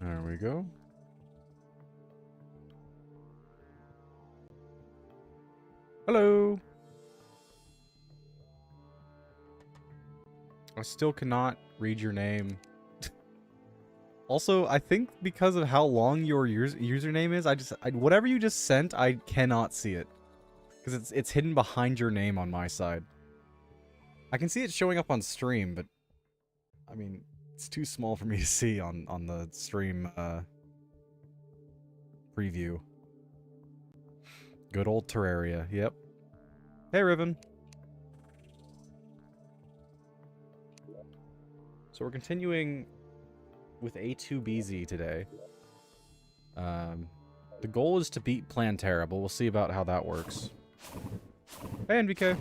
There we go. Hello. I still cannot read your name. Also, I think because of how long your username is, whatever you just sent, I cannot see it. Because it's hidden behind your name on my side. I can see it showing up on stream, but I mean, it's too small for me to see on the stream preview. Good old Terraria, yep. Hey, Riven. So we're continuing with A2BZ today. The goal is to beat Plantera, but we'll see about how that works. Hey, NVK.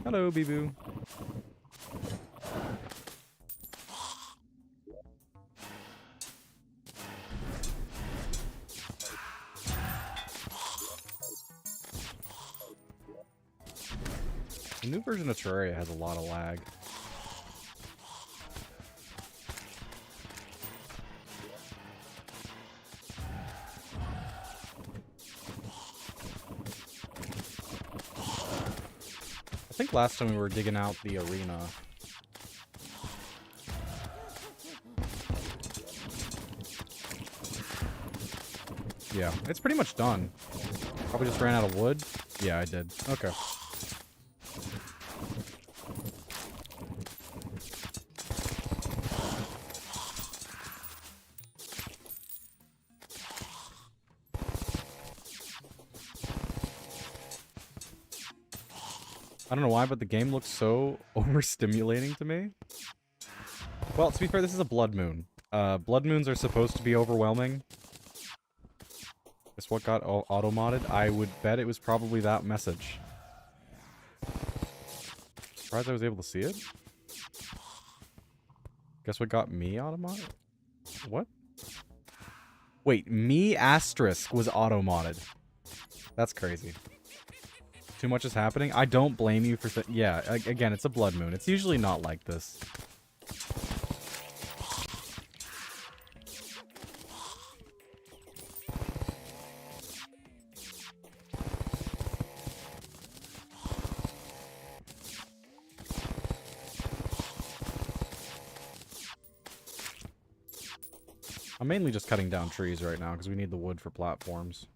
Hello, Bibu. The new version of Terraria has a lot of lag. I think last time we were digging out the arena. Yeah, it's pretty much done. Probably just ran out of wood. Yeah, I did. Okay. I don't know why, but the game looks so overstimulating to me. Well, to be fair, this is a blood moon. Blood moons are supposed to be overwhelming. Guess what got auto-modded? I would bet it was probably that message. Surprised I was able to see it. Guess what got me auto-modded? What? Wait, me asterisk was auto-modded. That's crazy. Too much is happening? I don't blame you for... Yeah, again, it's a blood moon. It's usually not like this. I'm mainly just cutting down trees right now because we need the wood for platforms.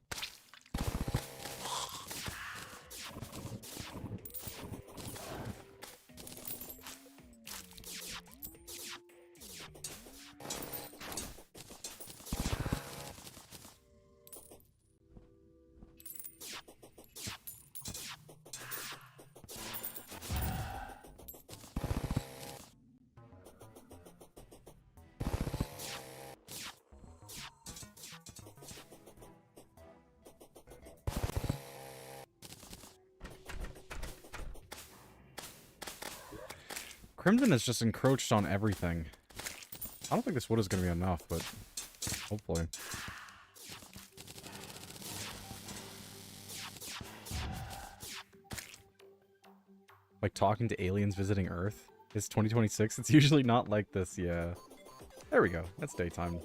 Crimson has just encroached on everything. I don't think this wood is going to be enough, but hopefully. Like talking to aliens visiting Earth? It's 2026? It's usually not like this, yeah. There we go. That's daytime.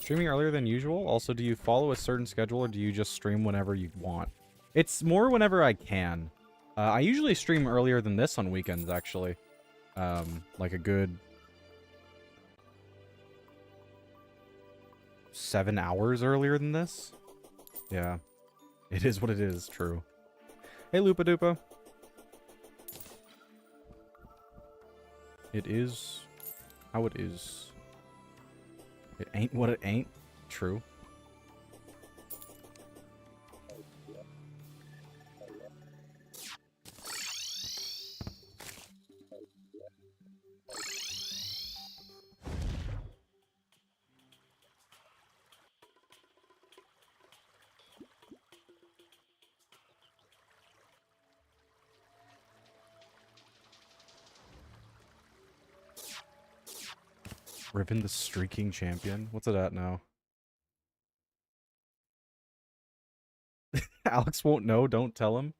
Streaming earlier than usual? Also, do you follow a certain schedule or do you just stream whenever you want? It's more whenever I can. I usually stream earlier than this on weekends, actually. Like a good 7 hours earlier than this. Yeah. It is what it is, true. Hey, Lupa Dupa. It is how it is. It ain't what it ain't. True. Riven the streaking champion? What's it at now? Alex won't know, don't tell him.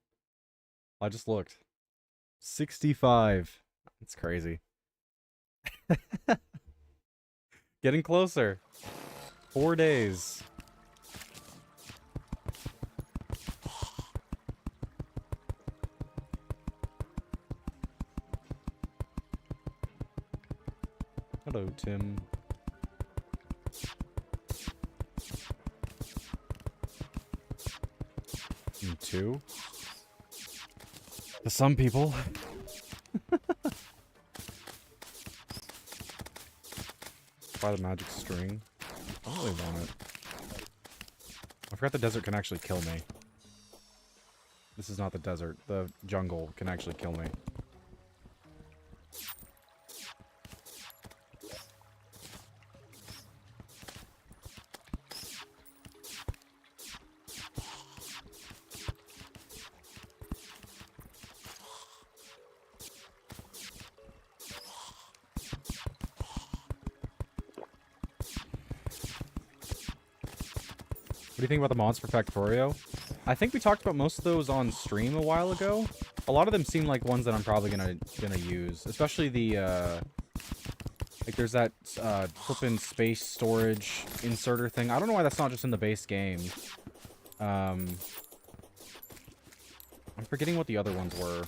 I just looked. 65. It's crazy. Getting closer. 4 days. Hello, Tim. And 2. To some people. Buy the magic string. I don't really want it. I forgot the desert can actually kill me. This is not the desert. The jungle can actually kill me. What do you think about the mods for Factorio? I think we talked about most of those on stream a while ago. A lot of them seem like ones that I'm probably gonna use, especially the like there's that flippin' space storage inserter thing. I don't know why that's not just in the base game. I'm forgetting what the other ones were,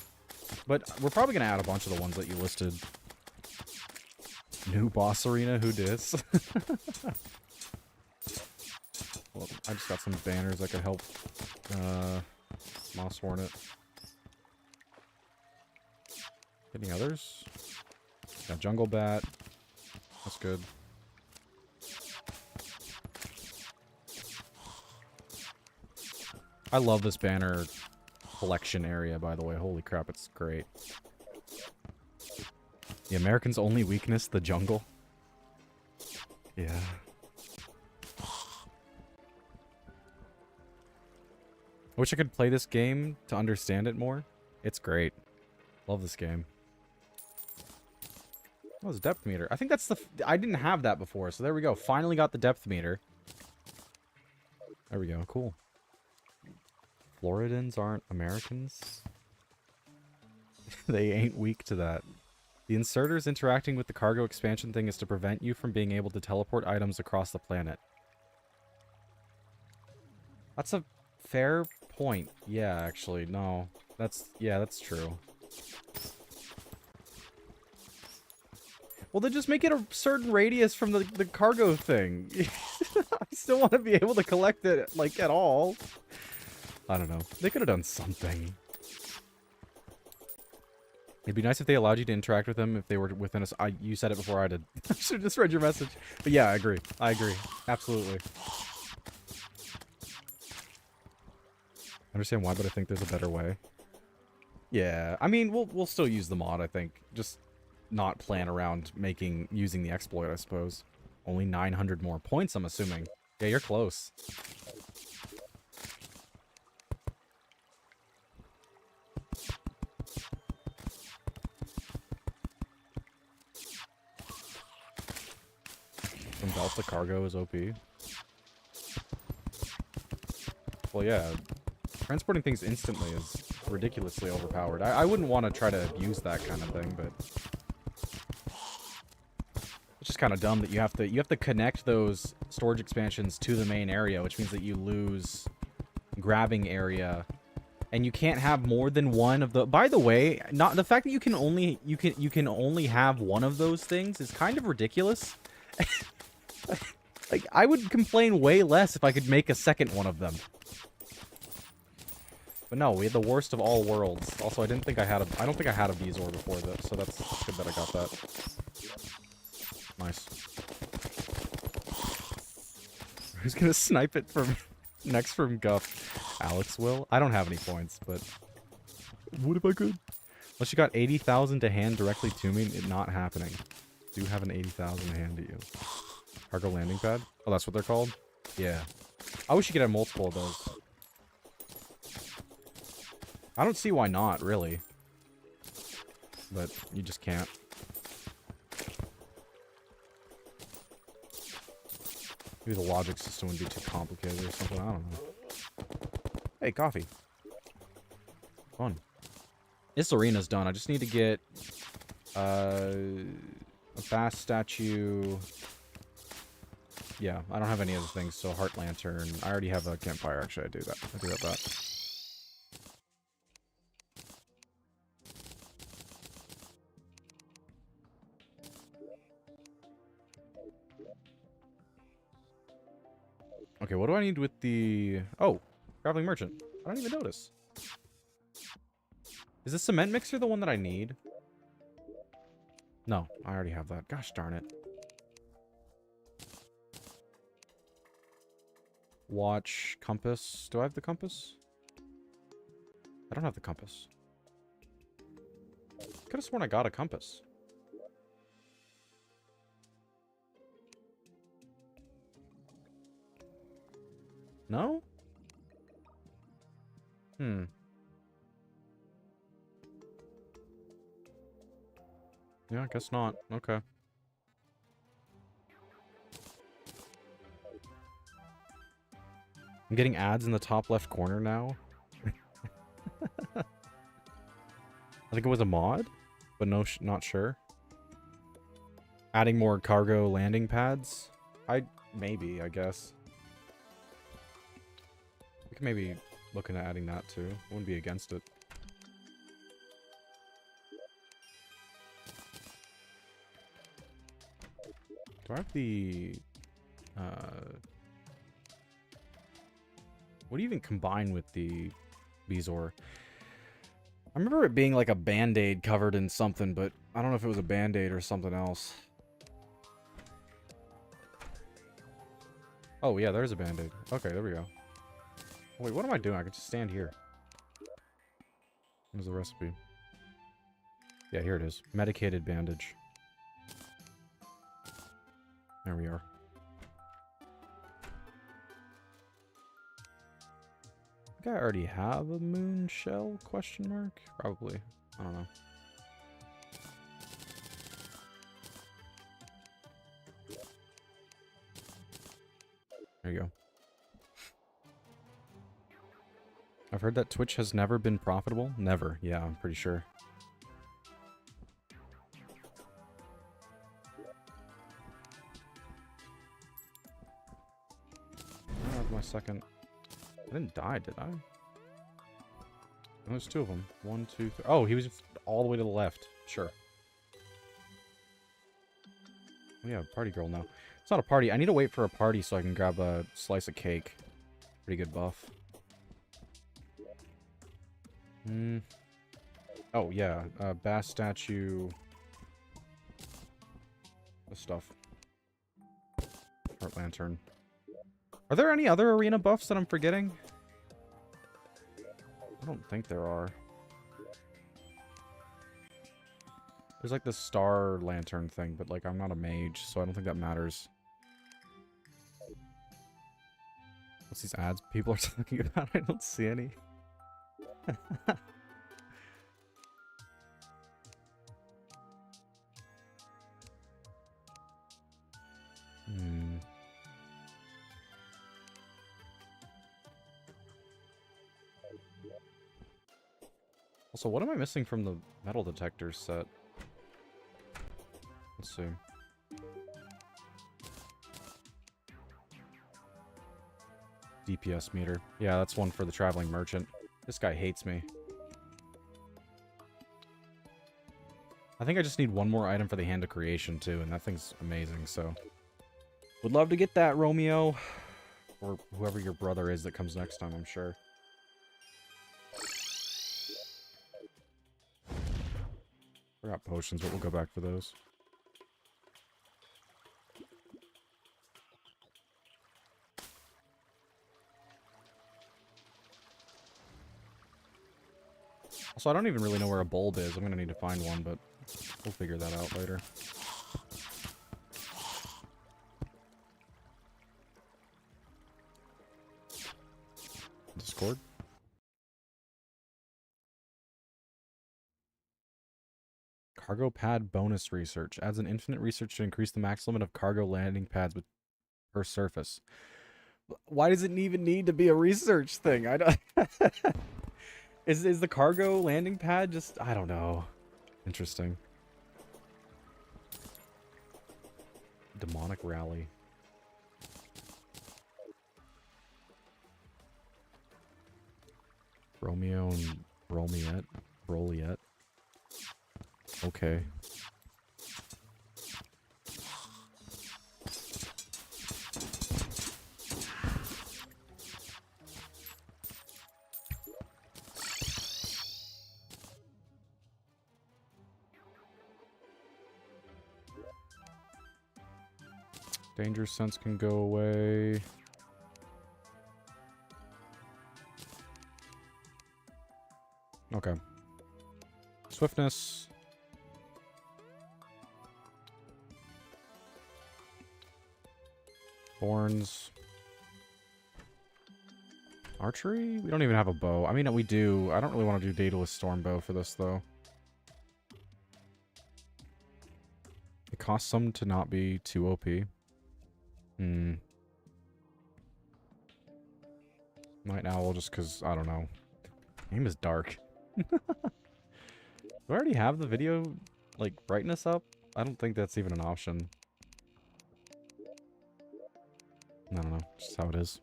but we're probably gonna add a bunch of the ones that you listed. New boss arena, who dis? Well, I just got some banners that could help Moss Hornet. Any others? Yeah, Jungle Bat. That's good. I love this banner collection area, by the way. Holy crap, it's great. The American's only weakness, the jungle. Yeah. I wish I could play this game to understand it more. It's great. Love this game. Oh, it's a depth meter. I think that's the... I didn't have that before, so there we go. Finally got the depth meter. There we go. Cool. Floridans aren't Americans. They ain't weak to that. The inserters interacting with the cargo expansion thing is to prevent you from being able to teleport items across the planet. That's a fair point. Yeah, actually, no. Yeah, that's true. Well, then just make it a certain radius from the cargo thing. I still want to be able to collect it, like, at all. I don't know. They could have done something. It'd be nice if they allowed you to interact with them if they were within us. You said it before I did. I should have just read your message. But yeah, I agree. I agree. Absolutely. I understand why, but I think there's a better way. Yeah, I mean, we'll still use the mod, I think. Just not plan around using the exploit, I suppose. Only 900 more points, I'm assuming. Yeah, you're close. From Delta Cargo is OP. Well, yeah. Transporting things instantly is ridiculously overpowered. I wouldn't want to try to abuse that kind of thing, but... It's just kind of dumb that you have to connect those storage expansions to the main area, which means that you lose grabbing area. And you can't have more than one of the... By the way, not the fact that you can only have one of those things is kind of ridiculous. Like, I would complain way less if I could make a second one of them. But no, we had the worst of all worlds. Also, I don't think I had a Bezoar before that, so that's good that I got that. Nice. Who's gonna snipe it from next from Guff? Alex will? I don't have any points, but what if I could? Unless you got 80,000 to hand directly to me, it's not happening. Do have an 80,000 to hand to you. Cargo landing pad? Oh, that's what they're called? Yeah. I wish you could have multiple of those. I don't see why not, really. But you just can't. Maybe the logic system would be too complicated or something, I don't know. Hey, coffee. Fun. This arena's done. I just need to get a bass statue. Yeah, I don't have any other things, so heart lantern. I already have a campfire, actually. I do that. I do have that. Okay, what do I need with the... Oh, traveling merchant. I don't even notice. Is the cement mixer the one that I need? No, I already have that. Gosh darn it. Watch, compass. Do I have the compass? I don't have the compass. Could have sworn I got a compass. No? Hmm. Yeah, I guess not. Okay. I'm getting ads in the top left corner now. I think it was a mod, but no, not sure. Adding more cargo landing pads? Maybe, I guess. We could maybe look into adding that too. Wouldn't be against it. Do I have the... what do you even combine with the Bezoar? I remember it being like a band-aid covered in something, but I don't know if it was a band-aid or something else. Oh, yeah, there's a band-aid. Okay, there we go. Wait, what am I doing? I can just stand here. Where's the recipe? Yeah, here it is. Medicated bandage. There we are. I think I already have a moon shell, question mark? Probably. I don't know. There you go. I've heard that Twitch has never been profitable. Never. Yeah, I'm pretty sure. I have my second. I didn't die, did I? Oh, there's two of them. One, two, three. Oh, he was all the way to the left. Sure. Oh, yeah, party girl now. It's not a party. I need to wait for a party so I can grab a slice of cake. Pretty good buff. Oh, yeah. Bass statue. This stuff. Heart lantern. Are there any other arena buffs that I'm forgetting? I don't think there are. There's like this star lantern thing, but like I'm not a mage, so I don't think that matters. What's these ads people are talking about? I don't see any. Also, what am I missing from the metal detector set? Let's see. DPS meter. Yeah, that's one for the traveling merchant. This guy hates me. I think I just need one more item for the Hand of Creation, too, and that thing's amazing, so... Would love to get that, Romeo. Or whoever your brother is that comes next time, I'm sure. Forgot potions, but we'll go back for those. Also, I don't even really know where a bulb is. I'm gonna need to find one, but we'll figure that out later. Discord? Cargo pad bonus research. Adds an infinite research to increase the max limit of cargo landing pads per surface. Why does it even need to be a research thing? I don't... Is the cargo landing pad just... I don't know. Interesting. Demonic rally. Romeo and Romiette. Roliette. Okay. Danger sense can go away. Okay. Swiftness. Thorns. Archery? We don't even have a bow. I mean, we do. I don't really want to do Daedalus Storm Bow for this, though. It costs some to not be too OP. Night Owl, just because, I don't know. Name is dark. Do I already have the video, like, brightness up? I don't think that's even an option. I don't know. Just how it is.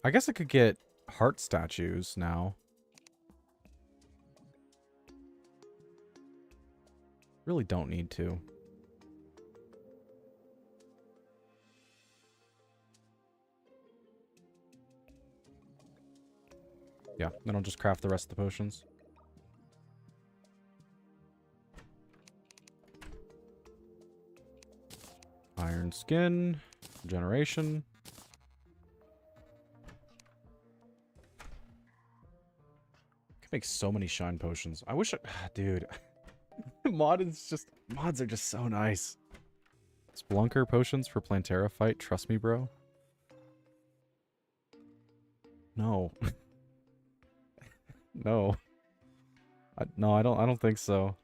I guess I could get heart statues now. Really don't need to. Yeah, then I'll just craft the rest of the potions. Iron skin, regeneration. Can make so many shine potions. I wish dude. Mods are just so nice. Splunker potions for Plantera fight, trust me, bro. No. No. No, I don't think so.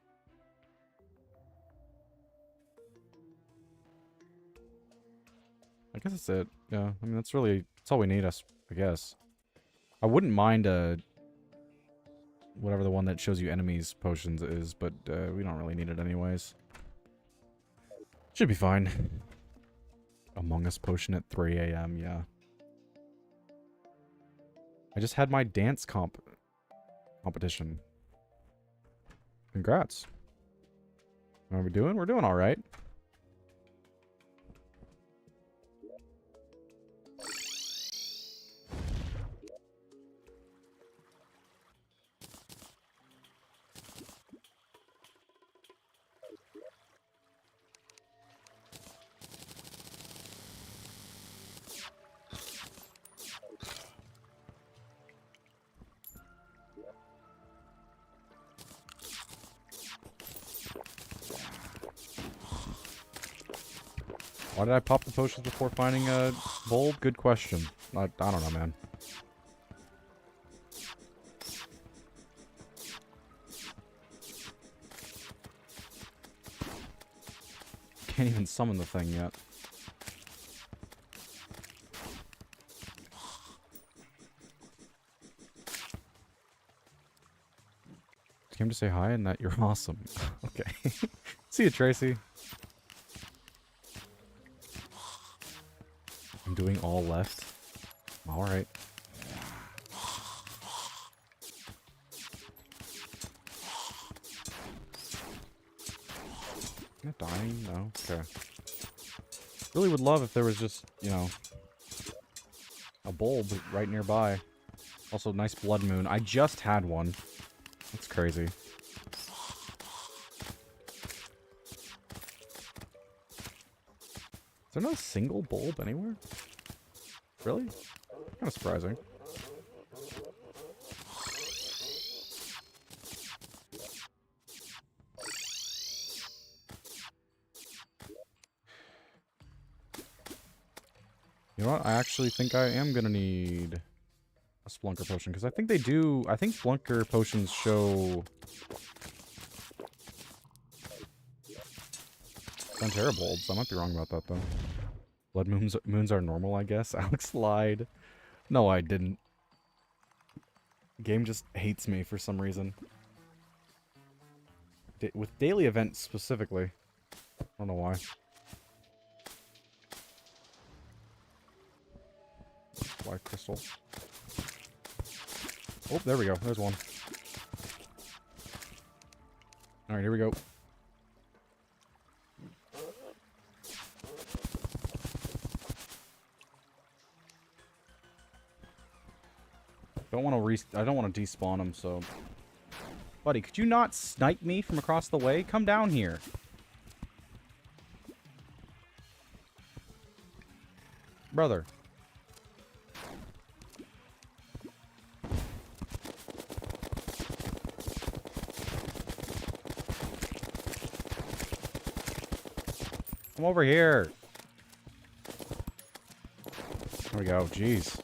I guess that's it. Yeah, I mean that's all we need, I guess. I wouldn't mind whatever the one that shows you enemies potions is, but we don't really need it anyways. Should be fine. Among Us potion at 3 AM, yeah. I just had my dance competition. Congrats. How are we doing? We're doing all right. Why did I pop the potions before finding a bulb? Good question. I don't know, man. Can't even summon the thing yet. Came to say hi and that you're awesome. Okay. See you, Tracy. I'm doing all left. Alright. Am I dying? No? Okay. Really would love if there was just, you know, a bulb right nearby. Also, nice blood moon. I just had one. That's crazy. Is there not a single bulb anywhere? Really? Kind of surprising. You know what? I actually think I am gonna need a Splunker potion, because I think they do... I think Splunker potions show... Plantera bulbs. I might be wrong about that, though. Blood moons are normal, I guess. Alex lied. No, I didn't. Game just hates me for some reason. With daily events specifically. I don't know why. Why crystal? Oh, there we go. There's one. Alright, here we go. I don't want to despawn him, so... Buddy, could you not snipe me from across the way? Come down here. Brother. Come over here. There we go. Jeez.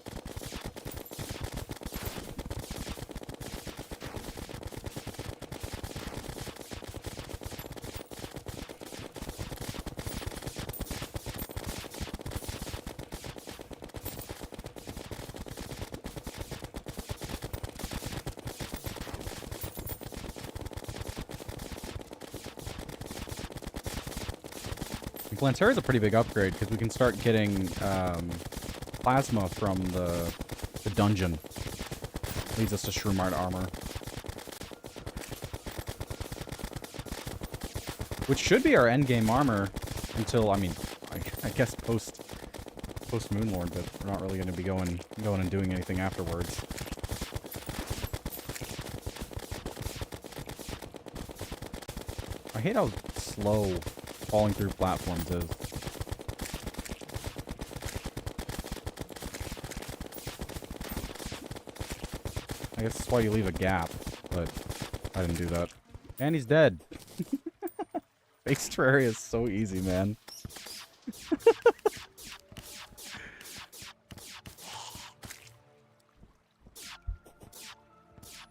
Plantera is a pretty big upgrade because we can start getting plasma from the dungeon. Leads us to Shroomite armor. Which should be our endgame armor until, I mean, I guess post Moonlord, but we're not really going to be going and doing anything afterwards. I hate how slow falling through platforms is. I guess that's why you leave a gap, but I didn't do that. And he's dead. Base Terraria is so easy, man.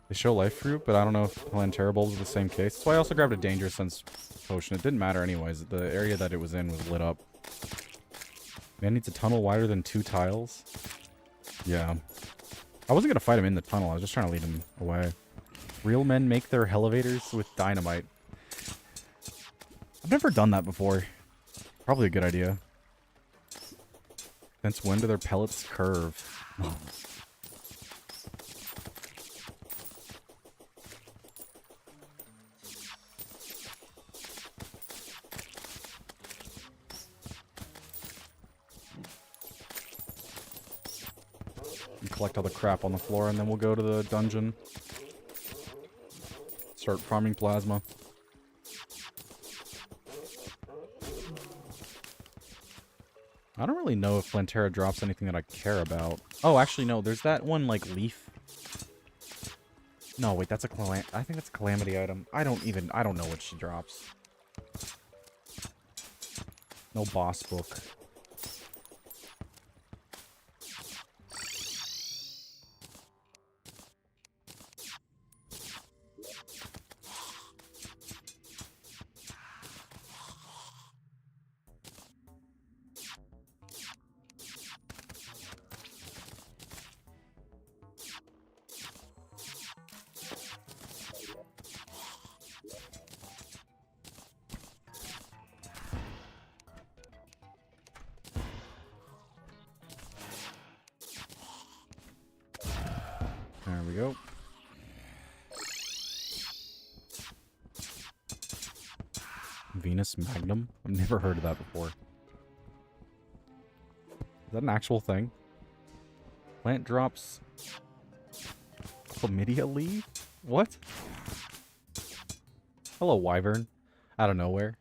They show life fruit, but I don't know if Plantera bulbs are the same case. That's why I also grabbed a Danger Sense potion. It didn't matter anyways. The area that it was in was lit up. Man needs a tunnel wider than 2 tiles. Yeah. I wasn't gonna fight him in the tunnel. I was just trying to lead him away. Real men make their elevators with dynamite. I've never done that before. Probably a good idea. Since when do their pellets curve? Collect all the crap on the floor, and then we'll go to the dungeon. Start farming plasma. I don't really know if Plantera drops anything that I care about. Oh, actually, no. There's that one, like, leaf. No, wait, that's a I think that's a calamity item. I don't know what she drops. No boss book. There we go. Venus Magnum? I've never heard of that before. Is that an actual thing? Plant drops chlamydia leaf? What? Hello, wyvern. Out of nowhere.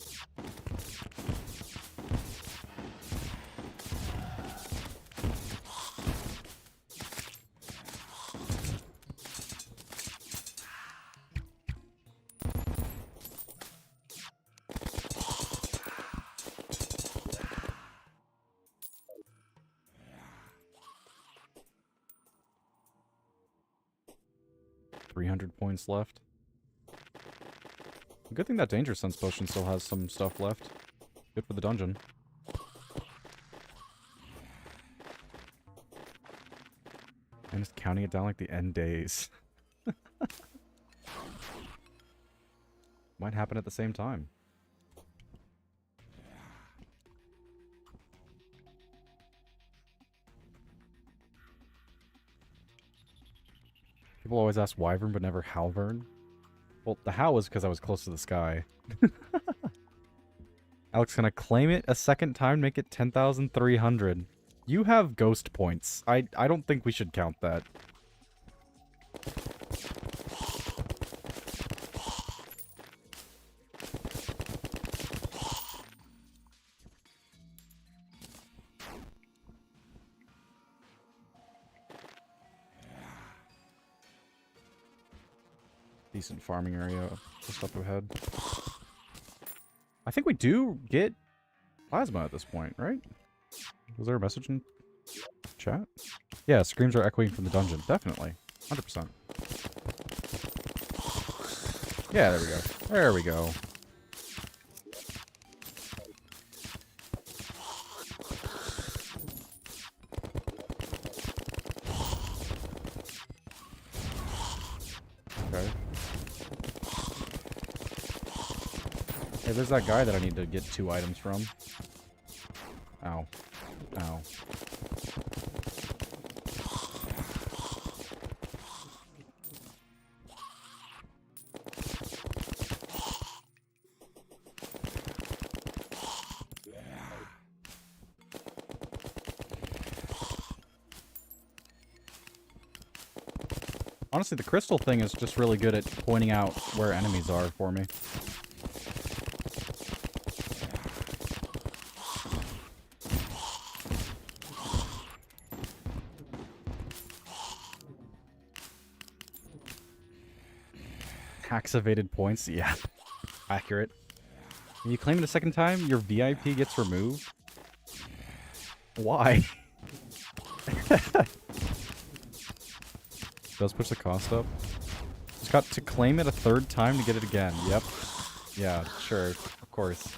Points left. Good thing that Danger Sense potion still has some stuff left. Good for the dungeon. I'm just counting it down like the end days. Might happen at the same time. People always ask Wyvern, but never Halvern. Well, the how was because I was close to the sky. Alex, can I claim it a second time, make it 10,300? You have ghost points. I don't think we should count that. Decent farming area just up ahead. I think we do get plasma at this point, right? Was there a message in chat? Yeah, screams are echoing from the dungeon. Definitely. 100%. Yeah, there we go. There we go. Okay. Hey, there's that guy that I need to get 2 items from. Ow. Ow. Honestly, the crystal thing is just really good at pointing out where enemies are for me. Activated points? Yeah. Accurate. When you claim it a second time, your VIP gets removed? Why? Does push the cost up. Just got to claim it a 3rd time to get it again. Yep. Yeah, sure. Of course.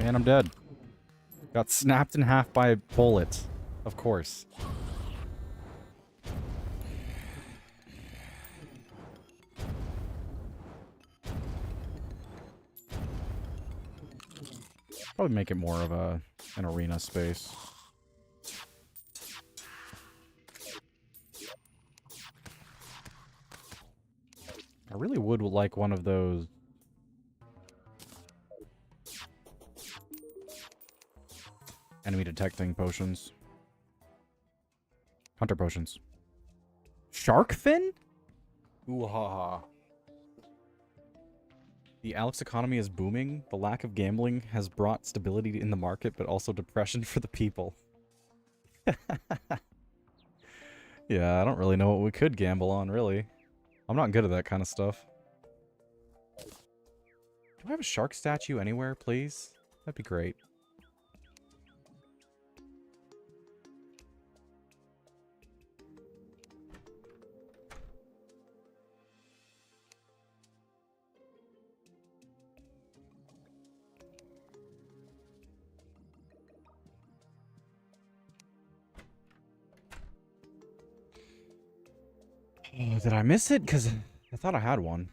And I'm dead. Got snapped in half by a bullet. Of course. Probably make it more of an arena space. I really would like one of those enemy detecting potions. Hunter potions. Shark fin? Ooh ha ha. The Alex economy is booming. The lack of gambling has brought stability in the market, but also depression for the people. Yeah, I don't really know what we could gamble on, really. I'm not good at that kind of stuff. Do I have a shark statue anywhere, please? That'd be great. Oh, did I miss it? Because I thought I had one.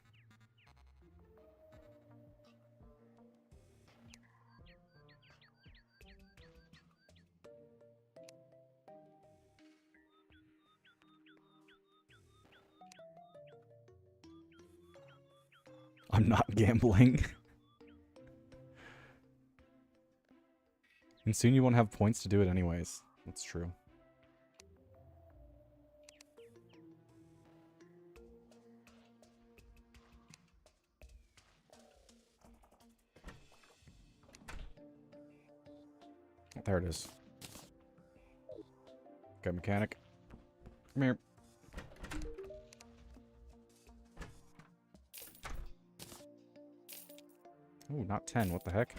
I'm not gambling. And soon you won't have points to do it anyways. That's true. There it is. Okay, mechanic. Come here. Ooh, not 10. What the heck?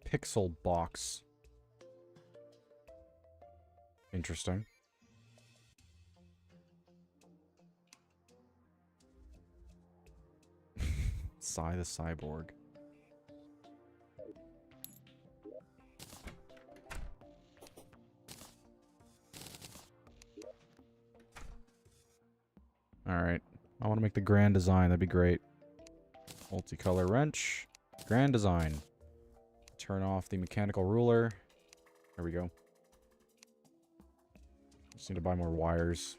Pixel box. Interesting. Psy the Cyborg. Alright. I want to make the grand design. That'd be great. Multicolor wrench. Grand design. Turn off the mechanical ruler. There we go. Just need to buy more wires.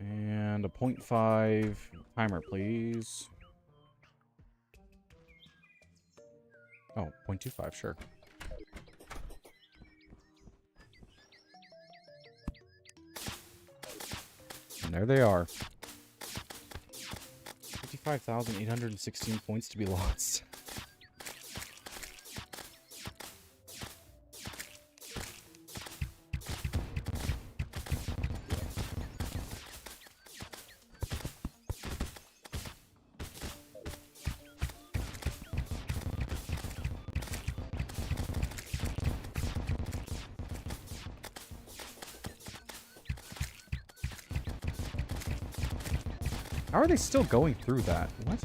And a 0.5 timer, please. Oh, 0.25, sure. And there they are. 55,816 points to be lost. How are they still going through that? What?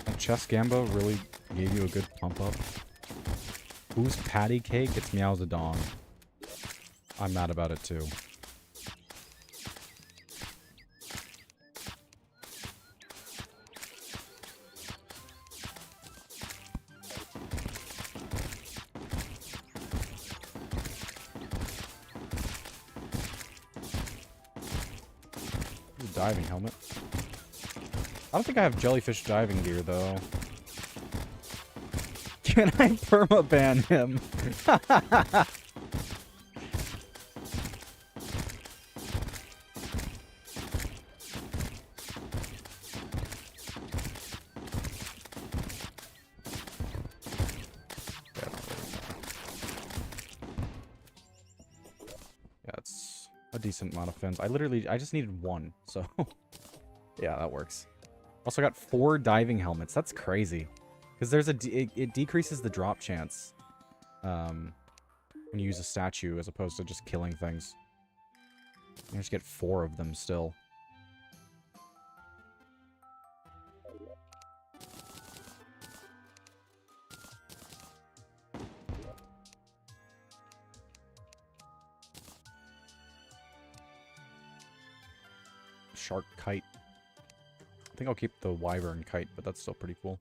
That chess gamba really gave you a good pump up. Whose patty cake? It's Meowzadong. I'm mad about it too. Diving helmet. I don't think I have jellyfish diving gear, though. Can I permaban him? Yeah, it's a decent amount of fins. I just needed one, so yeah, that works. Also got 4 diving helmets. That's crazy. Because there's it decreases the drop chance when you use a statue as opposed to just killing things. You just get 4 of them still. Shark kite. I think I'll keep the wyvern kite, but that's still pretty cool.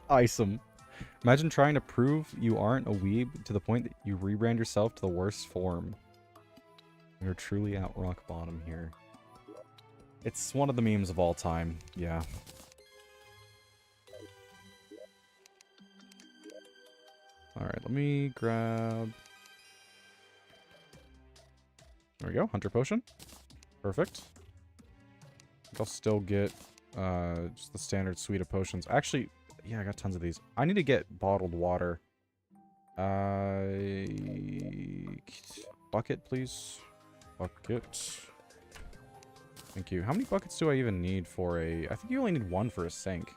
Isom. Imagine trying to prove you aren't a weeb to the point that you rebrand yourself to the worst form. You're truly at rock bottom here. It's one of the memes of all time, yeah. Alright, let me grab... There we go, Hunter Potion. Perfect. I think I'll still get just the standard suite of potions. Actually, yeah, I got tons of these. I need to get bottled water. Bucket, please. Bucket. Thank you. How many buckets do I even need for a... I think you only need 1 for a sink.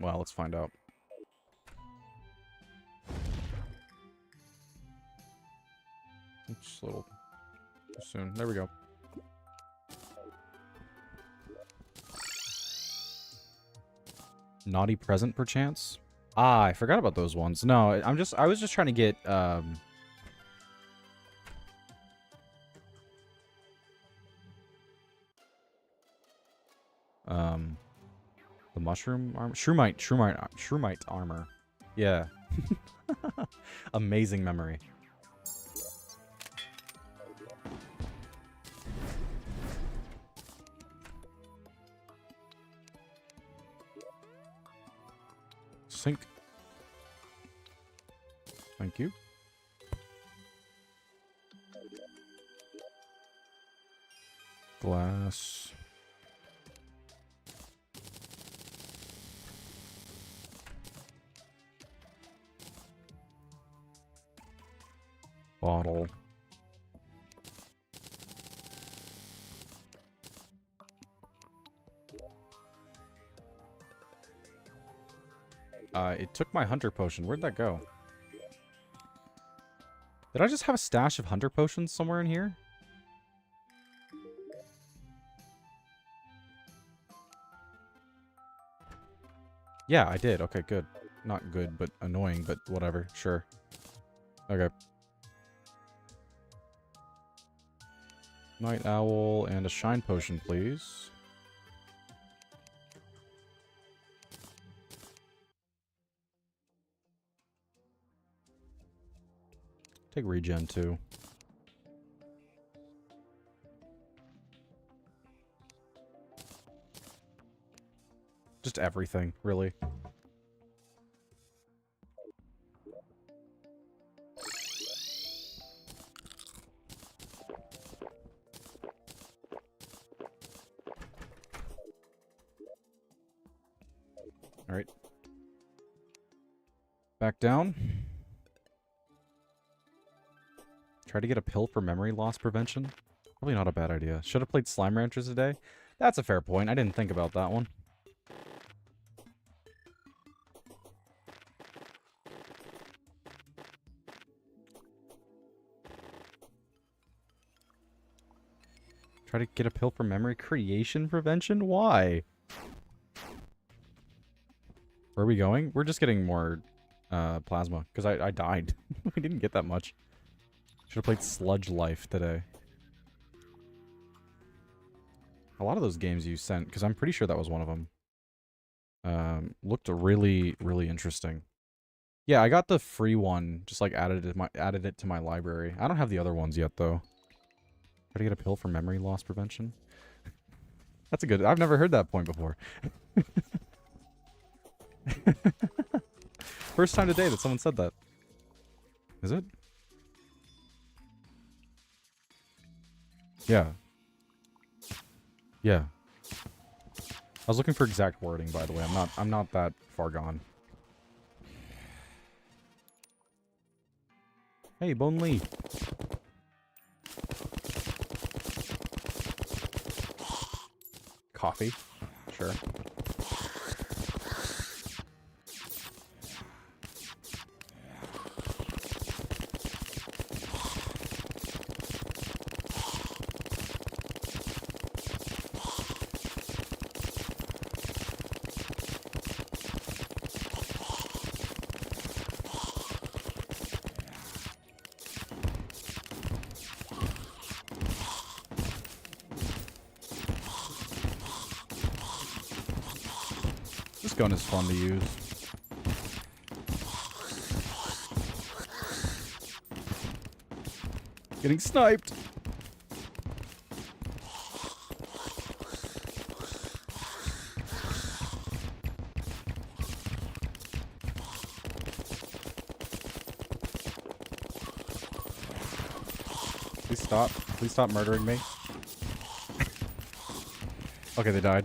Well, let's find out. Just a little soon. There we go. Naughty present, perchance? Ah, I forgot about those ones. No, I was just trying to get, the mushroom armor? Shroomite armor. Yeah. Amazing memory. Sink. Thank you. Glass. Bottle. It took my hunter potion. Where'd that go? Did I just have a stash of hunter potions somewhere in here? Yeah, I did. Okay, good. Not good, but annoying, but whatever. Sure. Okay. Night Owl and a shine potion, please. Take regen, too. Just everything, really. Alright. Back down. Try to get a pill for memory loss prevention. Probably not a bad idea. Should have played Slime Ranchers today. That's a fair point. I didn't think about that one. Try to get a pill for memory creation prevention? Why? Where are we going? We're just getting more plasma, because I died. We didn't get that much. Should have played Sludge Life today. A lot of those games you sent, because I'm pretty sure that was one of them. Looked really, really interesting. Yeah, I got the free one, just like added it to my library. I don't have the other ones yet, though. Try to get a pill for memory loss prevention. That's a good... I've never heard that point before. First time today that someone said that. Is it? Yeah. Yeah. I was looking for exact wording, by the way. I'm not that far gone. Hey, Bone Lee. Coffee. Sure. This gun is fun to use. Getting sniped. Please stop. Please stop murdering me. Okay, they died.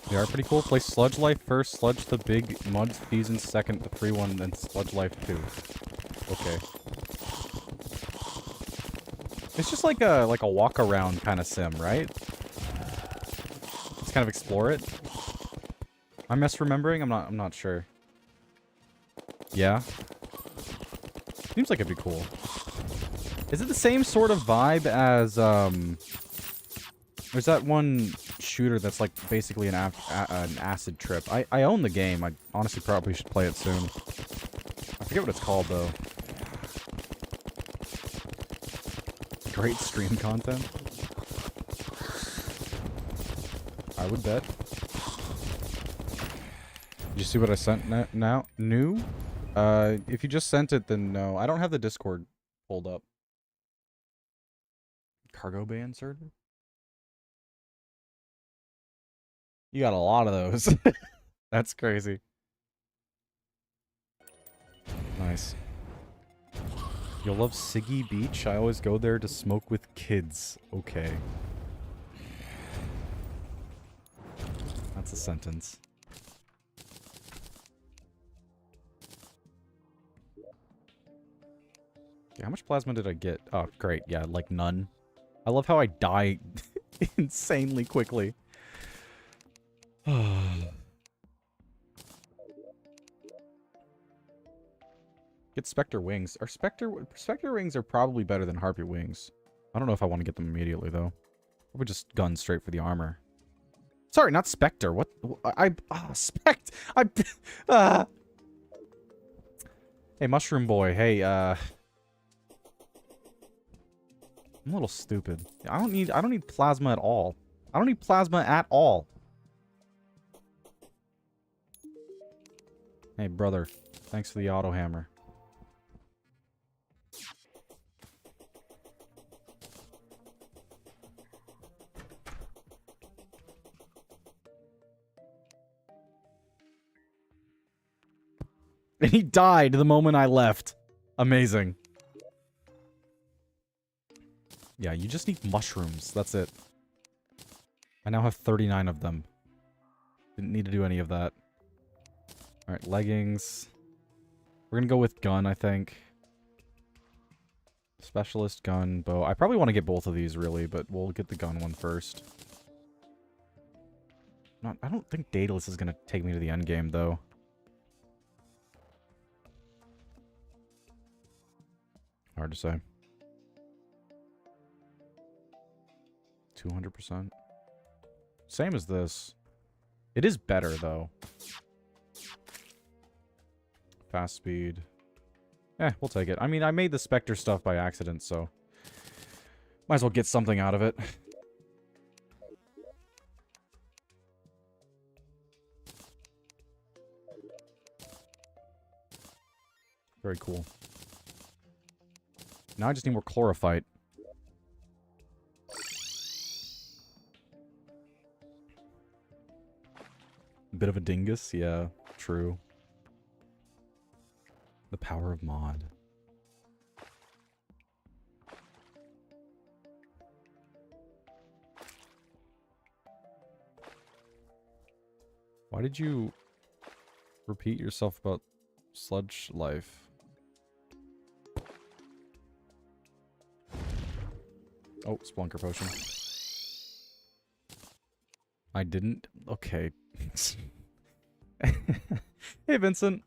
They are pretty cool. Play Sludge Life first, Sludge the big mud season second, the free one, then Sludge Life 2. Okay. It's just like a walk around kind of sim, right? Just kind of explore it. I'm misremembering? I'm not sure. Yeah. Seems like it'd be cool. Is it the same sort of vibe as, there's that one shooter that's like basically an acid trip. I own the game. I honestly probably should play it soon. I forget what it's called, though. Great stream content. I would bet. Did you see what I sent now? New? If you just sent it, then no. I don't have the Discord pulled up. Cargo bay inserter? You got a lot of those. That's crazy. Nice. You'll love Siggy Beach? I always go there to smoke with kids. Okay. That's a sentence. Okay, how much plasma did I get? Oh, great. Yeah, like none. I love how I die insanely quickly. Get Spectre wings. Spectre wings are probably better than Harpy wings. I don't know if I want to get them immediately, though. I would just gun straight for the armor. Sorry, not Spectre. What? Spect. Hey, Mushroom Boy. Hey, I'm a little stupid. I don't need plasma at all. I don't need plasma at all. Hey, brother. Thanks for the auto hammer. And he died the moment I left. Amazing. Yeah, you just need mushrooms. That's it. I now have 39 of them. Didn't need to do any of that. Alright, leggings. We're gonna go with gun, I think. Specialist, gun, bow. I probably want to get both of these, really, but we'll get the gun one first. I don't think Daedalus is gonna take me to the end game, though. Hard to say. 200%. Same as this. It is better, though. Fast speed. We'll take it. I mean, I made the Spectre stuff by accident, so... might as well get something out of it. Very cool. Now I just need more chlorophyte. Bit of a dingus? Yeah, true. The power of mod. Why did you repeat yourself about sludge life? Oh, Splunker potion. I didn't? Okay. Hey, Vincent.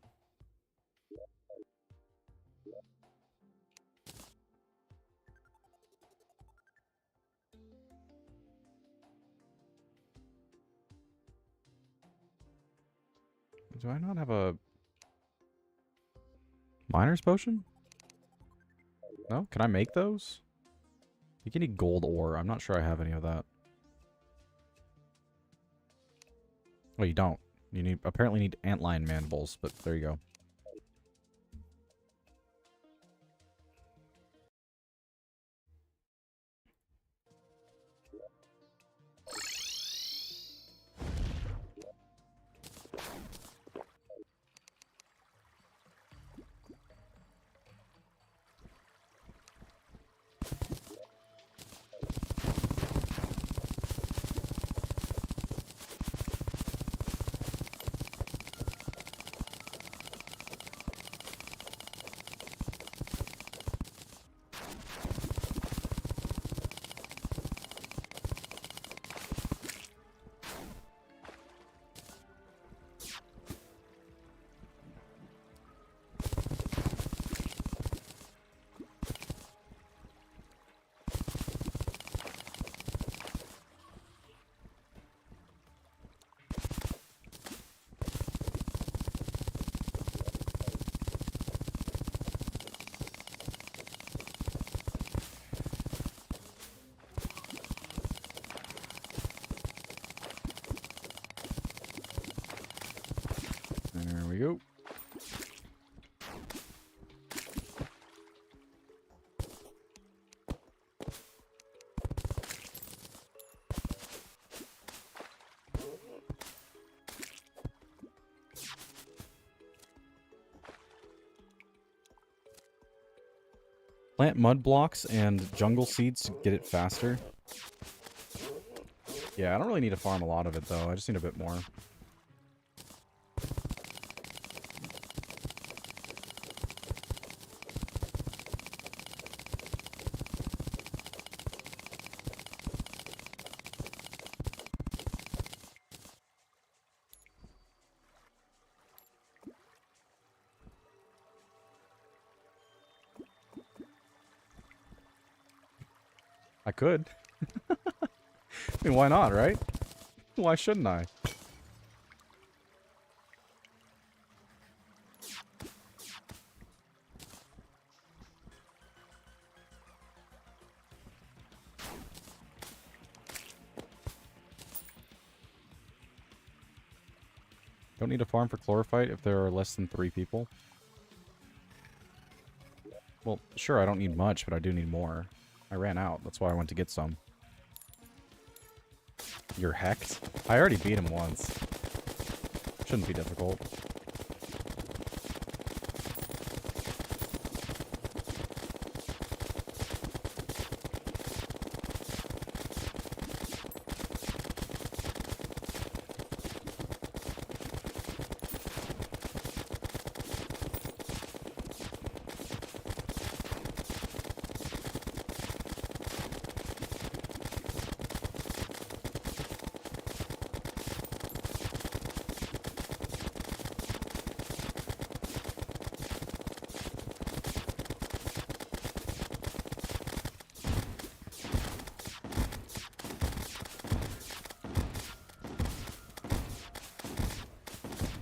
Do I not have a miner's potion? No? Can I make those? You can need gold ore. I'm not sure I have any of that. Well, you don't. You apparently need antlion mandibles, but there you go. plant mud blocks and jungle seeds to get it faster. Yeah, I don't really need to farm a lot of it, though. I just need a bit more. I could. I mean, why not, right? Why shouldn't I? Don't need a farm for chlorophyte if there are less than 3 people. Well, sure, I don't need much, but I do need more. I ran out. That's why I went to get some. You're hecked? I already beat him once. Shouldn't be difficult.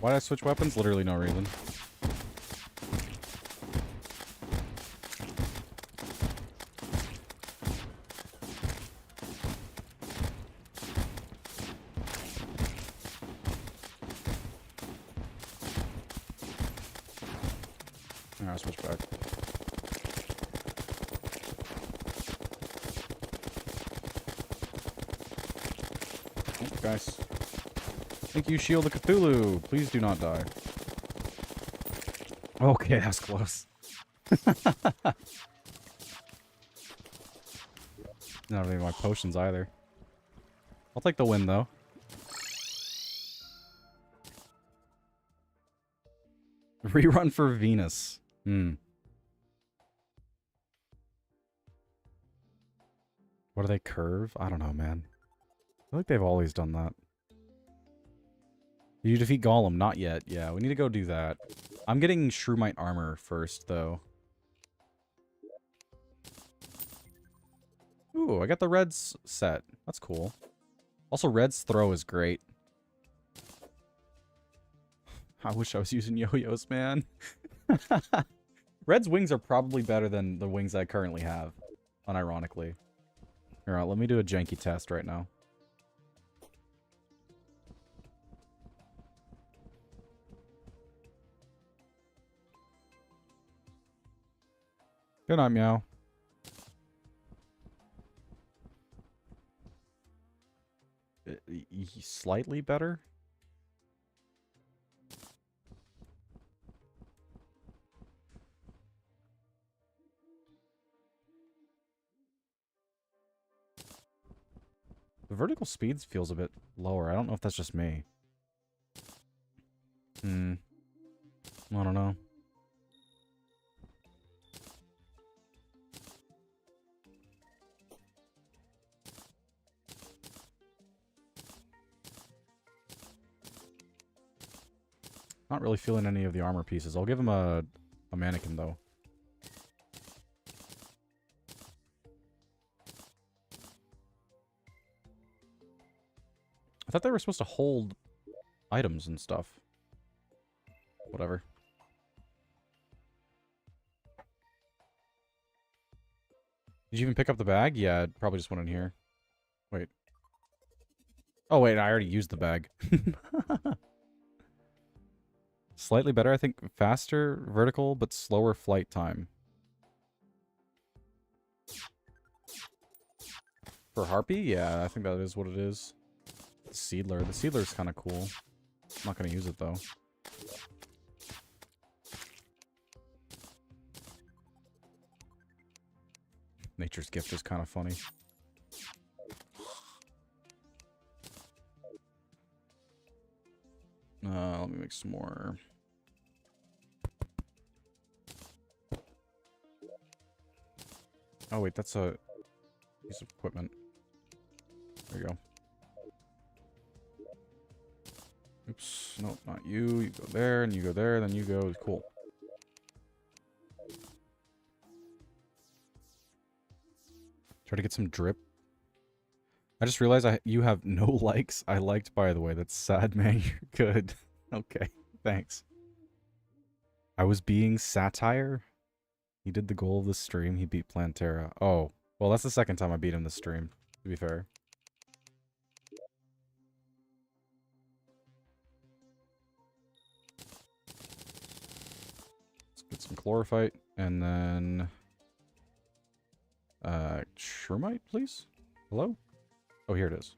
Why did I switch weapons? Literally no reason. I'll switch back. Oh, guys. Thank you, Shield of Cthulhu. Please do not die. Okay, that's close. Not really my potions either. I'll take the win, though. Rerun for Venus. What do they curve? I don't know, man. I feel like they've always done that. Did you defeat Gollum? Not yet. Yeah, we need to go do that. I'm getting Shroomite armor first, though. Ooh, I got the Red's set. That's cool. Also, Red's throw is great. I wish I was using yo-yos, man. Red's wings are probably better than the wings I currently have, unironically. Alright, let me do a janky test right now. Good night, meow. Slightly better? The vertical speed feels a bit lower. I don't know if that's just me. I don't know. Not really feeling any of the armor pieces. I'll give him a mannequin, though. I thought they were supposed to hold items and stuff. Whatever. Did you even pick up the bag? Yeah, it probably just went in here. Wait. Oh, wait, I already used the bag. Slightly better, I think. Faster, vertical, but slower flight time. For Harpy? Yeah, I think that is what it is. The Seedler. The Seedler's kind of cool. I'm not going to use it, though. Nature's Gift is kind of funny. Let me make some more. Oh wait, that's a piece of equipment. There you go. Oops, no, not you. You go there, and you go there, then you go. Cool. Try to get some drip. I just realized you have no likes. I liked, by the way. That's sad, man. You're good. Okay, thanks. I was being satire. He did the goal of the stream. He beat Plantera. Oh, well, that's the second time I beat him this stream, to be fair. Let's get some chlorophyte, and then... Shermite, please? Hello? Oh, here it is.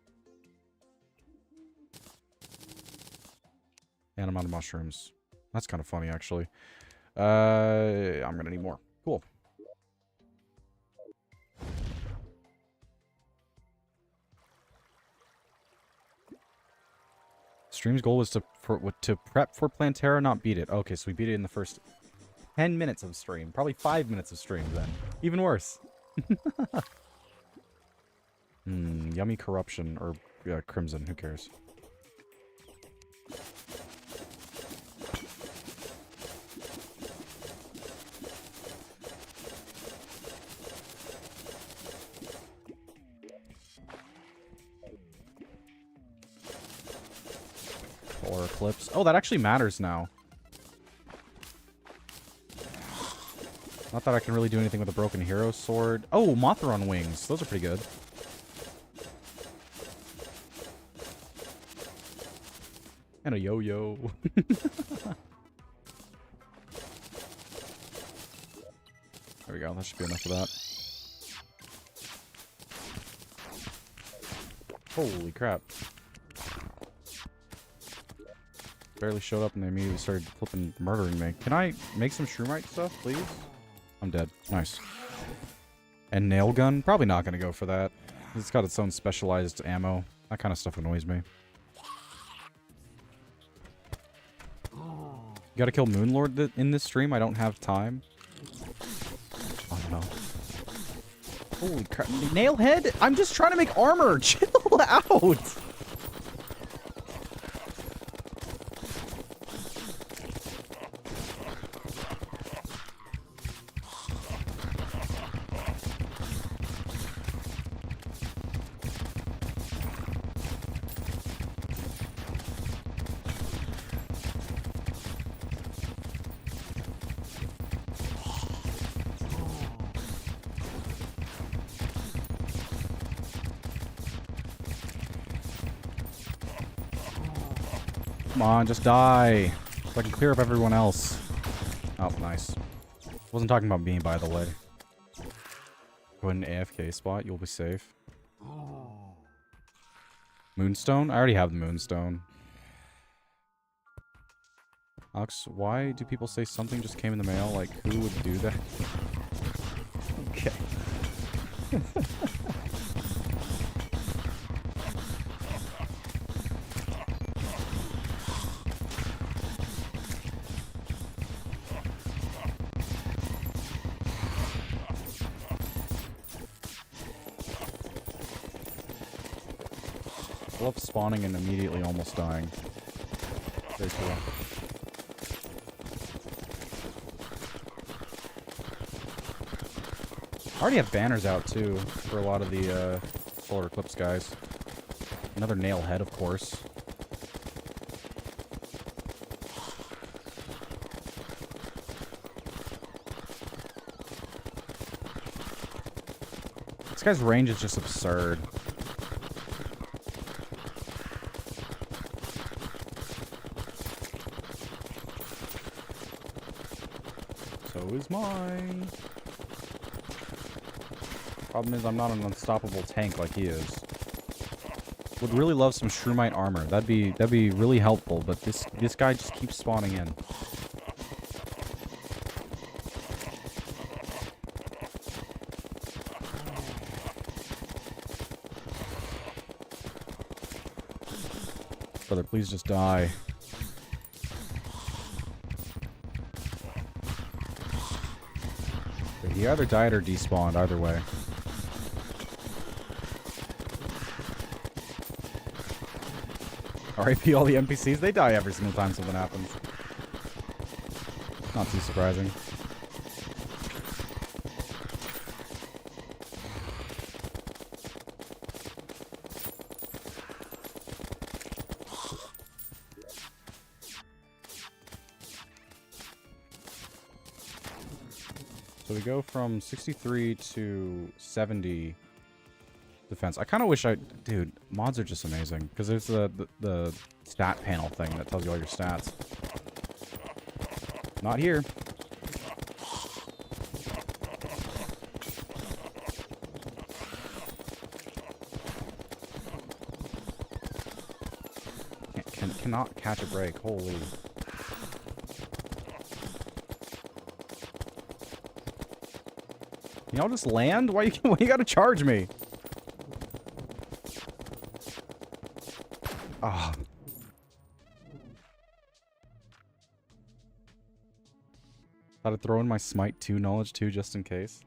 And I'm out of mushrooms. That's kind of funny, actually. I'm gonna need more. Cool. Stream's goal was to prep for Plantera, not beat it. Okay, so we beat it in the first 10 minutes of stream. Probably 5 minutes of stream, then. Even worse. Yummy corruption, or crimson, who cares? Solar eclipse. Oh, that actually matters now. Not that I can really do anything with a broken hero sword. Oh, Mothron wings. Those are pretty good. And a yo-yo. There we go. That should be enough of that. Holy crap. Barely showed up and they immediately started flipping murdering me. Can I make some shroomite stuff, please? I'm dead. Nice. And nail gun? Probably not going to go for that. It's got its own specialized ammo. That kind of stuff annoys me. You gotta kill Moonlord in this stream? I don't have time. Oh no. Holy crap. Nailhead? I'm just trying to make armor! Chill out! Come on, just die. So I can clear up everyone else. Oh, nice. Wasn't talking about me, by the way. Go ahead and AFK spot. You'll be safe. Moonstone? I already have the Moonstone. Alex, why do people say something just came in the mail? Like, who would do that? Okay. I love spawning and immediately almost dying. Very cool. I already have banners out too for a lot of the solar eclipse guys. Another nail head, of course. This guy's range is just absurd. So is mine. Problem is, I'm not an unstoppable tank like he is. Would really love some shroomite armor. That'd be really helpful. But this guy just keeps spawning in. Brother, please just die. He either died or despawned, either way. RIP all the NPCs, they die every single time something happens. Not too surprising. So we go from 63 to 70 defense. I kind of wish dude, mods are just amazing. Because there's the stat panel thing that tells you all your stats. Not here. Cannot catch a break. Holy. Y'all just land? Why you gotta charge me? Ah. Thought I'd throw in my Smite 2 knowledge too, just in case.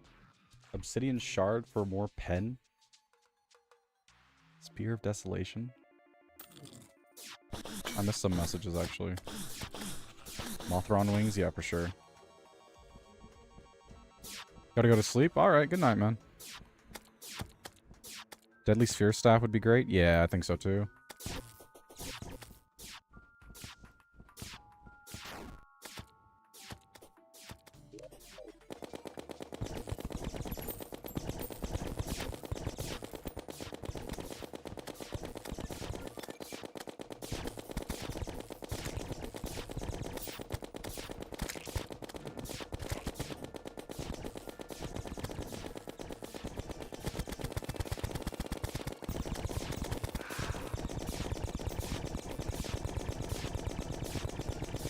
Obsidian Shard for more pen. Spear of Desolation. I missed some messages, actually. Mothron Wings? Yeah, for sure. Gotta go to sleep? Alright, good night, man. Deadly Sphere Staff would be great? Yeah, I think so too.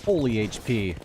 Holy HP.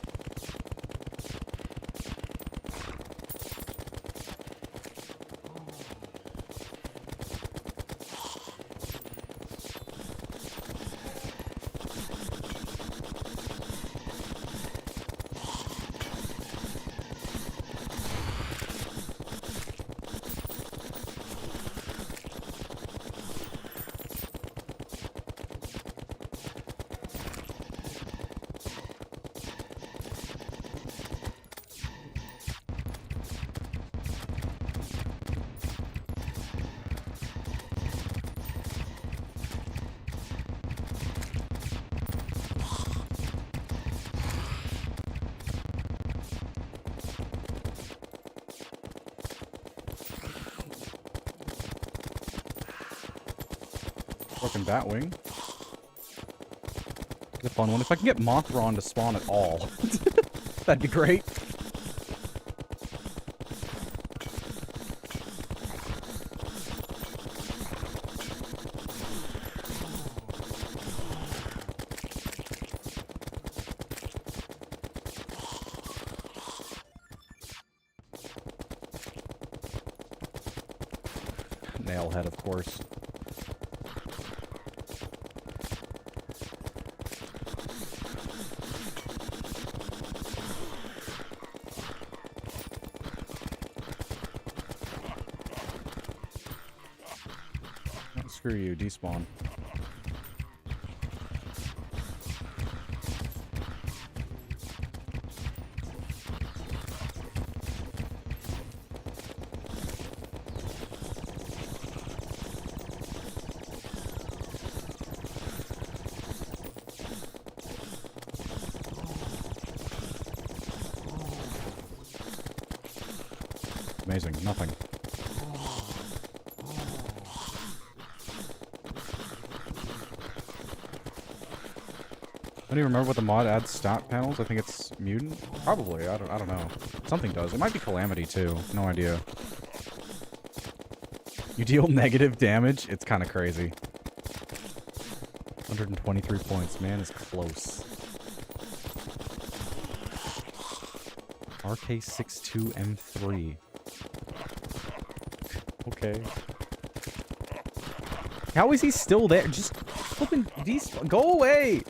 Fucking Batwing. It's a fun one. If I can get Mothron to spawn at all, that'd be great. Nailhead, of course. Screw you, despawn. Amazing, nothing. I don't even remember what the mod adds stat panels. I think it's mutant. Probably. I don't know. Something does. It might be calamity too. No idea. You deal negative damage. It's kind of crazy. 123 points. Man is close. RK62M3. Okay. How is he still there? Just flipping these. Go away!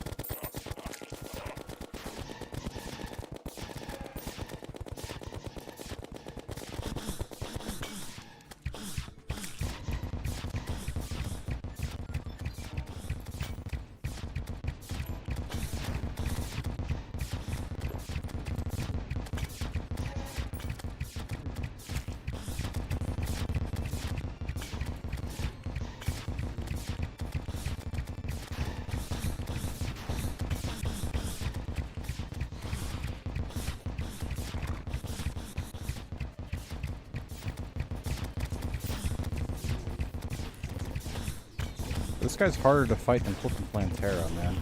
This guy's harder to fight than flipping Plantera, man.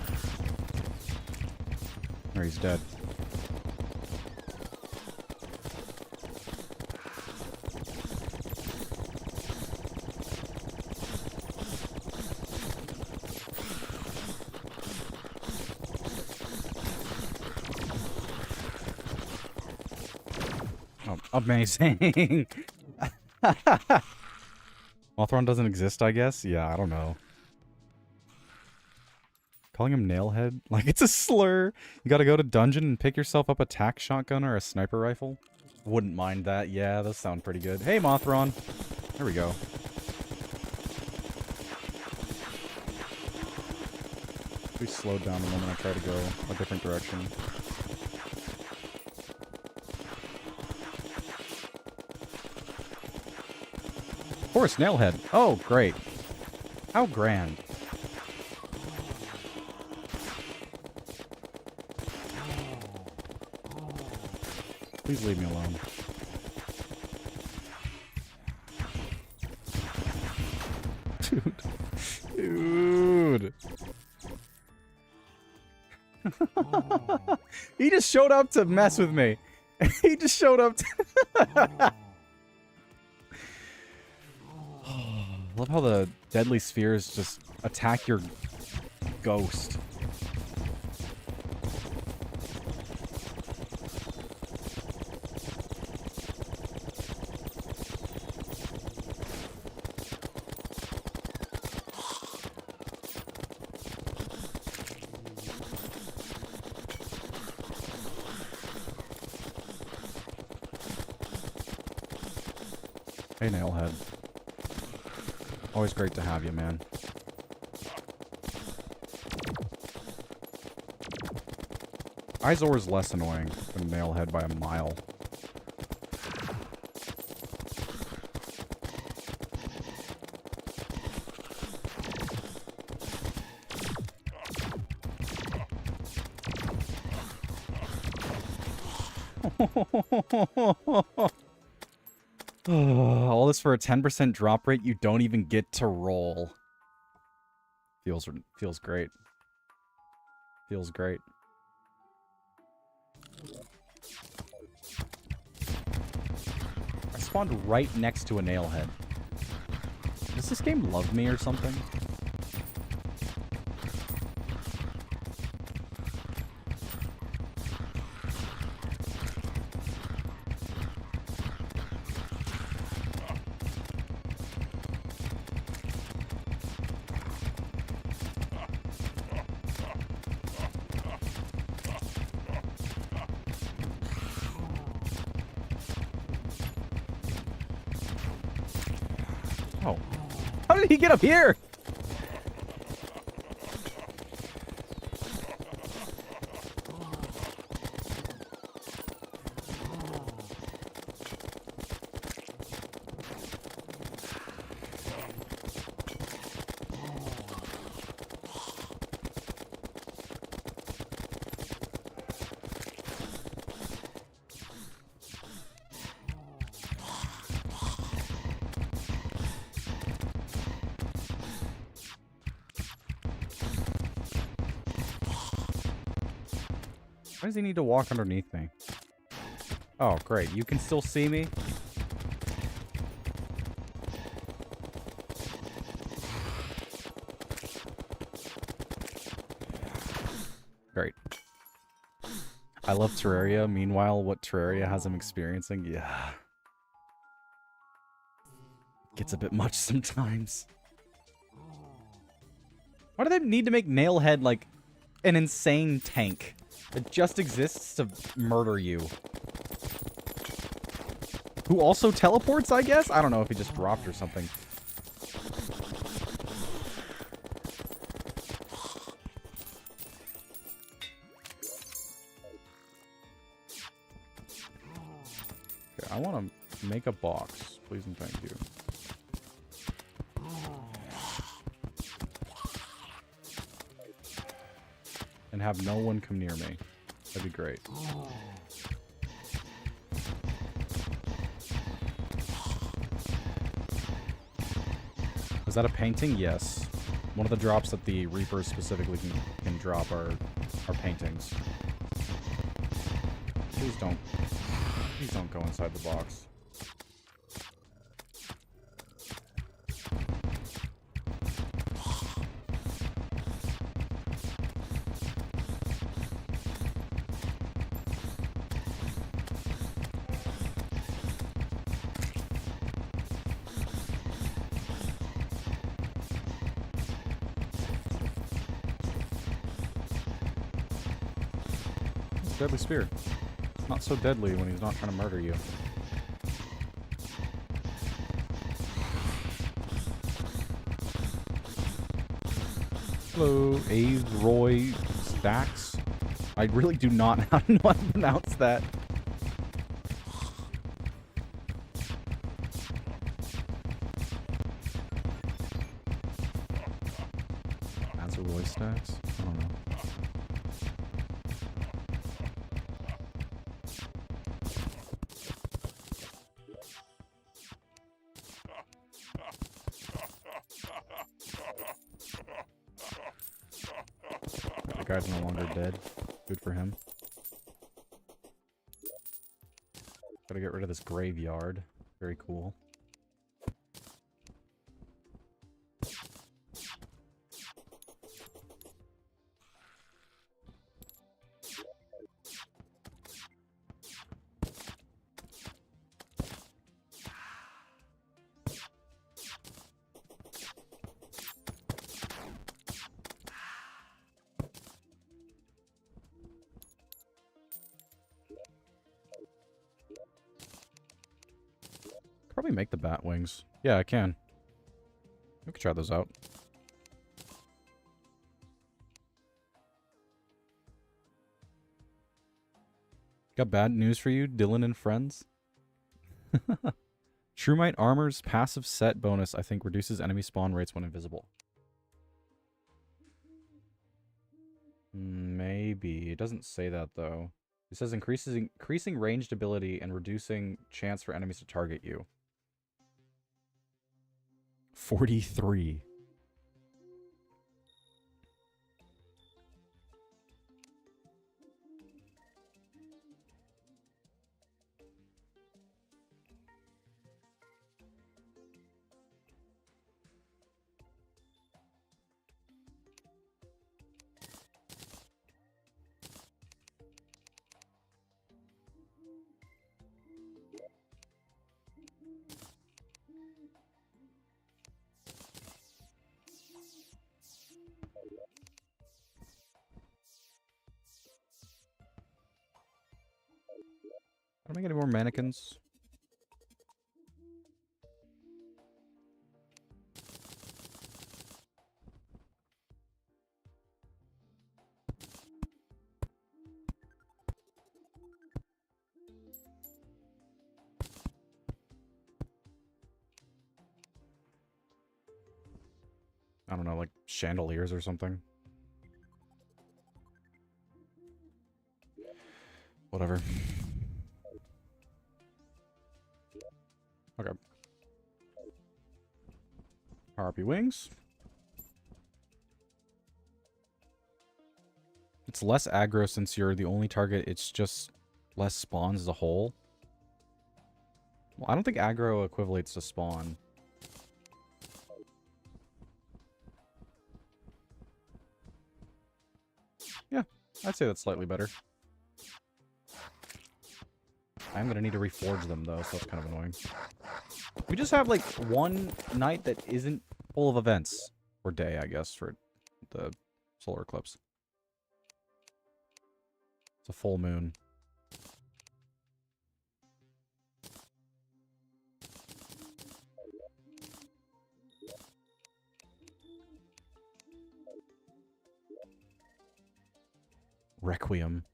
Or he's dead. Oh, amazing! Mothron doesn't exist, I guess? Yeah, I don't know. Calling him Nailhead? Like it's a slur. You gotta go to dungeon and pick yourself up a tac shotgun or a sniper rifle? Wouldn't mind that. Yeah, those sound pretty good. Hey, Mothron. There we go. We slowed down the moment I try to go a different direction. Of course, Nailhead. Oh, great. How grand. Please leave me alone. Dude. He just showed up to mess with me. He just showed up to... Love how the deadly spheres just attack your ghost. Hey, Nailhead. Always great to have you, man. Izor's less annoying than Nailhead by a mile. All this for a 10% drop rate you don't even get to roll. Feels great. Feels great. I spawned right next to a Nailhead. Does this game love me or something? Oh. How did he get up here? Why does he need to walk underneath me? Oh, great. You can still see me? Great. I love Terraria. Meanwhile, what Terraria has him experiencing, yeah. Gets a bit much sometimes. Why do they need to make Nailhead, like, an insane tank that just exists to murder you? Who also teleports, I guess? I don't know if he just dropped or something. Okay, I want to make a box. Please and thank you. And have no one come near me. That'd be great. Is that a painting? Yes. One of the drops that the Reapers specifically can drop are paintings. Please don't go inside the box. Deadly spear. Not so deadly when he's not trying to murder you. Hello, Ave Roy Stacks. I really do not know how to pronounce that. That's a Roy Stacks? I don't know. The guy's no longer dead. Good for him. Gotta get rid of this graveyard. Very cool. Probably make the bat wings. Yeah, I can. We could try those out. Got bad news for you, Dylan and friends. Shroomite Armor's passive set bonus, I think, reduces enemy spawn rates when invisible. Maybe. It doesn't say that, though. It says increasing ranged ability and reducing chance for enemies to target you. 43. Don't make any more mannequins. I don't know, like chandeliers or something. Whatever. Okay. Harpy wings. It's less aggro since you're the only target. It's just less spawns as a whole. Well, I don't think aggro equivalates to spawn. Yeah, I'd say that's slightly better. I'm gonna need to reforge them though, so that's kind of annoying. We just have like one night that isn't full of events. Or day, I guess, for the solar eclipse. It's a full moon. Requiem.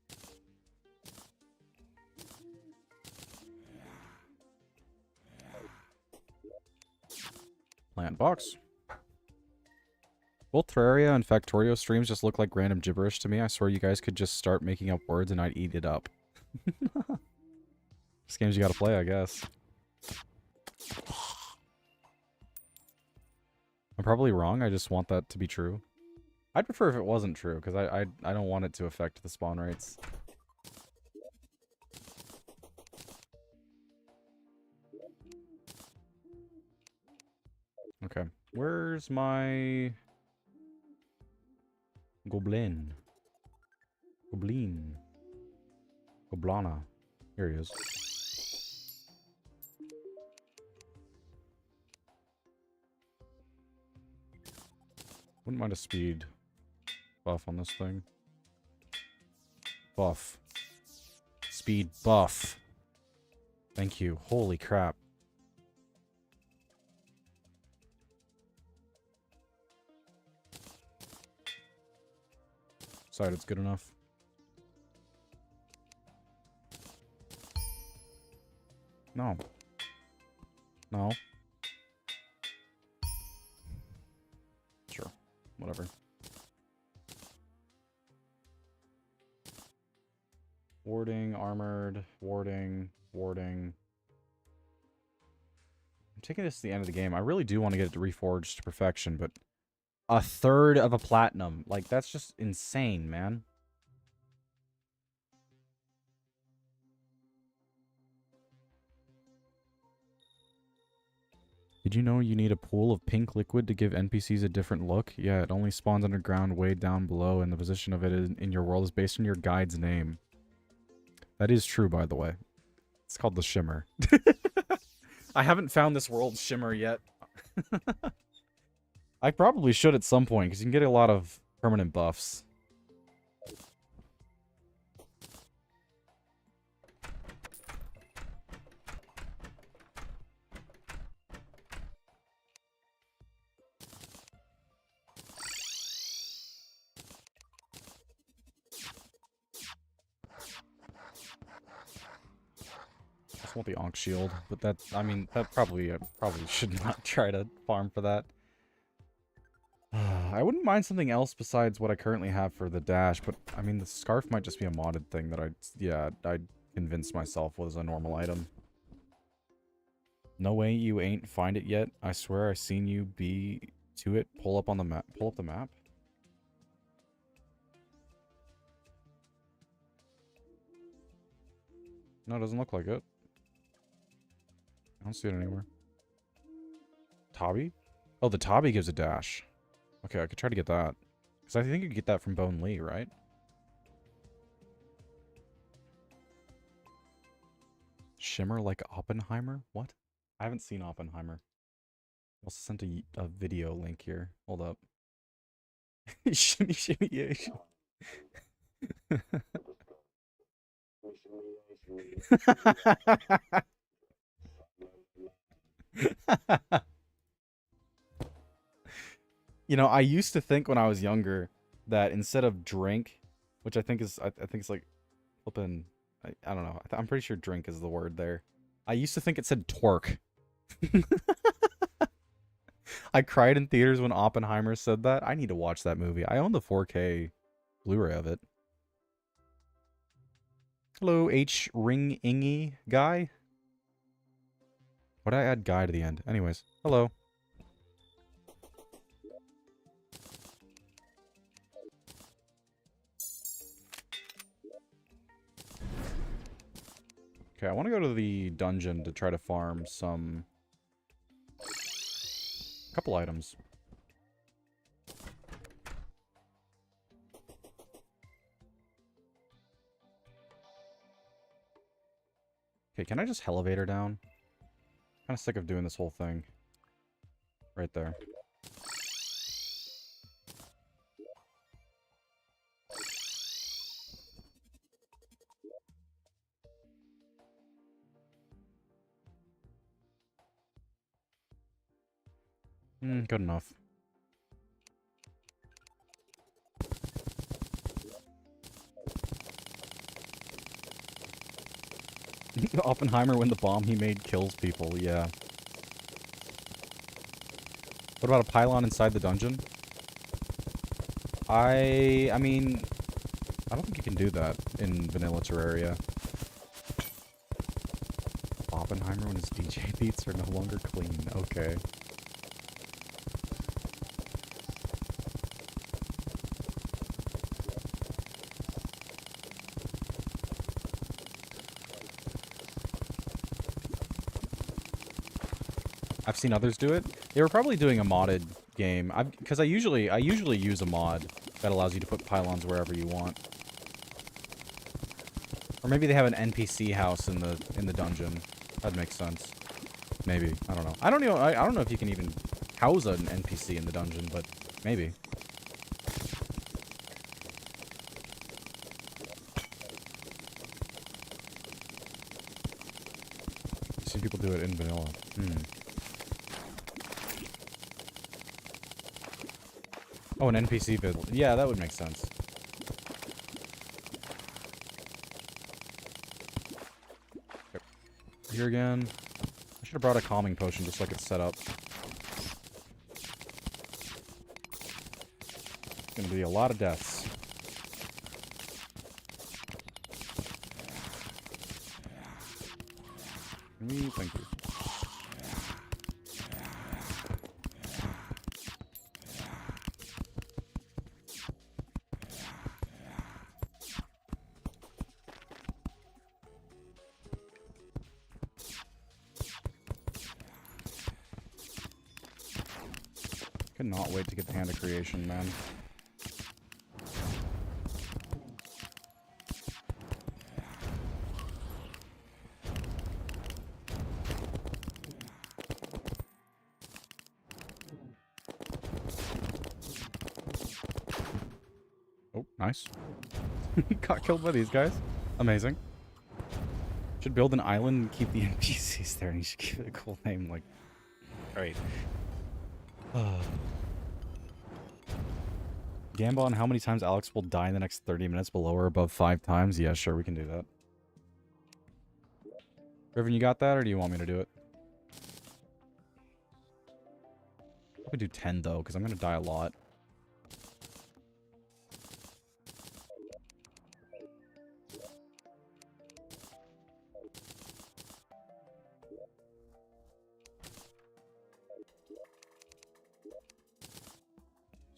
Plant box. Both Terraria and Factorio streams just look like random gibberish to me. I swear you guys could just start making up words and I'd eat it up. This game's you gotta play, I guess. I'm probably wrong. I just want that to be true. I'd prefer if it wasn't true, because I don't want it to affect the spawn rates. Okay. Where's my... Goblin? Goblin. Goblana. Here he is. Wouldn't mind a speed buff on this thing. Buff. Speed buff. Thank you. Holy crap. Decided it's good enough. No. No. Sure. Whatever. Warding, armored, warding, warding. I'm taking this to the end of the game. I really do want to get it reforged to perfection, but a third of a platinum. Like, that's just insane, man. Did you know you need a pool of pink liquid to give NPCs a different look? Yeah, it only spawns underground way down below, and the position of it in your world is based on your guide's name. That is true, by the way. It's called the Shimmer. I haven't found this world Shimmer yet. I probably should at some point, because you can get a lot of permanent buffs. Want the Onk shield, but that, I mean, that probably, I probably should not try to farm for that. I wouldn't mind something else besides what I currently have for the dash, but, I mean, the scarf might just be a modded thing that I'd convince myself was a normal item. No way you ain't find it yet. I swear I seen you be to it. Pull up on the map. Pull up the map. No, it doesn't look like it. I don't see it anywhere. Tabi? Oh, the Tabi gives a dash. Okay, I could try to get that. Because I think you could get that from Bone Lee, right? Shimmer like Oppenheimer? What? I haven't seen Oppenheimer. I also sent a video link here. Hold up. Shimmy, shimmy, yeah. You know, I used to think when I was younger that instead of drink, which I think is, I think it's like flipping, I don't know. I'm pretty sure drink is the word there. I used to think it said twerk. I cried in theaters when Oppenheimer said that. I need to watch that movie. I own the 4K Blu-ray of it. Hello, H. Ring Ingy guy. Why'd I add guy to the end? Anyways, hello. Okay, I want to go to the dungeon to try to farm some... couple items. Okay, can I just elevator down? Kind of sick of doing this whole thing. Right there. Good enough. Oppenheimer, when the bomb he made kills people, yeah. What about a pylon inside the dungeon? I mean, I don't think you can do that in vanilla Terraria. Oppenheimer when his DJ beats are no longer clean. Okay. I've seen others do it. They were probably doing a modded game. Because I usually use a mod that allows you to put pylons wherever you want. Or maybe they have an NPC house in the dungeon. That makes sense. Maybe. I don't know. I don't know if you can even house an NPC in the dungeon, but maybe. I've seen people do it in vanilla. Oh, an NPC vid. Yeah, that would make sense. Okay. Here again. I should have brought a calming potion just so I could set up. It's gonna be a lot of deaths. Thank you. Cannot wait to get the Hand of Creation, man. Oh, nice. Got killed by these guys. Amazing. Should build an island and keep the NPCs there, and you should give it a cool name, like... Alright. Gamble on how many times Alex will die in the next 30 minutes below or above 5 times? Yeah, sure, we can do that. Riven, you got that, or do you want me to do it? Probably do 10, though, because I'm going to die a lot.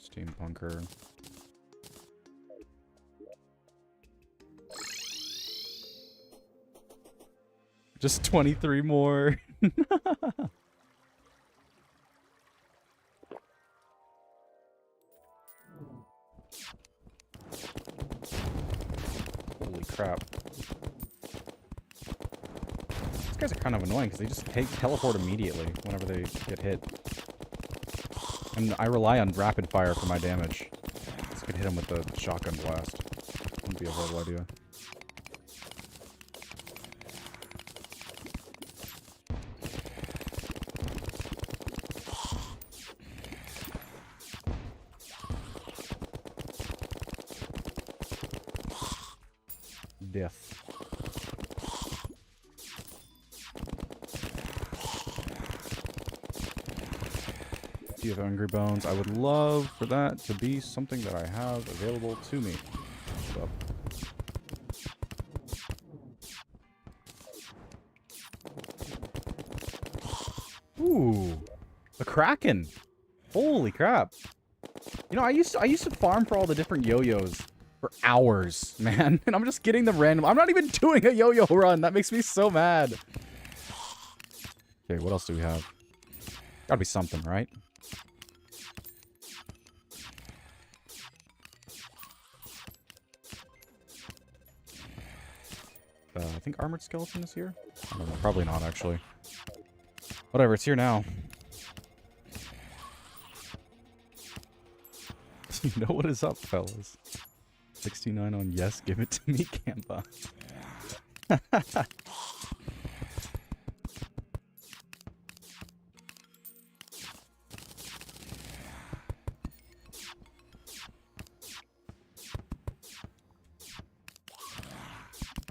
Steampunker. Just 23 more. Holy crap. These guys are kind of annoying because they just teleport immediately whenever they get hit. And I rely on rapid fire for my damage. This could hit him with a shotgun blast. Wouldn't be a horrible idea. Death. Do you have Hungry Bones? I would love for that to be something that I have available to me. So. Ooh, a Kraken! Holy crap! You know, I used to farm for all the different yo-yos for hours, man, and I'm just getting the random. I'm not even doing a yo-yo run. That makes me so mad. Okay, what else do we have? Gotta be something, right? I think Armored Skeleton is here? I don't know, probably not, actually. Whatever, it's here now. You know what is up, fellas? 69 on yes, give it to me, Campa.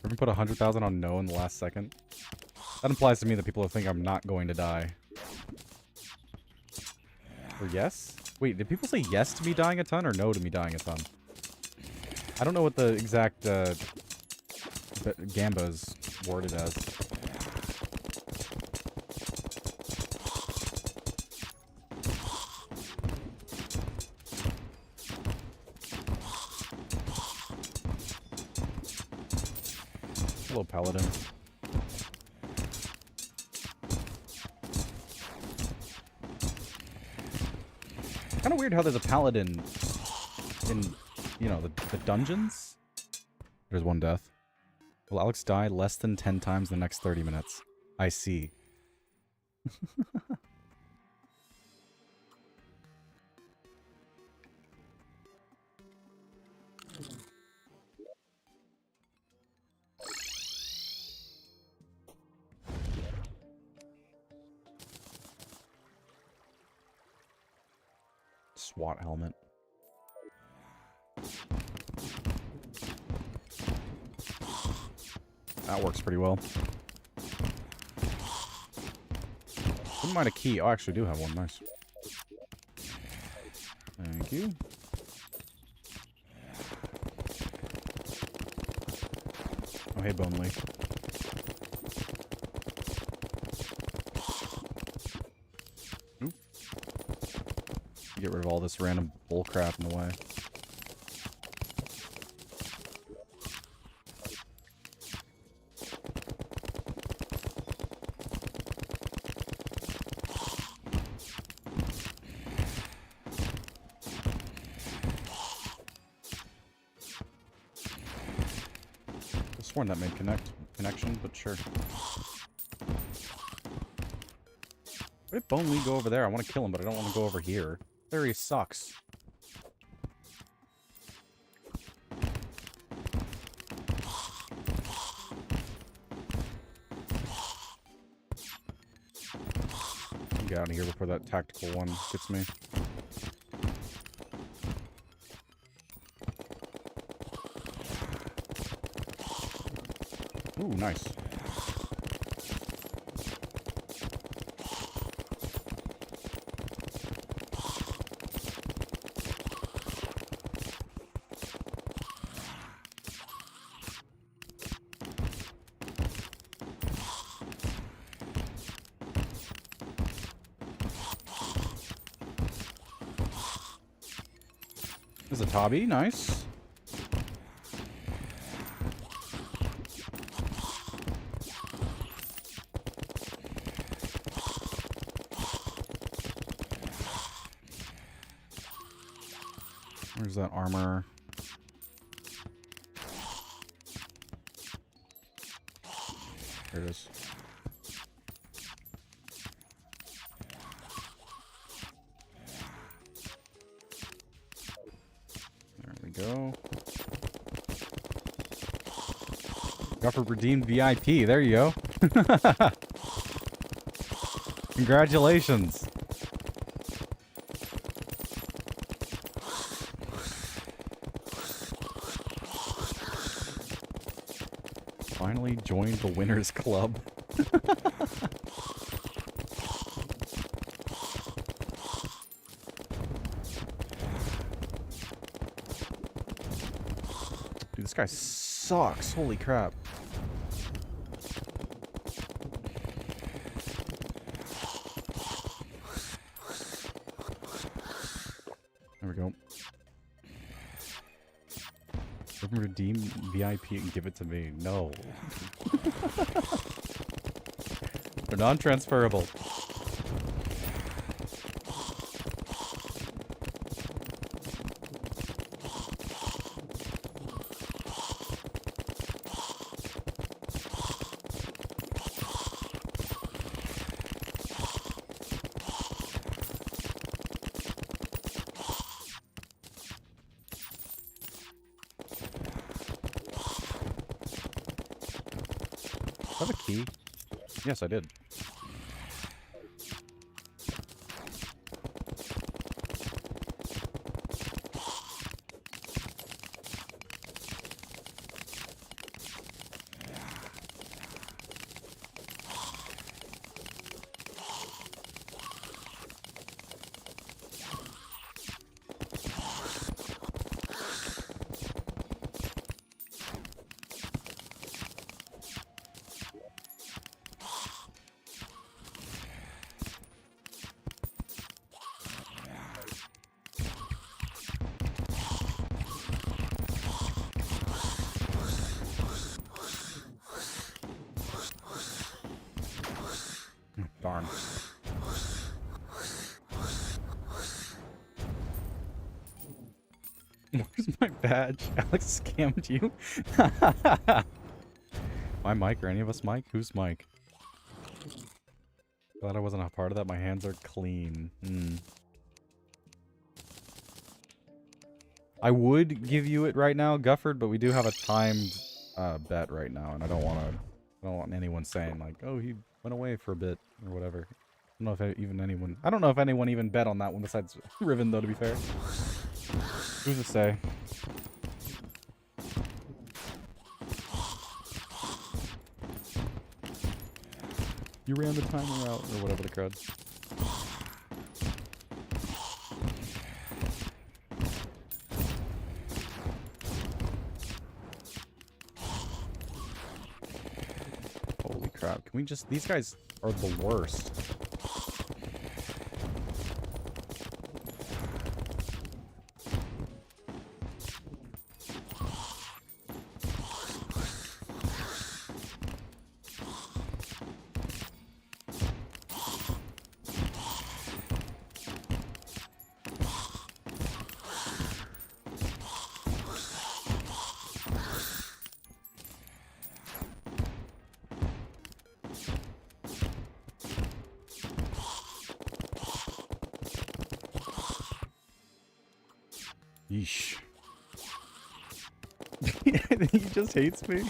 Ever put 100,000 on no in the last second? That implies to me that people think I'm not going to die. Or yes? Wait, did people say yes to me dying a ton or no to me dying a ton? I don't know what the exact Gamba is worded as. Hello, Paladin. Kind of weird how there's a Paladin in, you know, the dungeons. There's one death. Will Alex die less than 10 times in the next 30 minutes? I see. SWAT helmet. That works pretty well. Wouldn't mind a key. Oh, I actually do have one. Nice. Thank you. Oh, hey, Bone Leaf. Oop. Get rid of all this random bullcrap in the way. Sworn that made connection, but sure. Why did Bone Lee go over there? I want to kill him, but I don't want to go over here. There he sucks. Get out of here before that tactical one gets me. Ooh, nice. There's a Tabby, nice. Where's that armor? There it is. There we go. Got redeemed VIP. There you go. Congratulations. Finally joined the Winners Club. Dude, this guy sucks. Holy crap. There we go. Redeem VIP and give it to me. No. They're non-transferable. Do I have a key? Yes, I did. Darn. Where's my badge? Alex scammed you? My mic or any of us mic? Who's mic? Glad I wasn't a part of that. My hands are clean. I would give you it right now, Gufford, but we do have a timed bet right now, and I don't want anyone saying like, "Oh, he went away for a bit" or whatever. I don't know if anyone even bet on that one besides Riven, though. To be fair, who's to say? You ran the timer out, or whatever the crud. Holy crap. Can we just... These guys are the worst. Yeesh. He just hates me.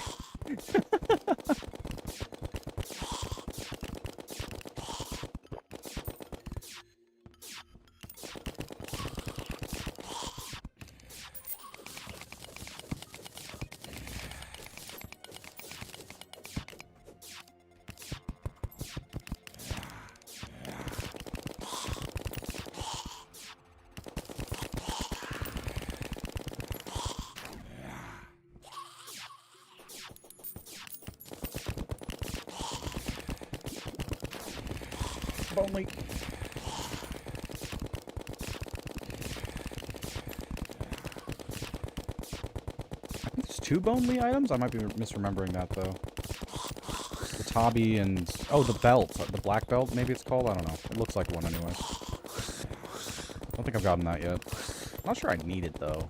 Only. I think there's 2 Bonely items? I might be misremembering that, though. The Tabi and... Oh, the belt. The black belt, maybe it's called? I don't know. It looks like one anyway. I don't think I've gotten that yet. I'm not sure I need it, though.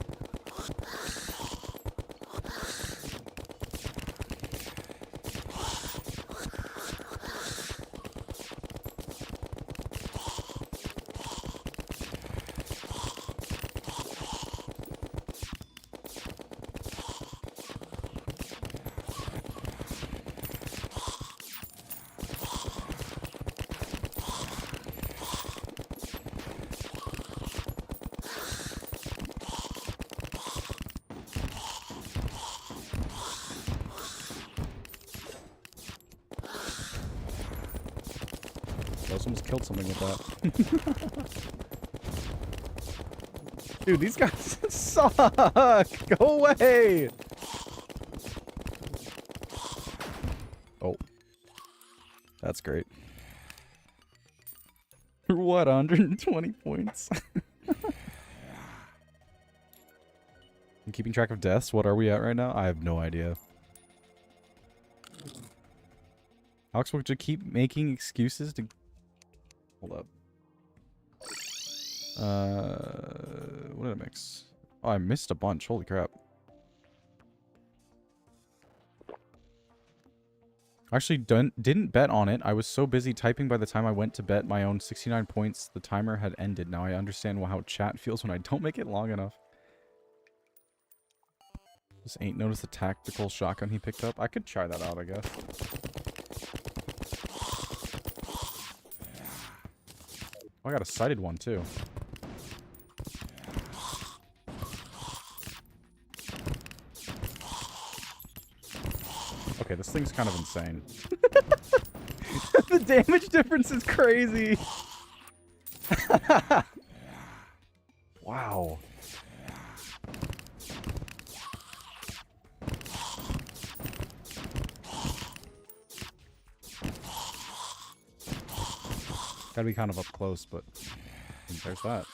Almost killed something with that. Dude, these guys suck! Go away! Oh. That's great. For what, 120 points? I'm keeping track of deaths. What are we at right now? I have no idea. Alex will just keep making excuses to... Hold up. What did I mix? Oh, I missed a bunch. Holy crap. Actually, didn't bet on it. I was so busy typing by the time I went to bet my own 69 points. The timer had ended. Now I understand how chat feels when I don't make it long enough. Just ain't noticed the tactical shotgun he picked up. I could try that out, I guess. Oh, I got a sighted one, too. Okay, this thing's kind of insane. The damage difference is crazy! Wow. Gotta be kind of up close, but there's that.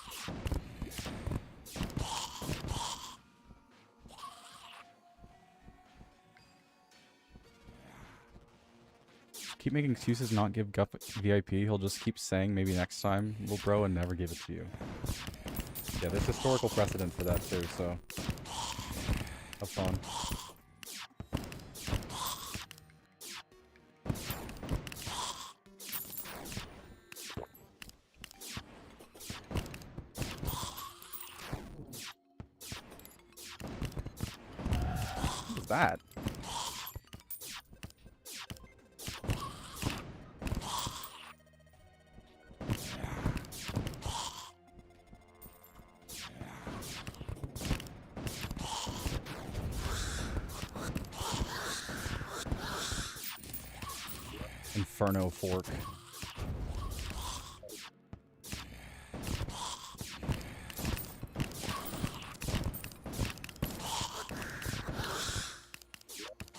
Keep making excuses, not give Guff VIP. He'll just keep saying maybe next time, little bro, and never give it to you. Yeah, there's historical precedent for that too, so have fun. What's that? Inferno fork.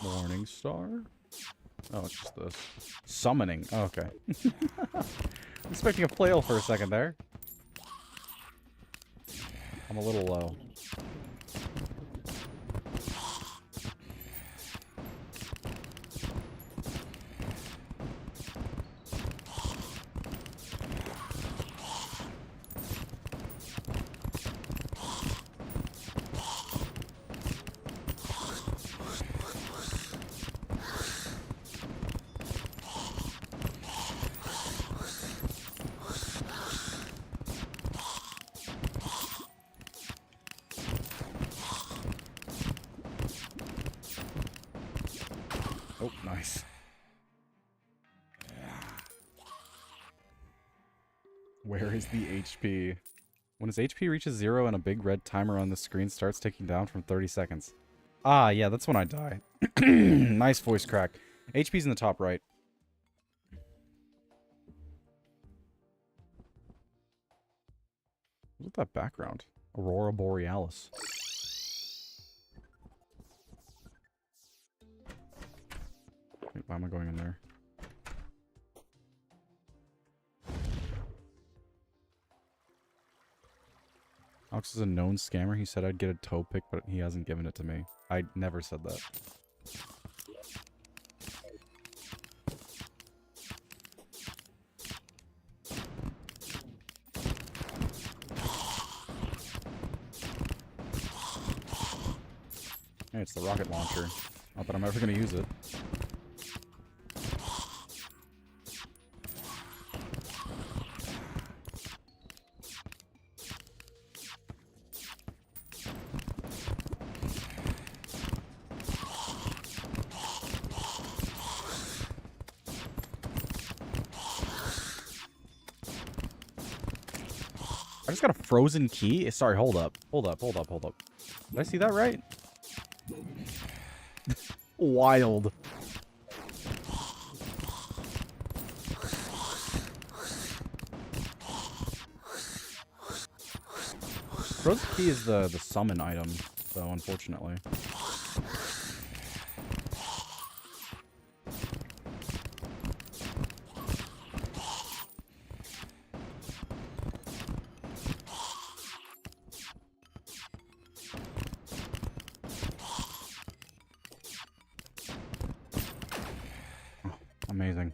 Morning Star? Oh, it's just this. Summoning. Oh, okay. Expecting a flail for a second there. I'm a little low. Oh, nice. Where is the HP? When his HP reaches 0 and a big red timer on the screen starts ticking down from 30 seconds. Ah, yeah, that's when I die. Nice voice crack. HP's in the top right. What's that background? Aurora Borealis. Wait, why am I going in there? Alex is a known scammer. He said I'd get a toe pick, but he hasn't given it to me. I never said that. Hey, it's the rocket launcher. Not that I'm ever going to use it. I just got a frozen key? Sorry, hold up. Hold up. Did I see that right? Wild. Frozen key is the summon item, though, unfortunately. Amazing.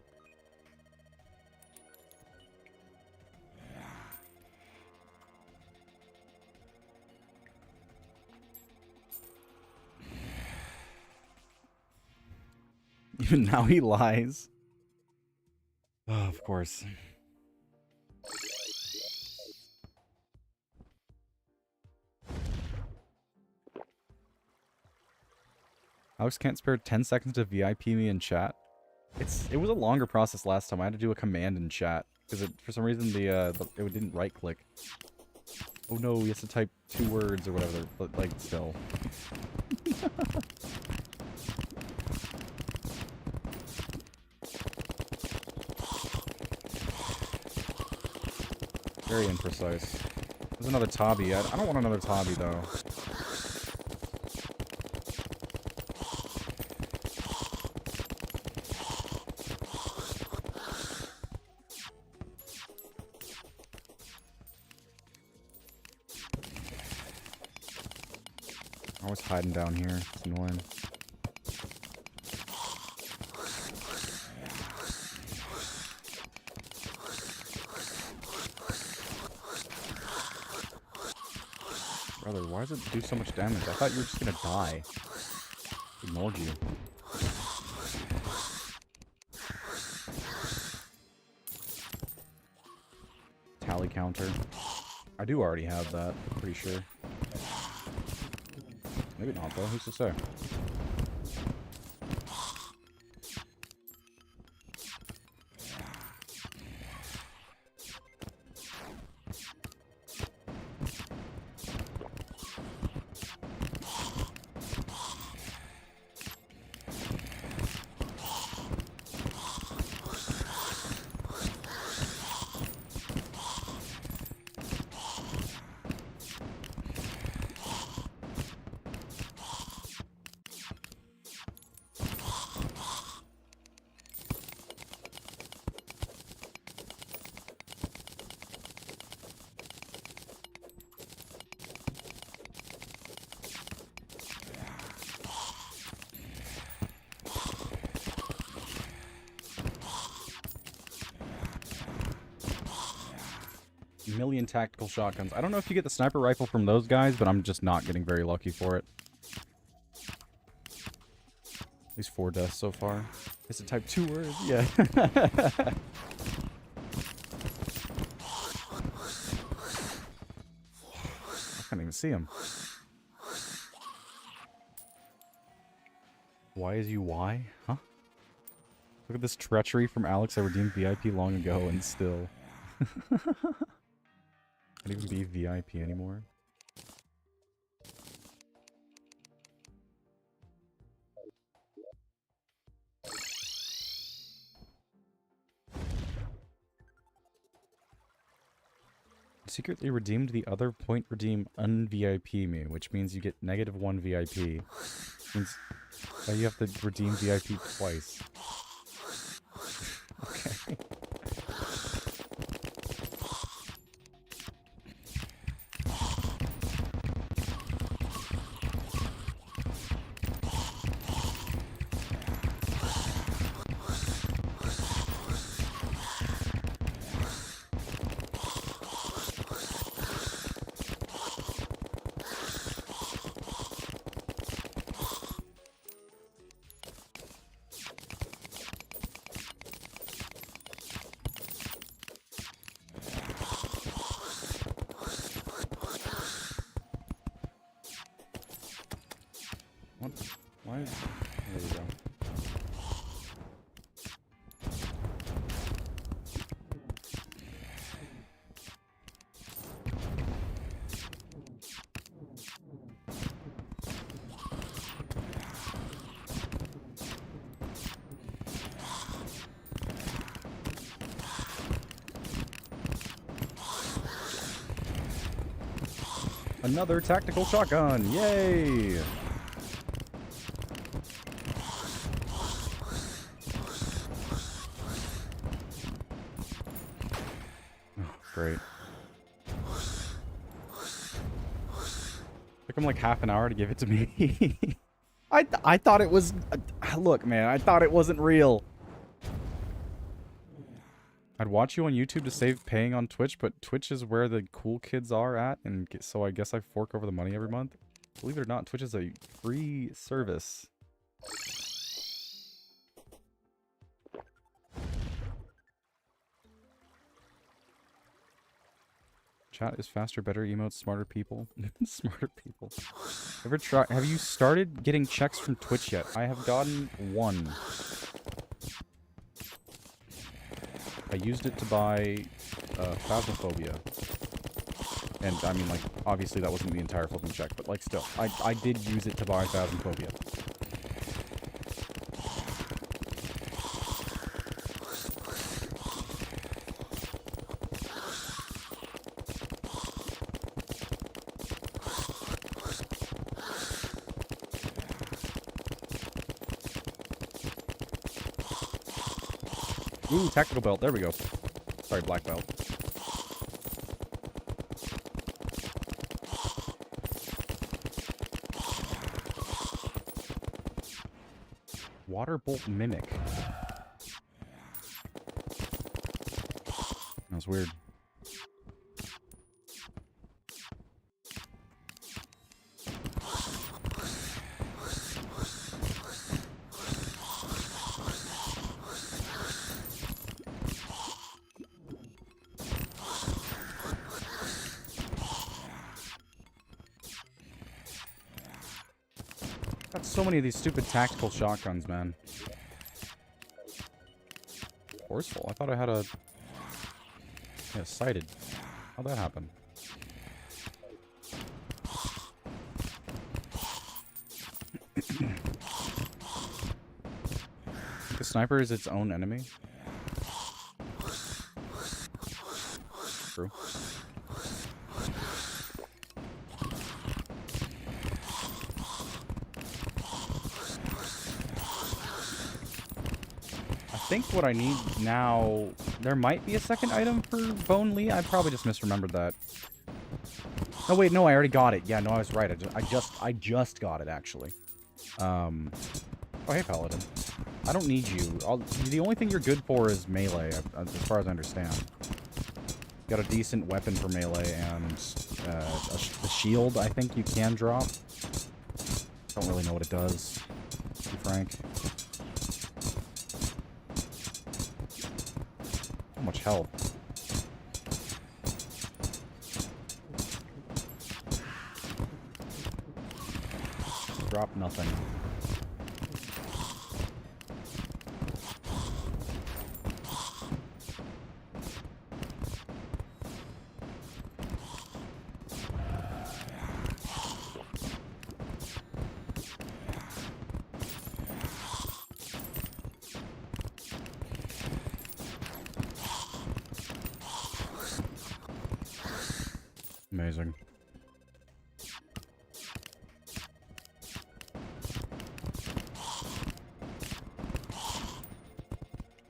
Even now he lies. Oh, of course. Alex can't spare 10 seconds to VIP me in chat. It was a longer process last time. I had to do a command in chat because for some reason it didn't right click. Oh no, he has to type 2 words or whatever. But like still. Very imprecise. There's another Tabi. I don't want another Tabi though. Always hiding down here. It's annoying. Brother, why does it do so much damage? I thought you were just gonna die. Ignored you. Tally counter. I do already have that, pretty sure. Maybe not though, who's to say? Million tactical shotguns. I don't know if you get the sniper rifle from those guys, but I'm just not getting very lucky for it. At least 4 deaths so far. It's a type 2 word, yeah. I can't even see him. Why is you why? Huh? Look at this treachery from Alex. I redeemed VIP long ago and still. Can't even be VIP anymore. Secretly redeemed the other point redeem un-VIP me, which means you get -1 VIP. Means you have to redeem VIP twice. Okay. What? Why is... There we go. Another tactical shotgun! Yay! Great. Took him like half an hour to give it to me. I thought it was... look, man, I thought it wasn't real. I'd watch you on YouTube to save paying on Twitch, but Twitch is where the cool kids are at, and so I guess I fork over the money every month. Believe it or not, Twitch is a free service. Chat is faster, better emotes, smarter people. Smarter people. Have you started getting checks from Twitch yet? I have gotten 1. I used it to buy Phasmophobia. And I mean, like, obviously that wasn't the entire flipping check, but like still, I did use it to buy Phasmophobia. Ooh, tactical belt. There we go. Sorry, black belt. Water bolt mimic. That was weird. Got so many of these stupid tactical shotguns, man. Forceful? I thought I had a... Yeah, sighted. How'd that happen? The sniper is its own enemy? True. I think what I need now... There might be a second item for Bone Lee. I probably just misremembered that. Oh wait, no, I already got it. Yeah, no, I was right. I just got it, actually. Oh, hey, Paladin. I don't need you. The only thing you're good for is melee, as far as I understand. Got a decent weapon for melee and a shield, I think you can drop. Don't really know what it does, to be frank. How much health? Drop nothing. Amazing.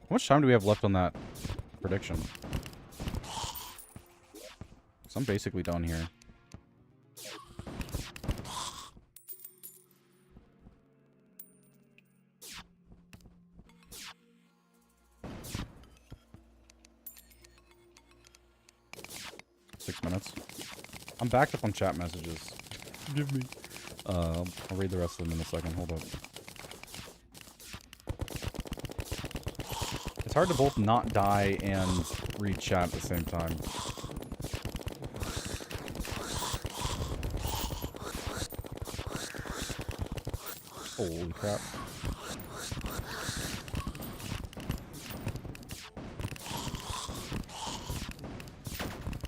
How much time do we have left on that prediction? So I'm basically done here. I'm backed up on chat messages. Forgive me. I'll read the rest of them in a second. Hold up. It's hard to both not die and read chat at the same time. Holy crap.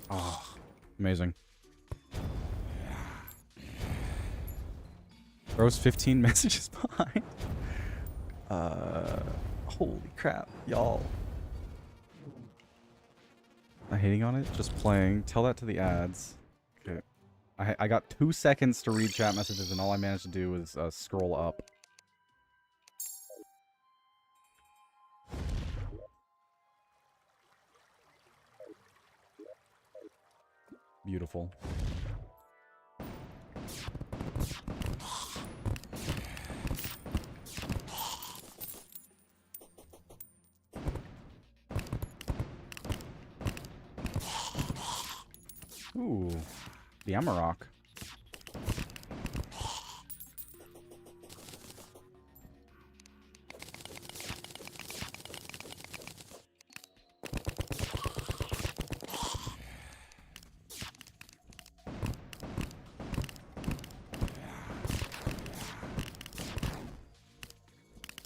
Oh, amazing. Bro's 15 messages behind. Holy crap, y'all. Am I hating on it? Just playing. Tell that to the ads. Okay. I got 2 seconds to read chat messages, and all I managed to do was scroll up. Beautiful. Ooh, the Amarok.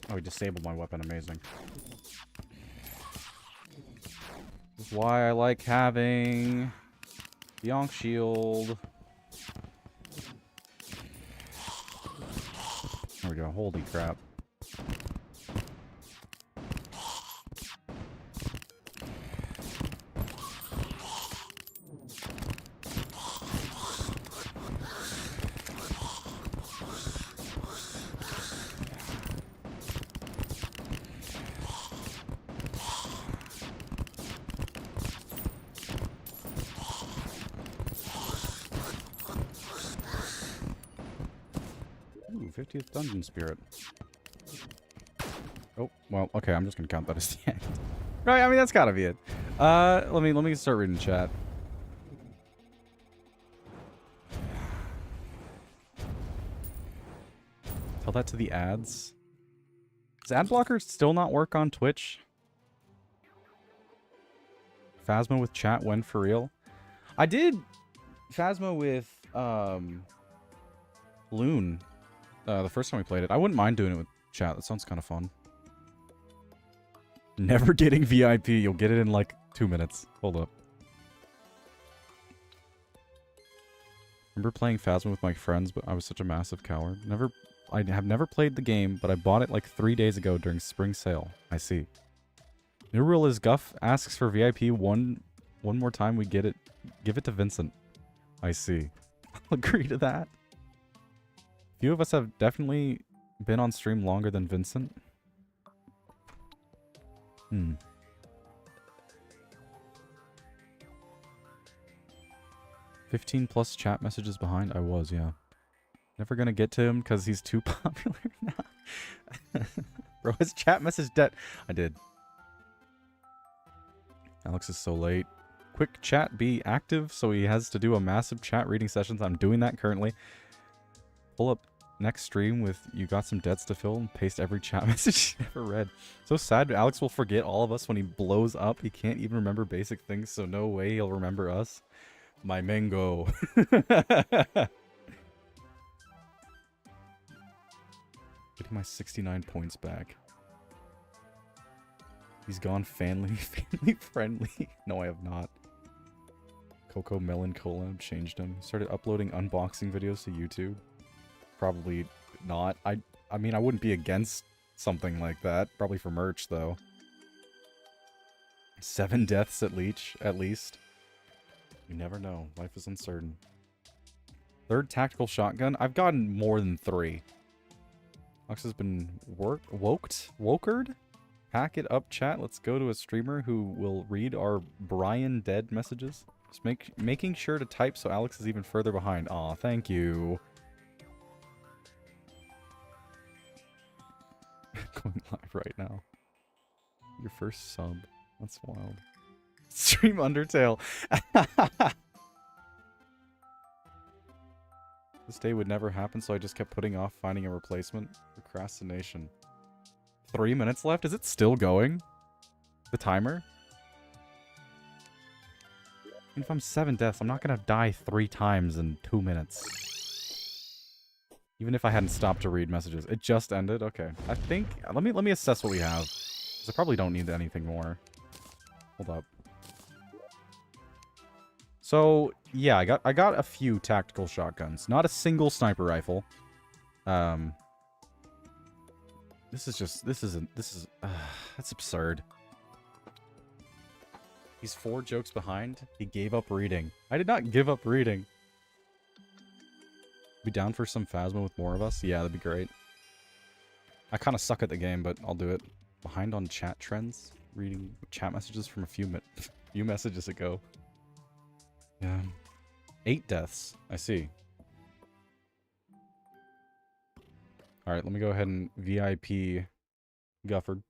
Oh, he disabled my weapon. Amazing. This is why I like having Yonk Shield. There we go. Holy crap. Ooh, 50th Dungeon Spirit. Oh, well, okay, I'm just gonna count that as the end. Right, I mean, that's gotta be it. Let me start reading chat. Tell that to the ads. Does ad blocker still not work on Twitch? Phasma with chat when for real? I did Phasma with, Loon the first time we played it. I wouldn't mind doing it with chat. That sounds kind of fun. Never getting VIP. You'll get it in like 2 minutes. Hold up. Remember playing Phasma with my friends, but I was such a massive coward. I have never played the game, but I bought it like 3 days ago during spring sale. I see. New rule is Guff asks for VIP one more time. We get it. Give it to Vincent. I see. I'll agree to that. Few of us have definitely been on stream longer than Vincent. 15 plus chat messages behind. I was, yeah. Never gonna get to him because he's too popular now. Bro, his chat message debt. I did. Alex is so late. Quick chat be active, so he has to do a massive chat reading sessions. I'm doing that currently. Pull up next stream with you got some debts to fill and paste every chat message you never read. So sad, Alex will forget all of us when he blows up. He can't even remember basic things, so no way he'll remember us. My mango. Getting my 69 points back. He's gone family friendly. No, I have not. Coco Melon collab changed him. Started uploading unboxing videos to YouTube. Probably not. I mean, I wouldn't be against something like that. Probably for merch, though. 7 deaths at least. You never know. Life is uncertain. 3rd tactical shotgun. I've gotten more than 3. Alex has been wokered? Pack it up, chat. Let's go to a streamer who will read our Brian dead messages. Just making sure to type so Alex is even further behind. Aw, thank you. Going live right now. Your first sub. That's wild. Stream Undertale. This day would never happen, so I just kept putting off finding a replacement. Procrastination. 3 minutes left? Is it still going? The timer? And if I'm 7 deaths, I'm not gonna die 3 times in 2 minutes. Even if I hadn't stopped to read messages. It just ended? Okay. I think... Let me assess what we have. Because I probably don't need anything more. Hold up. So, yeah, I got a few tactical shotguns. Not a single sniper rifle. That's absurd. He's 4 jokes behind. He gave up reading. I did not give up reading. Be down for some Phasma with more of us? Yeah, that'd be great. I kind of suck at the game, but I'll do it. Behind on chat trends? Reading chat messages from a few messages ago. Yeah. 8 deaths. I see. Alright, let me go ahead and VIP Gufford.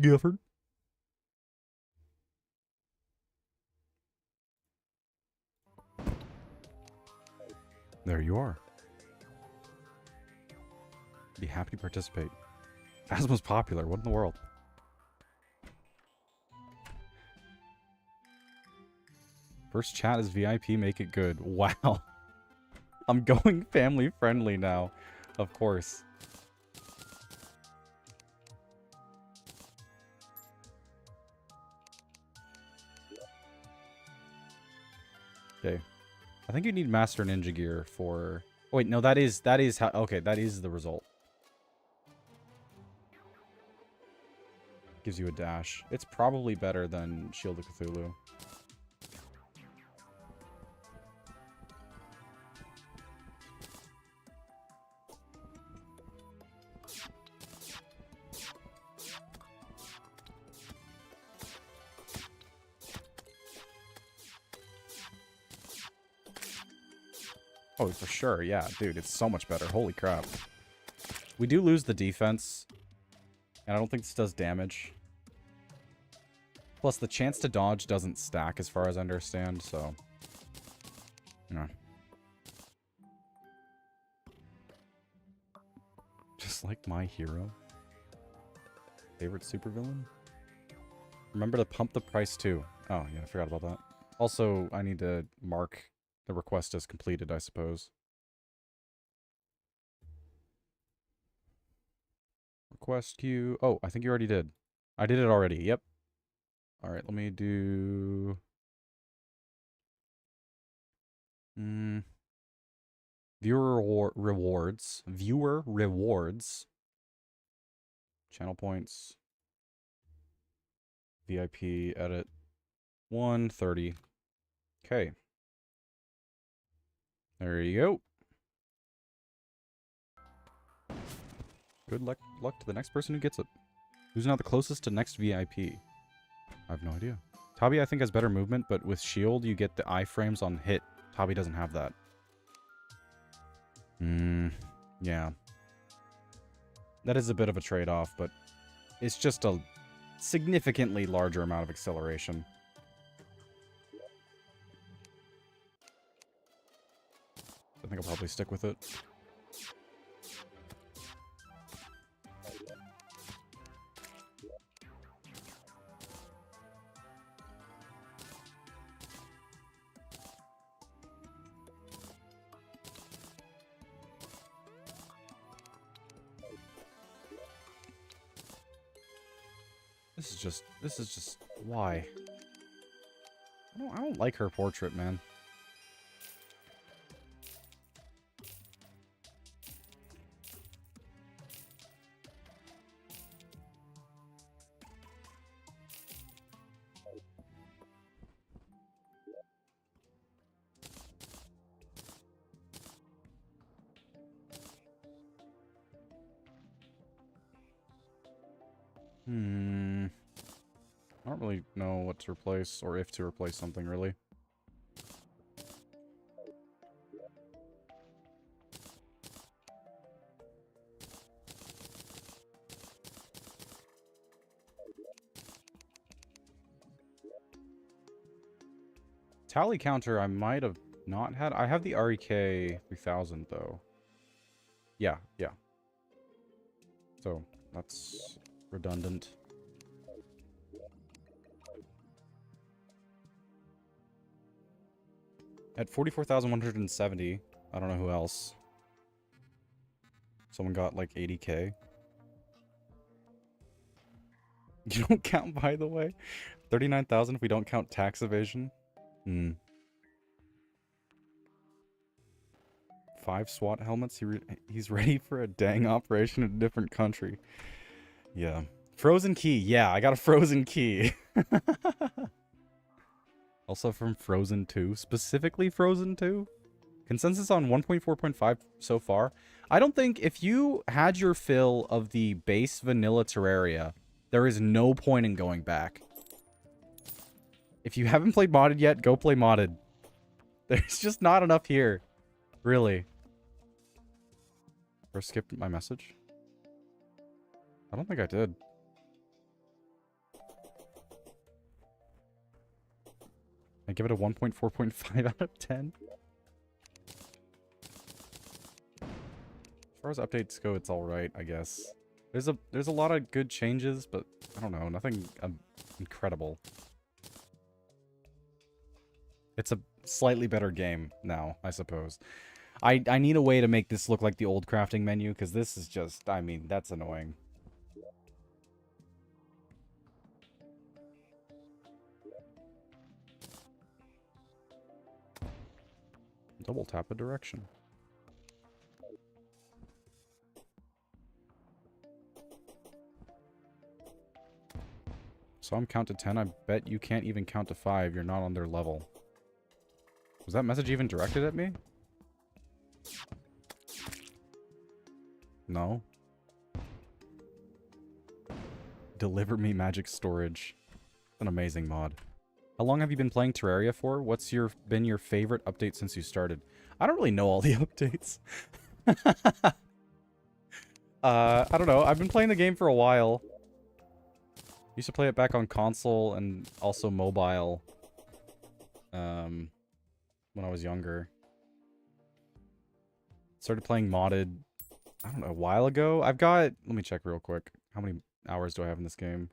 Gufford. There you are. Be happy to participate. Phasma's popular. What in the world? First chat is VIP. Make it good. Wow. I'm going family friendly now. Of course. Okay. I think you need Master Ninja Gear for... Oh, wait, no, that is how... Okay, that is the result. Gives you a dash. It's probably better than Shield of Cthulhu. Oh, for sure, yeah. Dude, it's so much better. Holy crap. We do lose the defense. And I don't think this does damage. Plus, the chance to dodge doesn't stack as far as I understand, so... Yeah. Just like my hero. Favorite supervillain? Remember to pump the price too. Oh, yeah, I forgot about that. Also, I need to mark the request as completed, I suppose. Request queue. Oh, I think you already did. I did it already. Yep. All right, let me do... Viewer rewards. Viewer rewards. Channel points. VIP edit. 130. Okay. There you go. Good luck to the next person who gets it. Who's now the closest to next VIP? I have no idea. Tabi, I think, has better movement, but with shield, you get the iframes on hit. Tabi doesn't have that. Yeah. That is a bit of a trade-off, but it's just a significantly larger amount of acceleration. I think I'll probably stick with it. This is just, why? I don't like her portrait, man. I don't really know what to replace, or if to replace something, really. Tally counter I might have not had. I have the REK 3000, though. Yeah. So, that's redundant. At 44,170, I don't know who else. Someone got like 80k. You don't count, by the way? 39,000 if we don't count tax evasion? 5 SWAT helmets? He's ready for a dang operation in a different country. Yeah. Frozen key. Yeah, I got a frozen key. Also from Frozen 2. Specifically Frozen 2? Consensus on 1.4.5 so far. I don't think if you had your fill of the base vanilla Terraria, there is no point in going back. If you haven't played modded yet, go play modded. There's just not enough here. Really. Or skipped my message? I don't think I did. I give it a 1.4.5 out of 10. As far as updates go, it's alright, I guess. There's a lot of good changes, but I don't know, nothing incredible. It's a slightly better game now, I suppose. I need a way to make this look like the old crafting menu, because this is just, I mean, that's annoying. Double tap a direction. Saw him count to 10. I bet you can't even count to 5. You're not on their level. Was that message even directed at me? No. Deliver me magic storage. It's an amazing mod. How long have you been playing Terraria for? What's been your favorite update since you started? I don't really know all the updates. I don't know. I've been playing the game for a while. Used to play it back on console and also mobile. When I was younger. Started playing modded, I don't know, a while ago. I've got, let me check real quick. How many hours do I have in this game?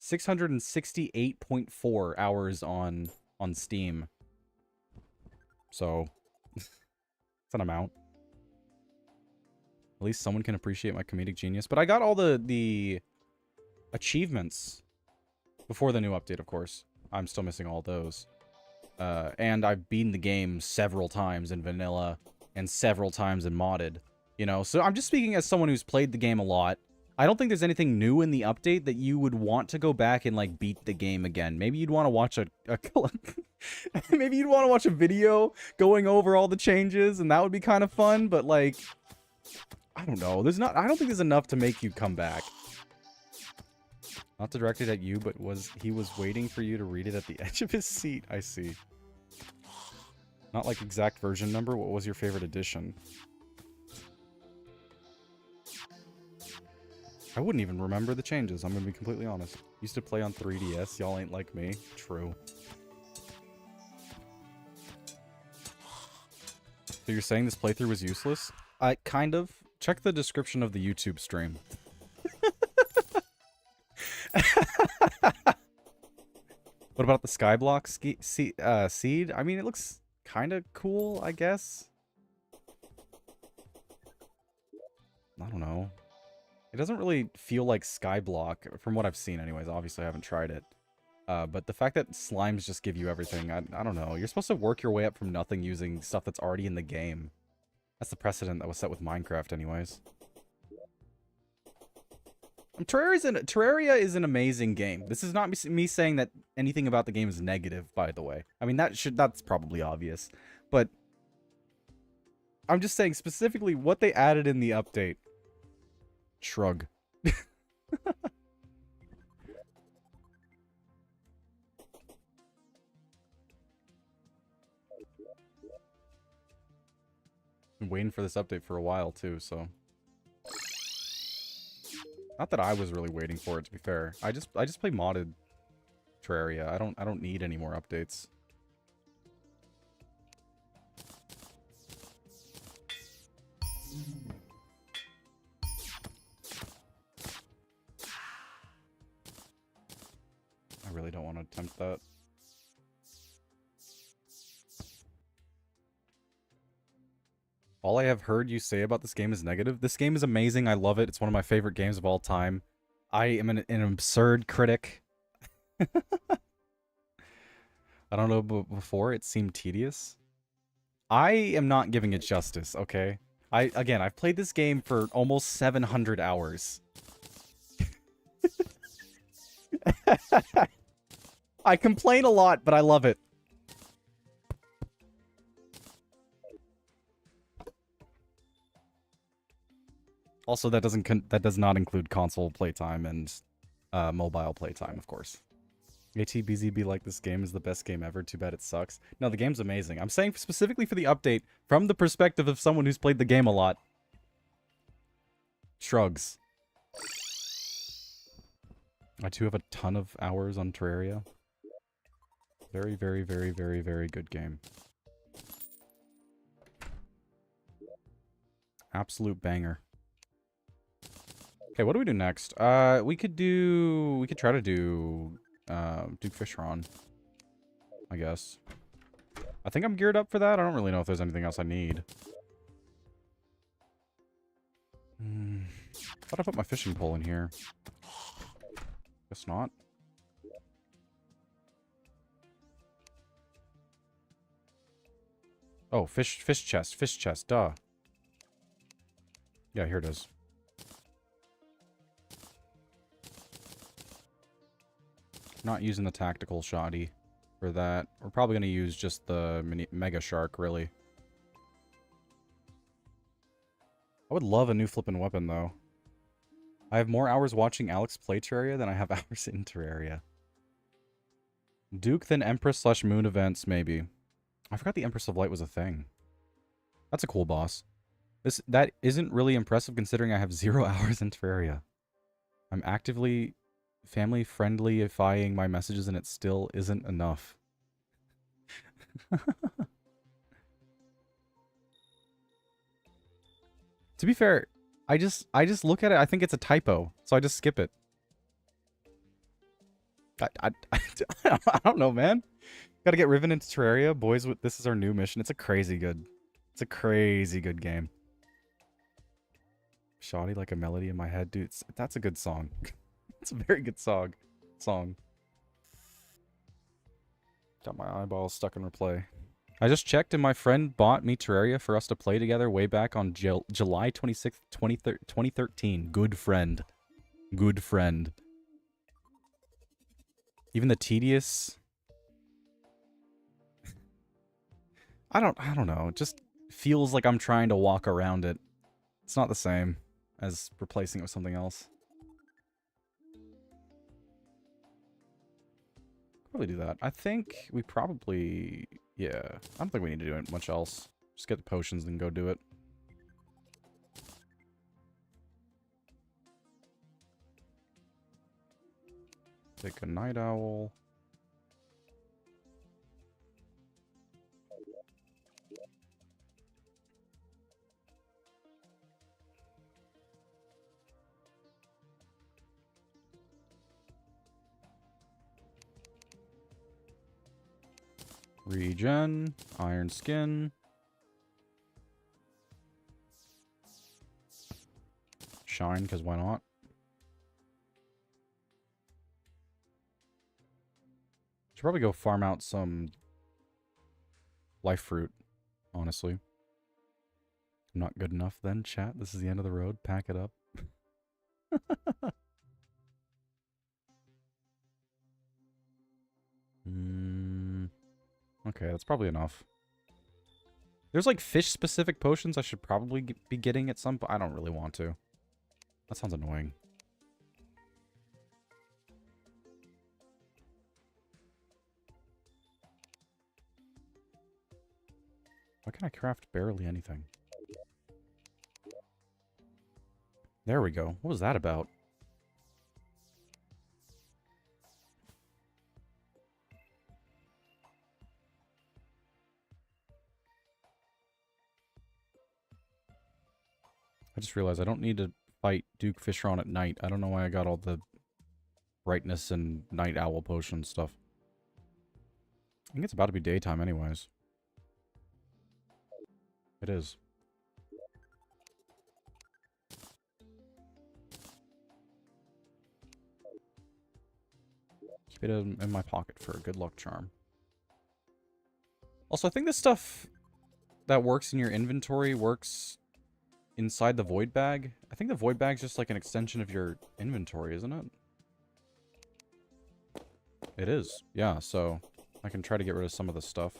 668.4 hours on Steam. So, it's an amount. At least someone can appreciate my comedic genius. But I got all the achievements before the new update, of course. I'm still missing all those. And I've beaten the game several times in vanilla and several times in modded. You know, so I'm just speaking as someone who's played the game a lot. I don't think there's anything new in the update that you would want to go back and, like, beat the game again. Maybe you'd want to watch maybe you'd want to watch a video going over all the changes, and that would be kind of fun, but, like, I don't know. I don't think there's enough to make you come back. Not directed at you, but he was waiting for you to read it at the edge of his seat. I see. Not like exact version number. What was your favorite edition? I wouldn't even remember the changes, I'm gonna be completely honest. Used to play on 3DS, y'all ain't like me. True. So you're saying this playthrough was useless? Kind of. Check the description of the YouTube stream. What about the Skyblock seed? I mean, it looks kind of cool, I guess. I don't know. It doesn't really feel like Skyblock, from what I've seen anyways. Obviously, I haven't tried it. But the fact that slimes just give you everything, I don't know. You're supposed to work your way up from nothing using stuff that's already in the game. That's the precedent that was set with Minecraft anyways. Terraria is an amazing game. This is not me saying that anything about the game is negative, by the way. I mean, that's probably obvious. But I'm just saying specifically what they added in the update. Shrug. Been waiting for this update for a while too, so not that I was really waiting for it, to be fair. I just play modded Terraria. I don't need any more updates. I really don't want to attempt that. All I have heard you say about this game is negative. This game is amazing. I love it. It's one of my favorite games of all time. I am an absurd critic. I don't know, but before it seemed tedious. I am not giving it justice, okay? Again, I've played this game for almost 700 hours. I complain a lot, but I love it. Also, that does not include console playtime and mobile playtime, of course. ATBZ be like, this game is the best game ever. Too bad it sucks. No, the game's amazing. I'm saying specifically for the update, from the perspective of someone who's played the game a lot. Shrugs. I too have a ton of hours on Terraria. Very, very, very, very, very good game. Absolute banger. Okay, what do we do next? We could try to do Duke Fishron, I guess. I think I'm geared up for that. I don't really know if there's anything else I need. Thought I put my fishing pole in here. Guess not. Oh, fish chest, duh. Yeah, here it is. Not using the tactical shoddy for that. We're probably going to use just the mega shark, really. I would love a new flippin' weapon, though. I have more hours watching Alex play Terraria than I have hours in Terraria. Duke, then Empress/Moon events, maybe. I forgot the Empress of Light was a thing. That's a cool boss. That isn't really impressive considering I have 0 hours in Terraria. I'm actively family-friendly-ifying my messages and it still isn't enough. To be fair, I just look at it, I think it's a typo, so I just skip it. I don't know, man. Gotta get Riven into Terraria. Boys, this is our new mission. It's a crazy good game. Shoddy like a melody in my head. Dude, that's a good song. It's a very good song. Got my eyeballs stuck in replay. I just checked and my friend bought me Terraria for us to play together way back on July 26th, 2013. Good friend. Good friend. Even the tedious... I don't know. It just feels like I'm trying to walk around it. It's not the same as replacing it with something else. Probably do that. I think we probably... Yeah. I don't think we need to do much else. Just get the potions and go do it. Take a night owl. Regen, iron skin. Shine, because why not? Should probably go farm out some life fruit, honestly. I'm not good enough then, chat. This is the end of the road. Pack it up. Okay, that's probably enough. There's like fish-specific potions I should probably be getting at some point. I don't really want to. That sounds annoying. Why can I craft barely anything? There we go. What was that about? I just realized I don't need to fight Duke Fishron at night. I don't know why I got all the brightness and night owl potion stuff. I think it's about to be daytime anyways. It is. Keep it in my pocket for a good luck charm. Also, I think this stuff that works in your inventory works inside the void bag. I think the void bag's just like an extension of your inventory, isn't it? It is. Yeah, so I can try to get rid of some of this stuff.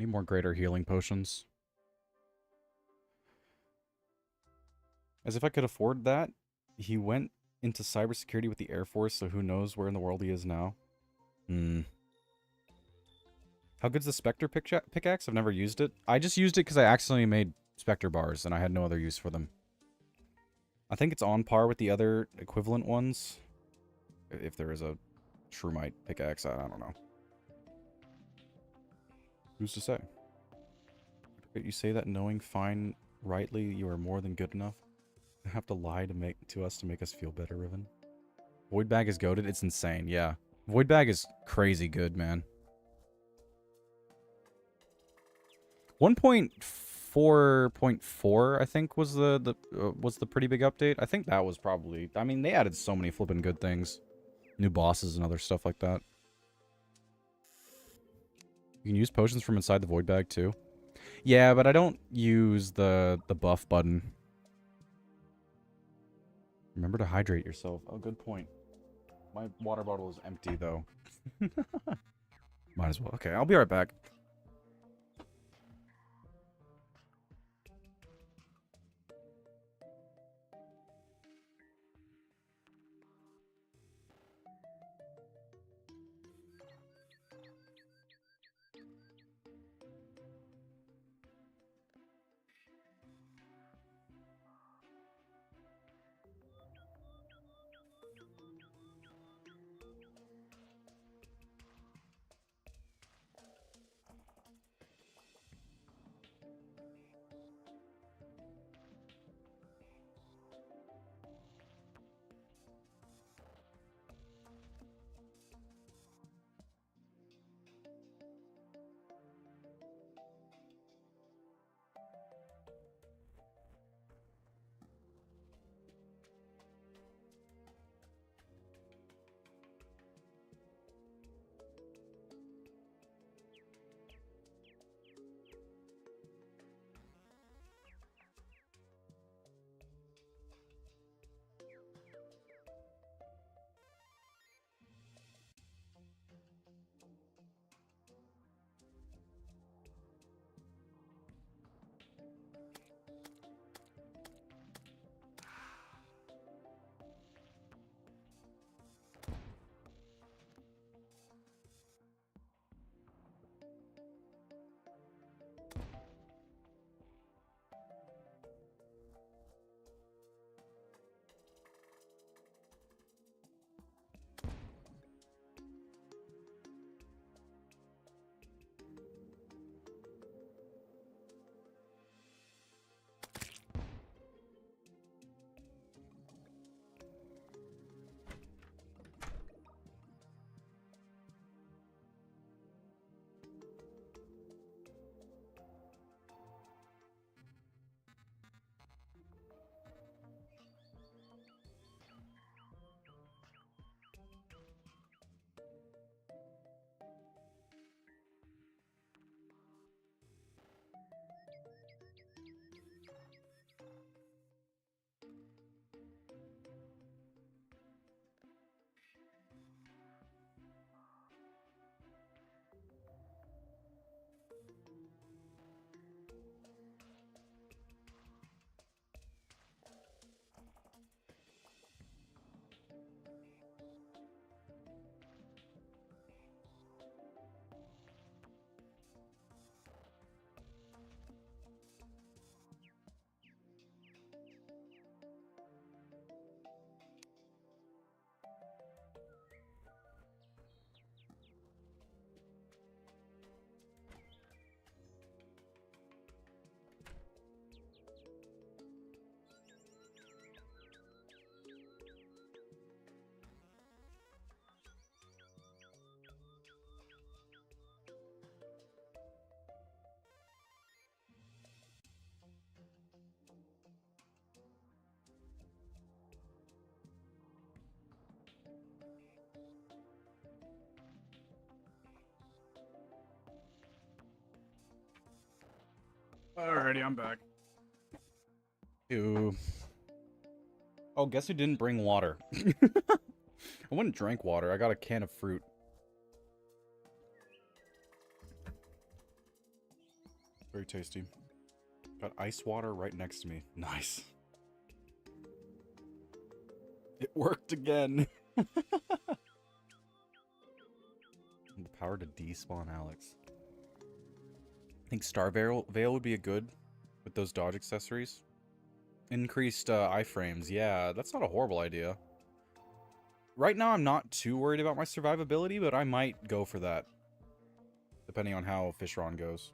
Need more greater healing potions. As if I could afford that. He went into cybersecurity with the Air Force, so who knows where in the world he is now. How good's the Spectre pickaxe? I've never used it. I just used it because I accidentally made Spectre bars, and I had no other use for them. I think it's on par with the other equivalent ones. If there is a Shroomite pickaxe, I don't know. Who's to say? You say that knowing fine rightly you are more than good enough. I have to lie to us to make us feel better, Riven. Void bag is goated. It's insane. Yeah, void bag is crazy good, man. 1.4.4 I think was the pretty big update. I think that was probably. I mean, they added so many flipping good things, new bosses and other stuff like that. You can use potions from inside the void bag too. Yeah, but I don't use the buff button. Remember to hydrate yourself. Oh, good point. My water bottle is empty, though. Might as well. Okay, I'll be right back. Alrighty, I'm back. Ew. Oh, guess who didn't bring water? I wouldn't drink water. I got a can of fruit. Very tasty. Got ice water right next to me. Nice. It worked again. The power to despawn Alex. I think Star Veil would be a good with those dodge accessories. Increased iframes. Yeah, that's not a horrible idea. Right now, I'm not too worried about my survivability, but I might go for that. Depending on how Fishron goes.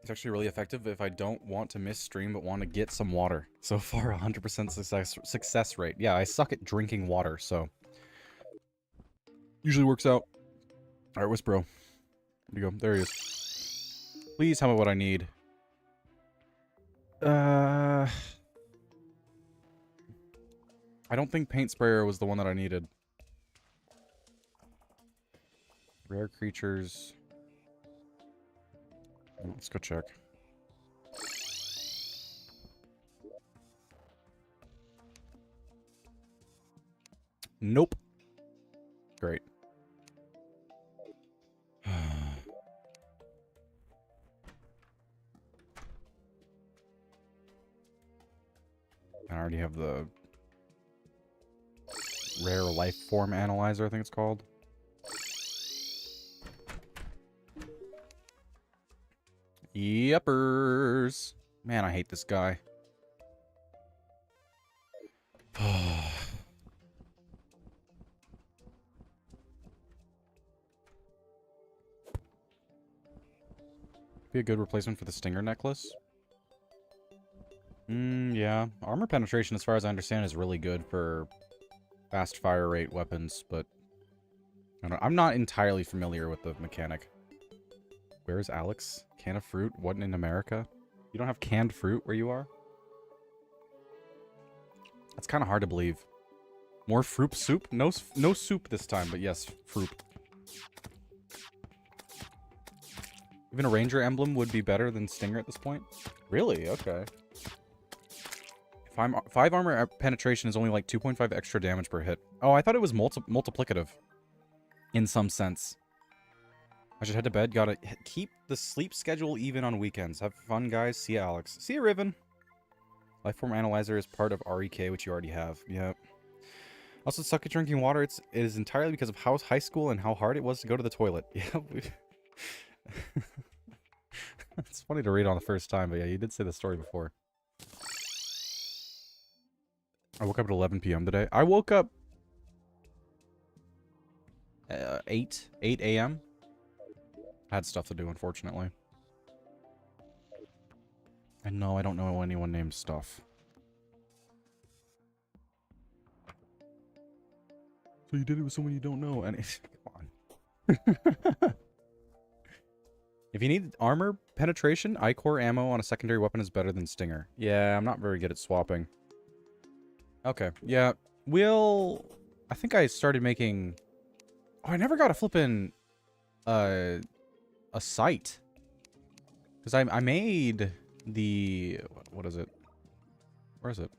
It's actually really effective if I don't want to miss stream but want to get some water. So far, 100% success rate. Yeah, I suck at drinking water, so... Usually works out. Alright, Whispero. Where'd you go? There he is. Please tell me what I need. I don't think Paint Sprayer was the one that I needed. Rare creatures. Let's go check. Nope. Great. I already have the rare life form analyzer, I think it's called. Yepers. Man, I hate this guy. Be a good replacement for the Stinger necklace. Yeah. Armor penetration, as far as I understand, is really good for fast fire rate weapons, but I'm not entirely familiar with the mechanic. Where's Alex? Can of fruit? What in America? You don't have canned fruit where you are? That's kind of hard to believe. More fruit soup? No soup this time, but yes, fruit. Even a ranger emblem would be better than Stinger at this point? Really? Okay. 5 armor penetration is only like 2.5 extra damage per hit. Oh, I thought it was multiplicative. In some sense. I should head to bed. Gotta keep the sleep schedule even on weekends. Have fun, guys. See ya, Alex. See ya, Riven. Lifeform Analyzer is part of REK, which you already have. Yep. Also, suck at drinking water. It is entirely because of how high school and how hard it was to go to the toilet. Yeah. It's funny to read on the first time, but yeah, you did say the story before. I woke up at 11 p.m. today. I woke up 8 a.m. I had stuff to do, unfortunately. And no, I don't know anyone named Stuff. So you did it with someone you don't know, and come on. If you need armor penetration, I-Core ammo on a secondary weapon is better than Stinger. Yeah, I'm not very good at swapping. Okay, yeah. I think I started making... Oh, I never got a flippin' a sight. Because I made the... What is it? Where is it?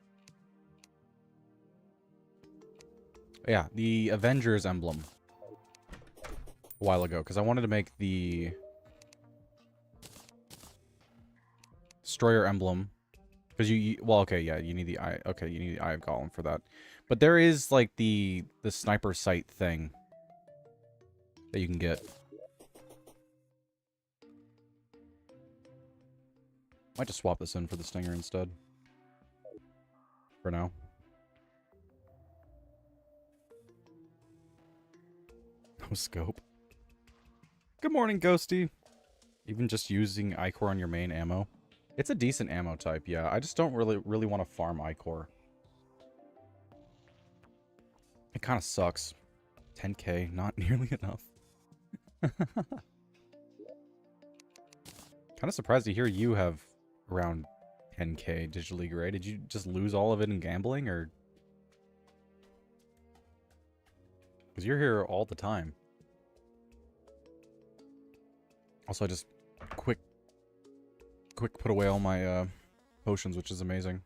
Yeah, the Avengers emblem. A while ago, because I wanted to make the... Destroyer emblem. Because well, okay, yeah, you need the eye. Okay, you need the Eye of Golem for that. But there is, like, the sniper sight thing that you can get. Might just swap this in for the Stinger instead. For now. No scope. Good morning, Ghosty. Even just using I-Core on your main ammo. It's a decent ammo type, yeah. I just don't really want to farm I-Core. It kind of sucks. 10k, not nearly enough. Kind of surprised to hear you have around 10k Digital League, right? Did you just lose all of it in gambling, or...? Because you're here all the time. Also, just quick quick put away all my potions, which is amazing.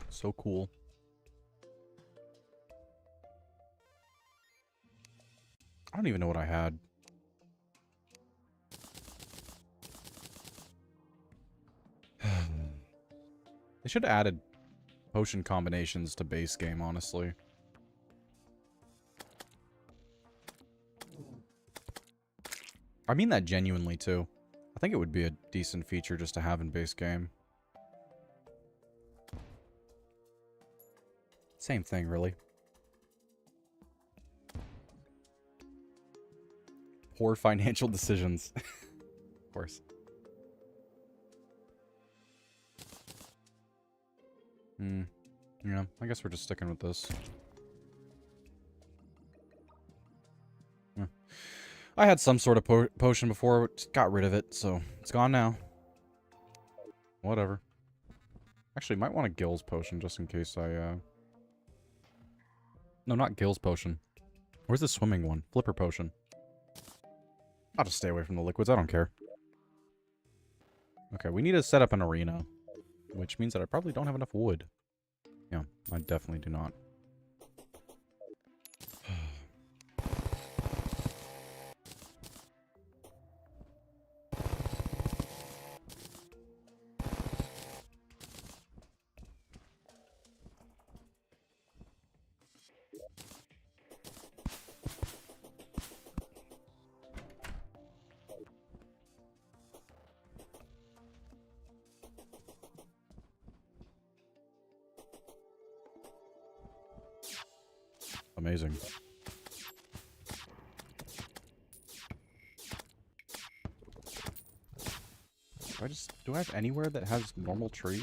So cool. I don't even know what I had. They should have added potion combinations to base game, honestly. I mean that genuinely, too. I think it would be a decent feature just to have in base game. Same thing, really. Poor financial decisions. Of course. Yeah, I guess we're just sticking with this. I had some sort of potion before, just got rid of it, so it's gone now. Whatever. Actually, might want a Gills potion just in case I, No, not Gills potion. Where's the swimming one? Flipper potion. I'll just stay away from the liquids, I don't care. Okay, we need to set up an arena, which means that I probably don't have enough wood. Yeah, I definitely do not. Amazing. Do I have anywhere that has normal trees?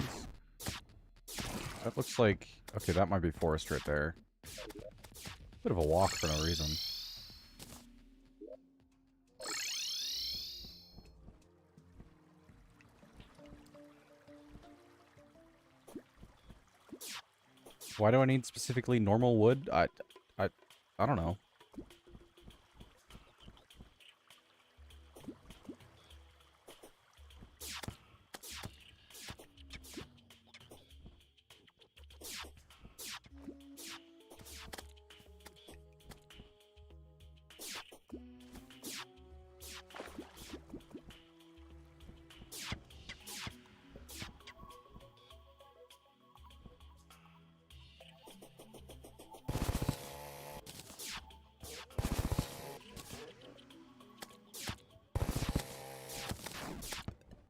That looks like... Okay, that might be forest right there. Bit of a walk for no reason. Why do I need specifically normal wood? I don't know.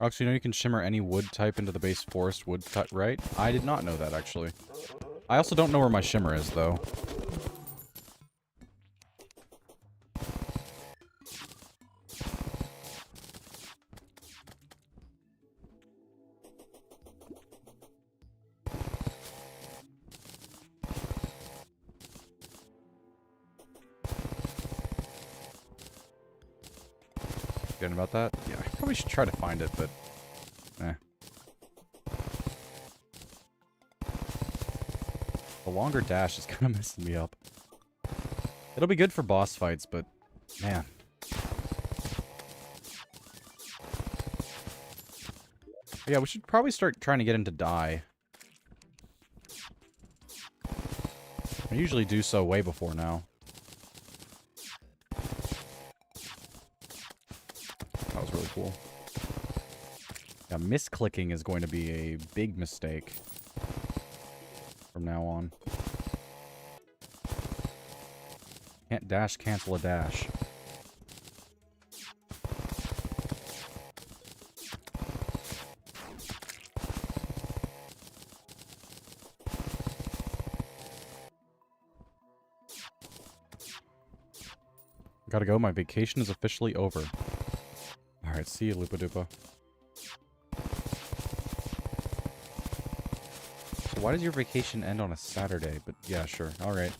Actually, you know you can shimmer any wood type into the base forest wood cut, right? I did not know that, actually. I also don't know where my shimmer is, though. Forgetting about that? Yeah, I probably should try to find it, but... eh. The longer dash is kind of messing me up. It'll be good for boss fights, but... man. Yeah, we should probably start trying to get into die. I usually do so way before now. That was really cool. Yeah, misclicking is going to be a big mistake from now on. Can't dash, cancel a dash. Gotta go, my vacation is officially over. Alright, see you, Lupa Dupa. So why does your vacation end on a Saturday? But yeah, sure. Alright.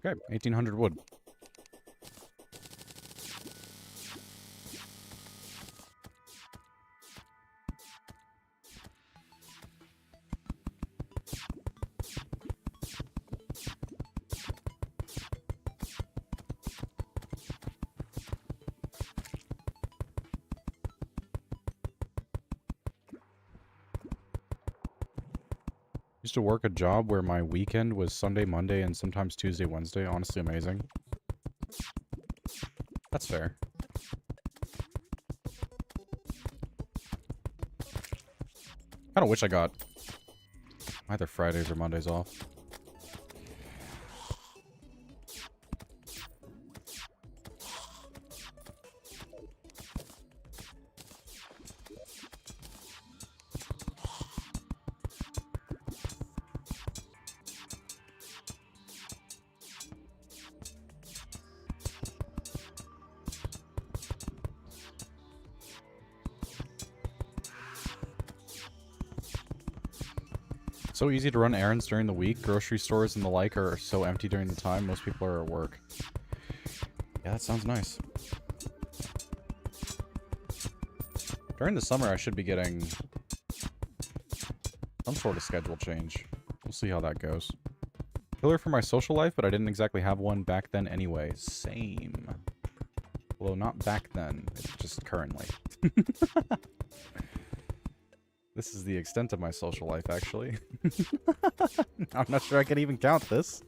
Okay, 1800 wood. Used to work a job where my weekend was Sunday, Monday, and sometimes Tuesday, Wednesday. Honestly amazing. That's fair. Kinda wish I got either Fridays or Mondays off. So easy to run errands during the week. Grocery stores and the like are so empty during the time. Most people are at work. Yeah, that sounds nice. During the summer, I should be getting some sort of schedule change. We'll see how that goes. Killer for my social life, but I didn't exactly have one back then anyway. Same. Although not back then, it's just currently. This is the extent of my social life, actually. I'm not sure I can even count this.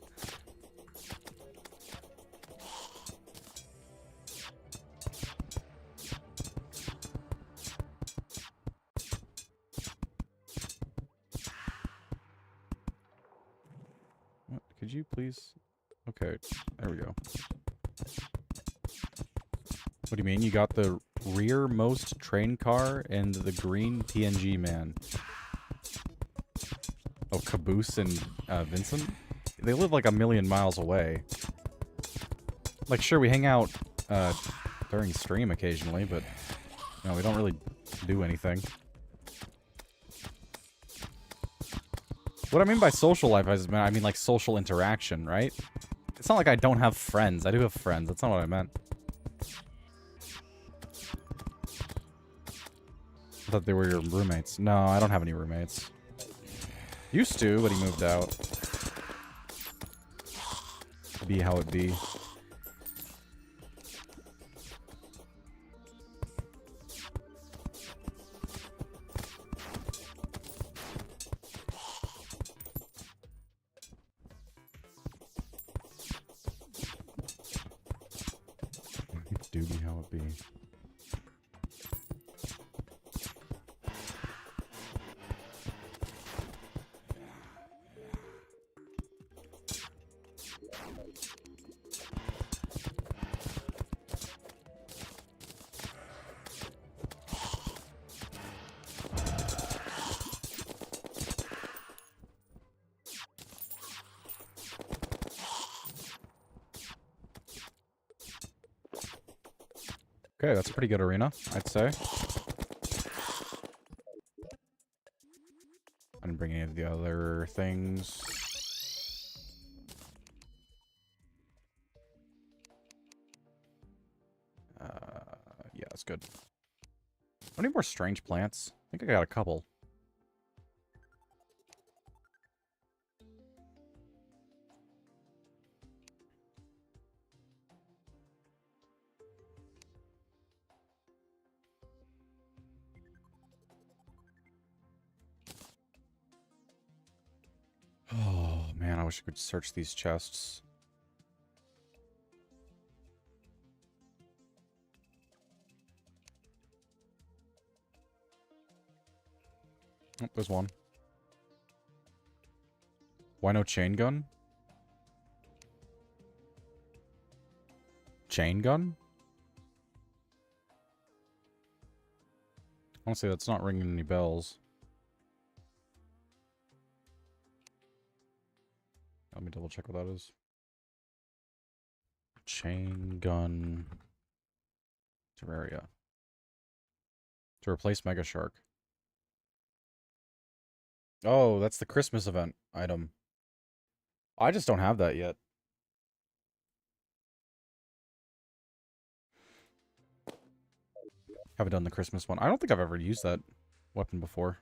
What? Could you please? Okay, there we go. What do you mean? You got the rearmost train car and the green PNG man. Oh, Caboose and Vincent? They live like a million miles away. Like, sure, we hang out during stream occasionally, but no, we don't really do anything. What I mean by social life, I mean like social interaction, right? It's not like I don't have friends. I do have friends. That's not what I meant. I thought they were your roommates. No, I don't have any roommates. Used to, but he moved out. Be how it be. Do be how it be. Okay, that's a pretty good arena, I'd say. I didn't bring any of the other things. Yeah, that's good. Any more strange plants? I think I got a couple. Oh, man, I wish I could search these chests. Oh, there's one. Why no chain gun? Chain gun? Honestly, that's not ringing any bells. Let me double check what that is. Chain gun. Terraria. To replace Mega Shark. Oh, that's the Christmas event item. I just don't have that yet. Haven't done the Christmas one. I don't think I've ever used that weapon before.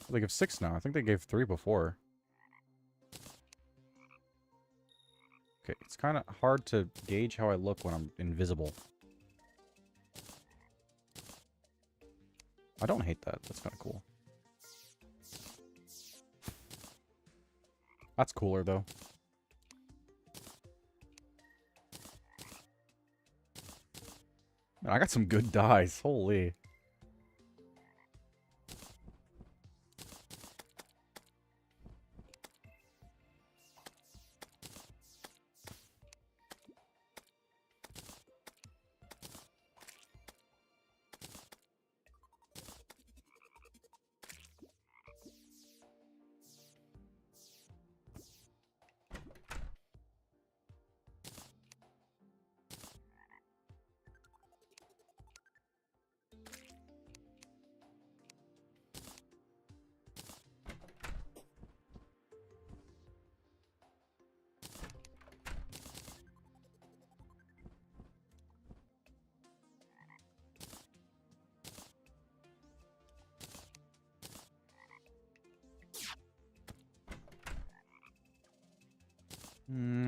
They give 6 now. I think they gave 3 before. Okay, it's kind of hard to gauge how I look when I'm invisible. I don't hate that. That's kind of cool. That's cooler, though. Man, I got some good dice. Holy.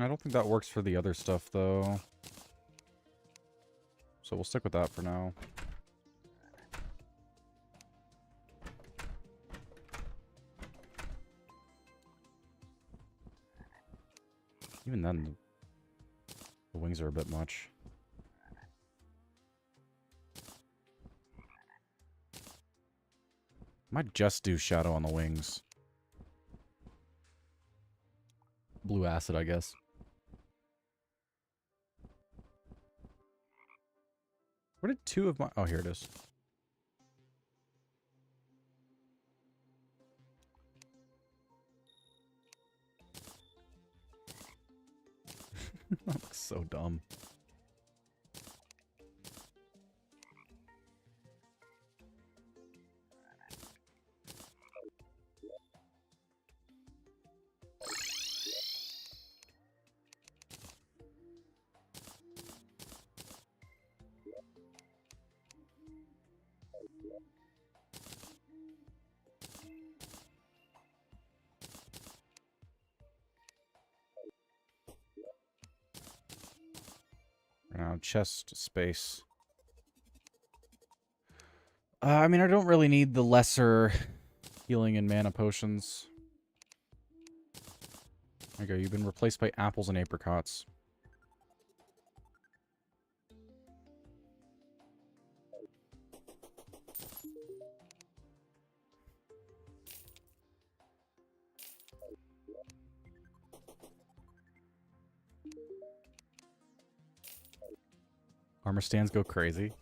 I don't think that works for the other stuff, though. So we'll stick with that for now. Even then, the wings are a bit much. Might just do shadow on the wings. Blue acid, I guess. Where did 2 of my... Oh, here it is. That looks so dumb. Now, chest space. I mean, I don't really need the lesser healing and mana potions. There you go. You've been replaced by apples and apricots. Armor stands go crazy.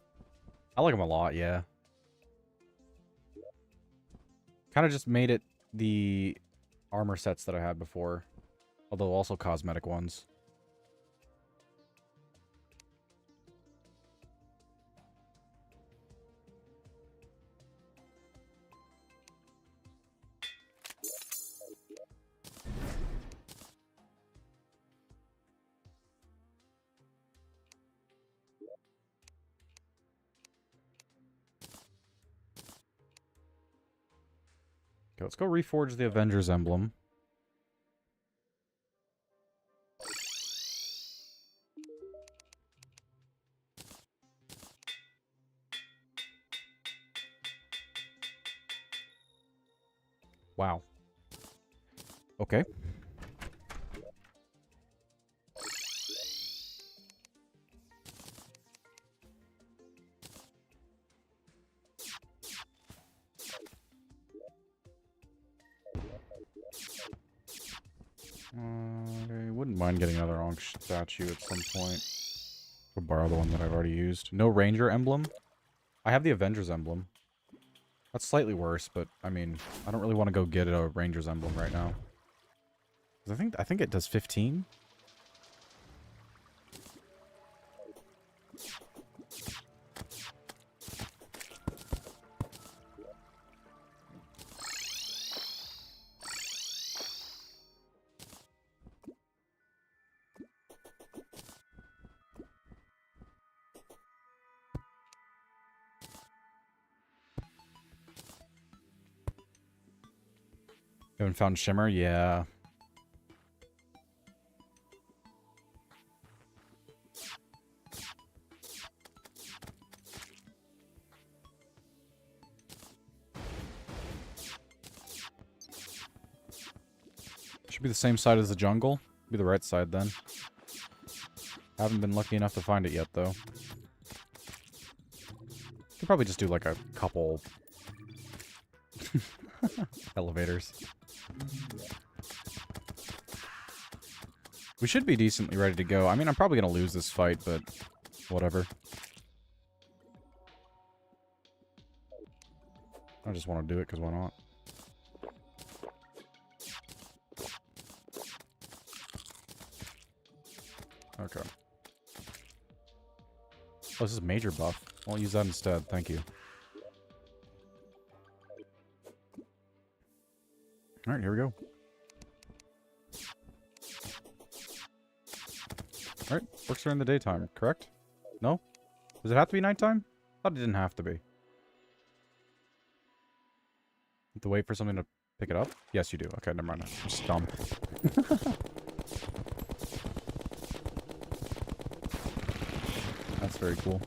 I like them a lot, yeah. Kind of just made it the armor sets that I had before. Although also cosmetic ones. Okay, let's go reforge the Avengers emblem. Wow. Okay. I wouldn't mind getting another Ankh statue at some point. I'll borrow the one that I've already used. No Ranger emblem? I have the Avengers emblem. That's slightly worse, but I mean, I don't really want to go get a Ranger's emblem right now. I think it does 15. Haven't found Shimmer? Yeah. Should be the same side as the jungle. Be the right side then. Haven't been lucky enough to find it yet, though. Could probably just do like a couple elevators. We should be decently ready to go. I mean, I'm probably going to lose this fight, but whatever. I just want to do it because why not? Okay. Oh, this is major buff. I'll use that instead. Thank you. Alright, here we go. Alright, works during the daytime, correct? No? Does it have to be nighttime? Thought it didn't have to be. Have to wait for something to pick it up? Yes, you do. Okay, never mind. I'm just dumb. That's very cool.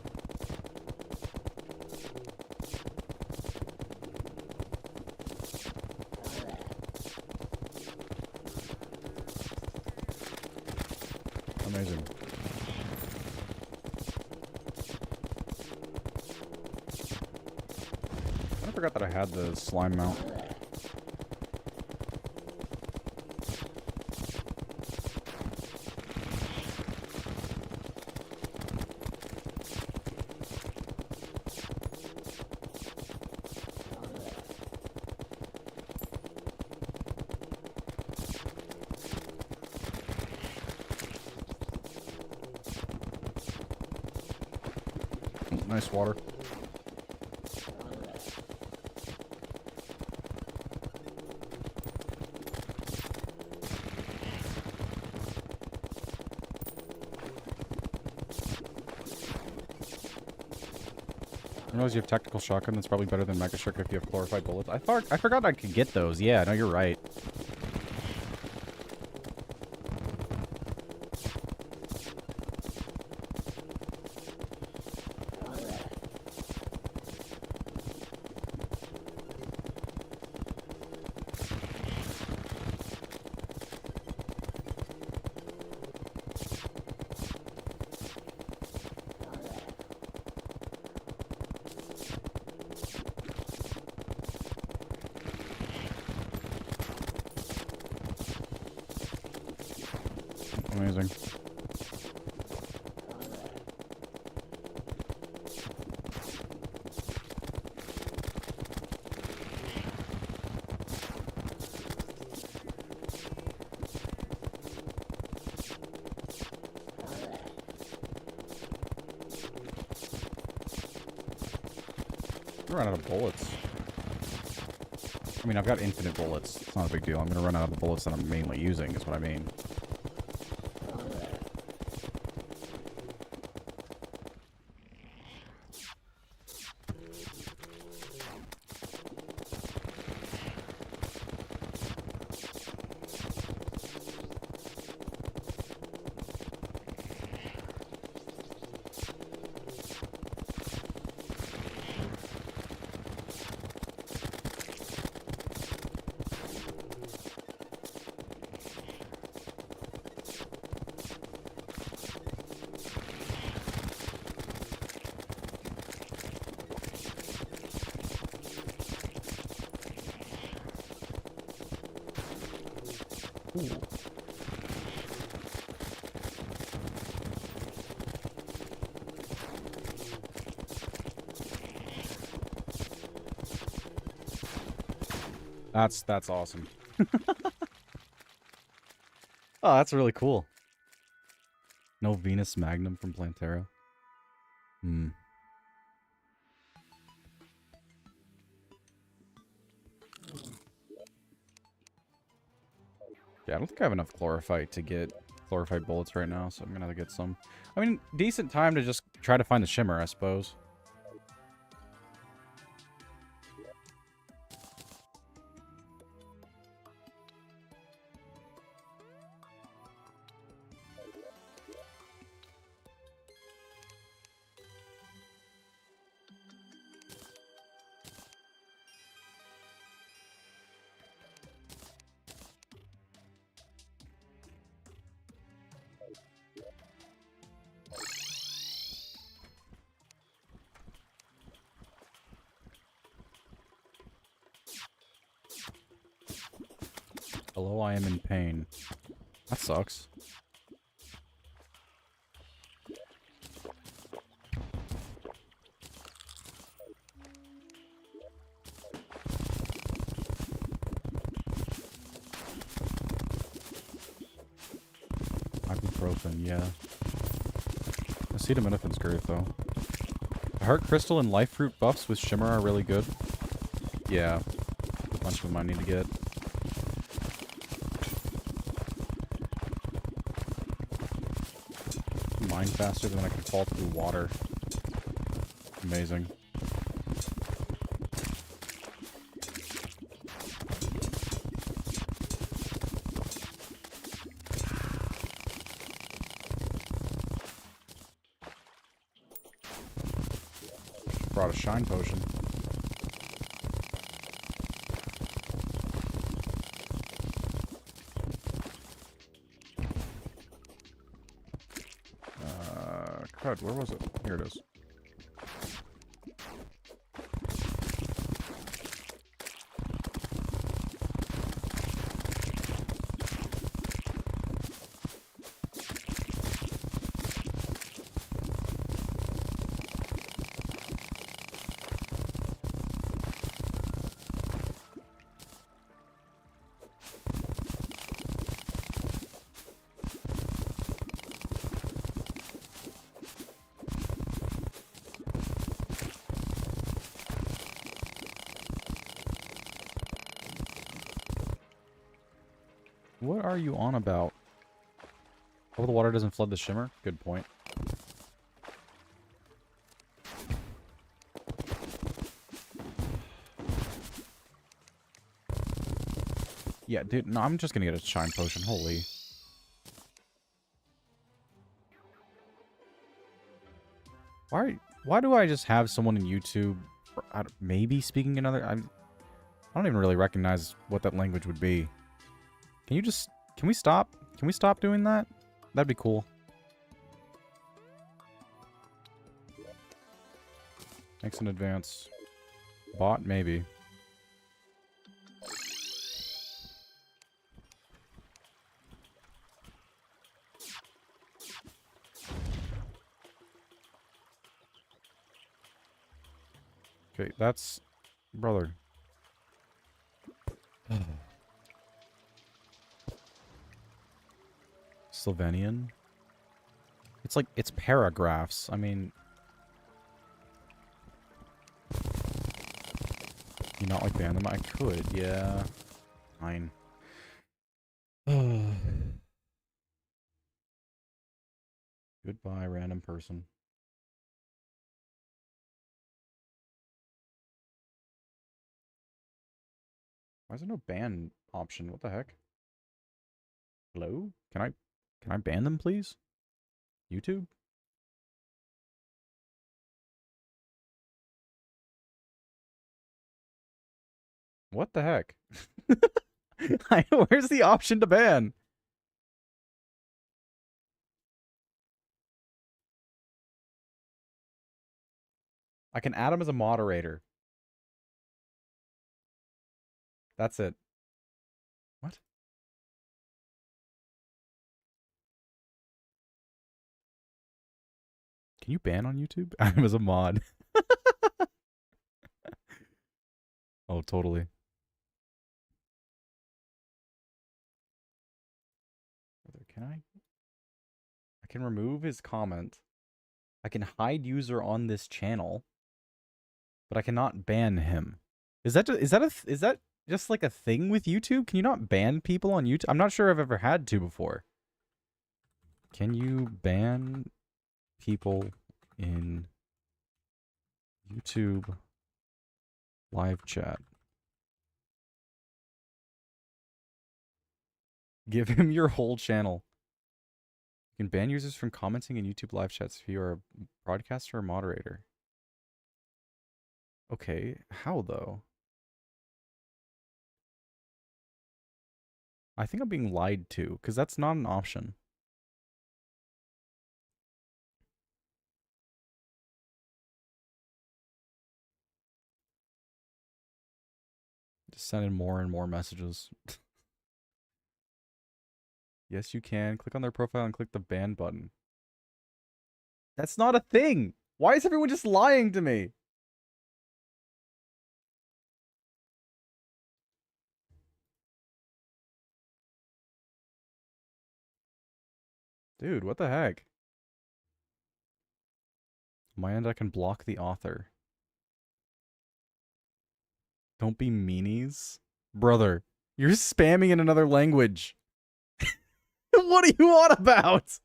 Amazing. I forgot that I had the slime mount. Nice water. I realize you have tactical shotgun. That's probably better than mega shark if you have glorified bullets. I forgot I could get those. Yeah, no, you're right. Amazing. I run out of bullets. I mean, I've got infinite bullets. It's not a big deal. I'm gonna run out of the bullets that I'm mainly using, is what I mean. Ooh. That's awesome. Oh, that's really cool. No Venus Magnum from Plantera. Hmm. Yeah, I don't think I have enough chlorophyte to get chlorophyte bullets right now, so I'm gonna have to get some. I mean, decent time to just try to find the shimmer, I suppose. Hello, I am in pain. That sucks. Ibuprofen, yeah. Acetaminophen's great, though. The Heart Crystal and Life Fruit buffs with Shimmer are really good. Yeah. A bunch of them I need to get. Mine faster than I can fall through water. Amazing. Brought a shine potion. Crud, where was it? Here it is. What are you on about? Oh, the water doesn't flood the shimmer? Good point. Yeah, dude, no, I'm just gonna get a shine potion. Holy. Why do I just have someone in YouTube maybe speaking another... I don't even really recognize what that language would be. Can you just... Can we stop? Can we stop doing that? That'd be cool. Thanks in advance. Bot, maybe. Okay, that's... Brother. Slovenian? It's like, it's paragraphs. I mean... You not like ban them? I could, yeah. Fine. Goodbye, random person. Why is there no ban option? What the heck? Hello? Can I ban them, please? YouTube? What the heck? Where's the option to ban? I can add him as a moderator. That's it. What? Can you ban on YouTube? Add him as a mod. Oh, totally. Can I? I can remove his comment. I can hide user on this channel, but I cannot ban him. Is that just like a thing with YouTube? Can you not ban people on YouTube? I'm not sure I've ever had to before. Can you ban people in YouTube live chat? Give him your whole channel. You can ban users from commenting in YouTube live chats if you are a broadcaster or moderator. Okay, how though? I think I'm being lied to, because that's not an option. Just send in more and more messages. Yes, you can. Click on their profile and click the ban button. That's not a thing. Why is everyone just lying to me? Dude, what the heck? On my end, I can block the author. Don't be meanies. Brother, you're spamming in another language. What are you on about?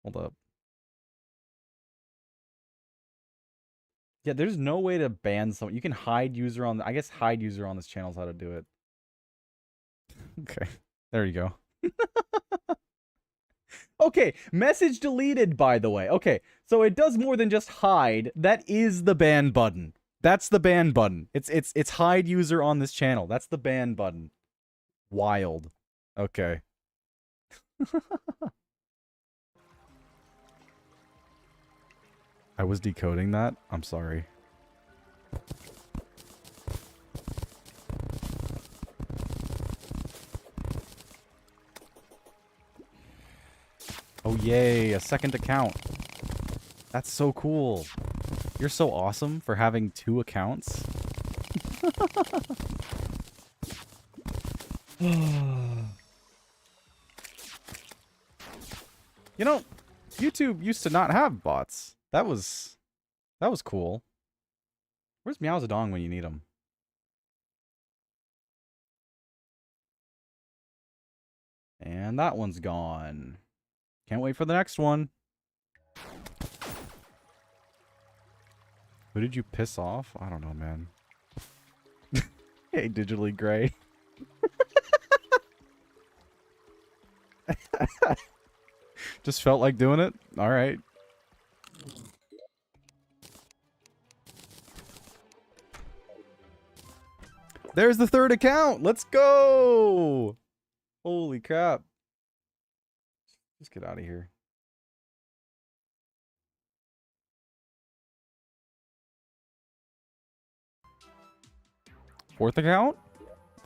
Hold up. Yeah, there's no way to ban someone. You can hide user on... I guess hide user on this channel is how to do it. Okay. There you go. Okay, message deleted, by the way. Okay, so it does more than just hide. That is the ban button. That's the ban button. It's hide user on this channel. That's the ban button. Wild. Okay. I was decoding that. I'm sorry. Oh, yay, a second account. That's so cool. You're so awesome for having 2 accounts. You know, YouTube used to not have bots. That was cool. Where's Meowzadong when you need him? And that one's gone. Can't wait for the next one. Who did you piss off? I don't know, man. Hey, Digitally Gray. Just felt like doing it? Alright. There's the 3rd account! Let's go! Holy crap. Let's get out of here. Fourth account?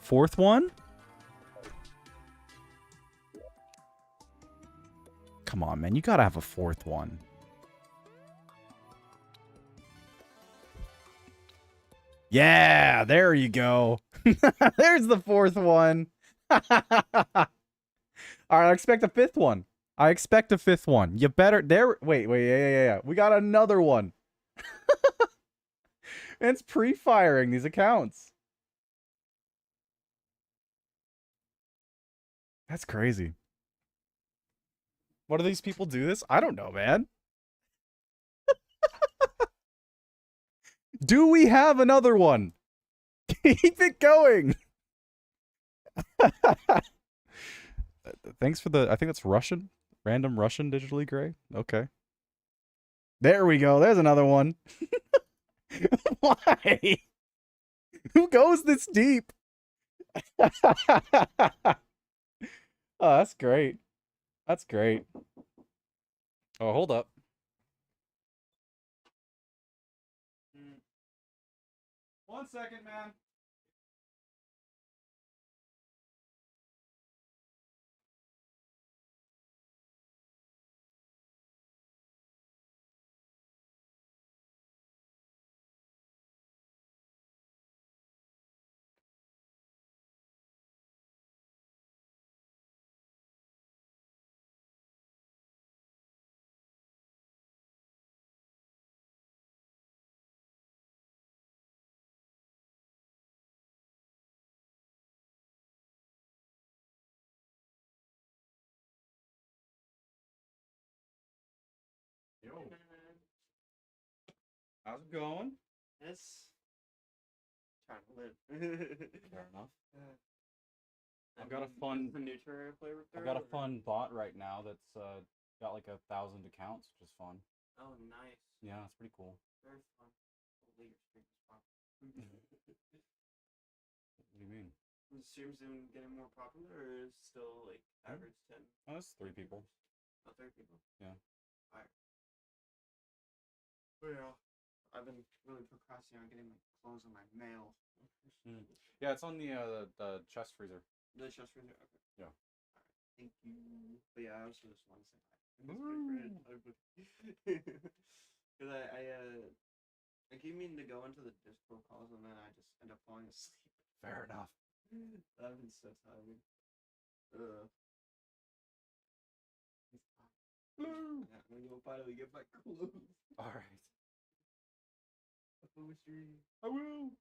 4th one? Come on, man. You gotta have a 4th one. Yeah, there you go. There's the 4th one. Alright, I expect a 5th one. I expect a 5th one. You better... There... Wait, yeah. We got another one. It's pre-firing these accounts. That's crazy. What do these people do this? I don't know, man. Do we have another one? Keep it going. Thanks for the... I think that's Russian. Random Russian Digitally Gray. Okay. There we go. There's another one. Why? Who goes this deep? Oh, that's great. That's great. Oh, hold up. One second, man. Yo. How's it going? It's trying to live. Fair enough. I've got a fun new Terraria flavor. I've got a fun bot right now that's got like 1,000 accounts, which is fun. Oh, nice. Yeah, it's pretty cool. Very fun. Hopefully your stream is popular. What do you mean? The stream's getting more popular, or is still like average 10? Oh, that's 3 people. Oh, 3 people. Yeah. Alright. Oh, yeah. I've been really procrastinating on getting my clothes and my mail. Yeah, it's on the chest freezer. The chest freezer. Okay. Yeah. Alright. Thank you. But yeah, I also just want to say hi. Because I keep meaning to go into the Discord calls and then I just end up falling asleep. Fair enough. I've been so tired. Ugh. Blue. Yeah, I'm gonna go finally get my clothes. All right. I promise you. I will.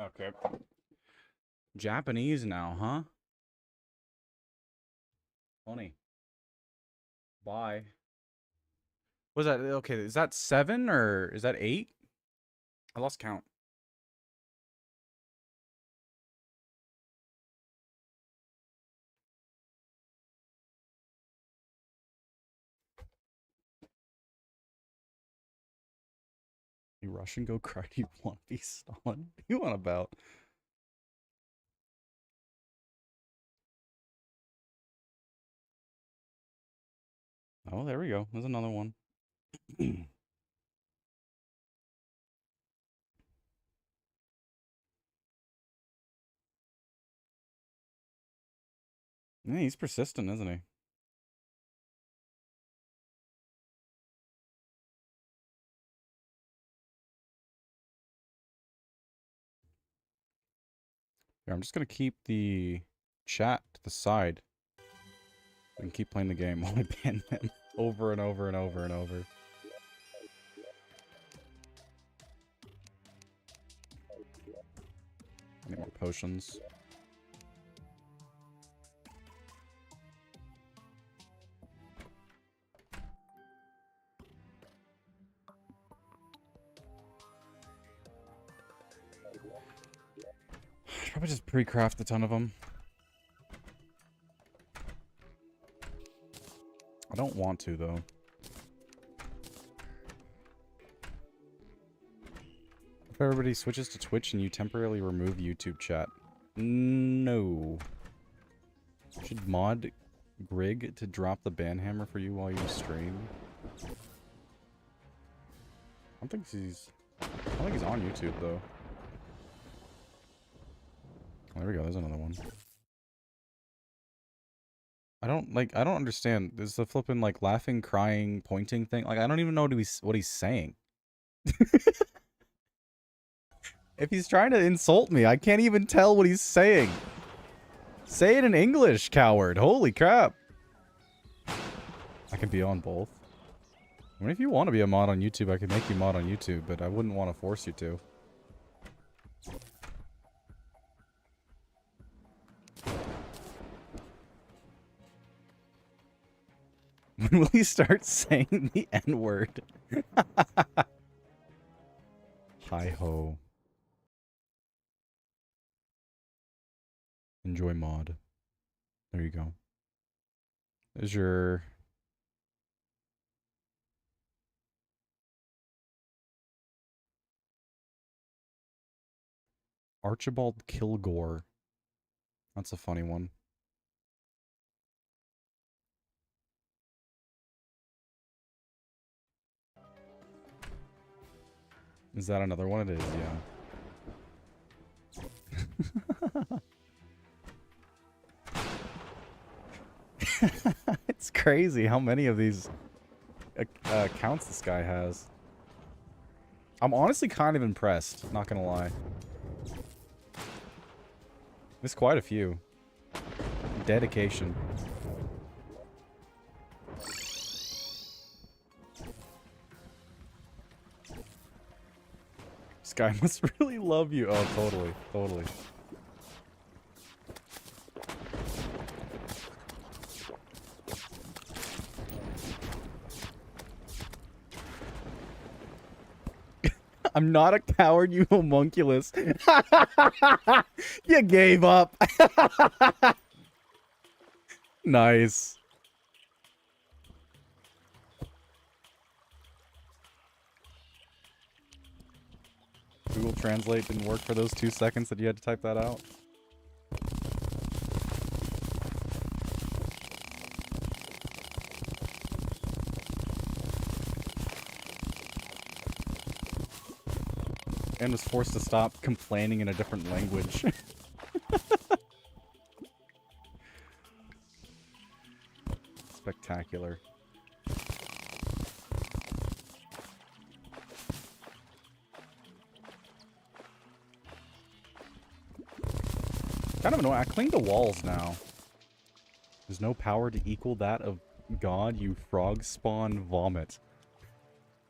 Okay. Japanese now, huh? Funny. Bye. Was that okay? Is that 7 or is that 8? I lost count. You Russian go cry. You want to be Stalin? What you want about? Oh, there we go. There's another one. Yeah, he's persistent, isn't he? Yeah, I'm just gonna keep the chat to the side and keep playing the game while I ban them over and over and over and over. Any more potions? Probably just pre-craft a ton of them. I don't want to, though. If everybody switches to Twitch and you temporarily remove YouTube chat. No. Should mod Grig to drop the ban hammer for you while you stream? I don't think he's on YouTube, though. Oh, there we go. There's another one. I don't understand. There's the flipping, like, laughing, crying, pointing thing. Like, I don't even know what he's saying. If he's trying to insult me, I can't even tell what he's saying. Say it in English, coward. Holy crap. I can be on both. I mean, if you want to be a mod on YouTube, I could make you mod on YouTube, but I wouldn't want to force you to. When will he start saying the N-word? Hi-ho. Enjoy mod. There you go. There's your... Archibald Kilgore. That's a funny one. Is that another one? It is, yeah. It's crazy how many of these accounts this guy has. I'm honestly kind of impressed, not gonna lie. There's quite a few. Dedication. This guy must really love you. Oh, totally. Totally. I'm not a coward, you homunculus. You gave up. Nice. Google Translate didn't work for those 2 seconds that you had to type that out. And was forced to stop complaining in a different language. Spectacular. Kind of annoying. I cleaned the walls now. There's no power to equal that of God, you frog spawn vomit.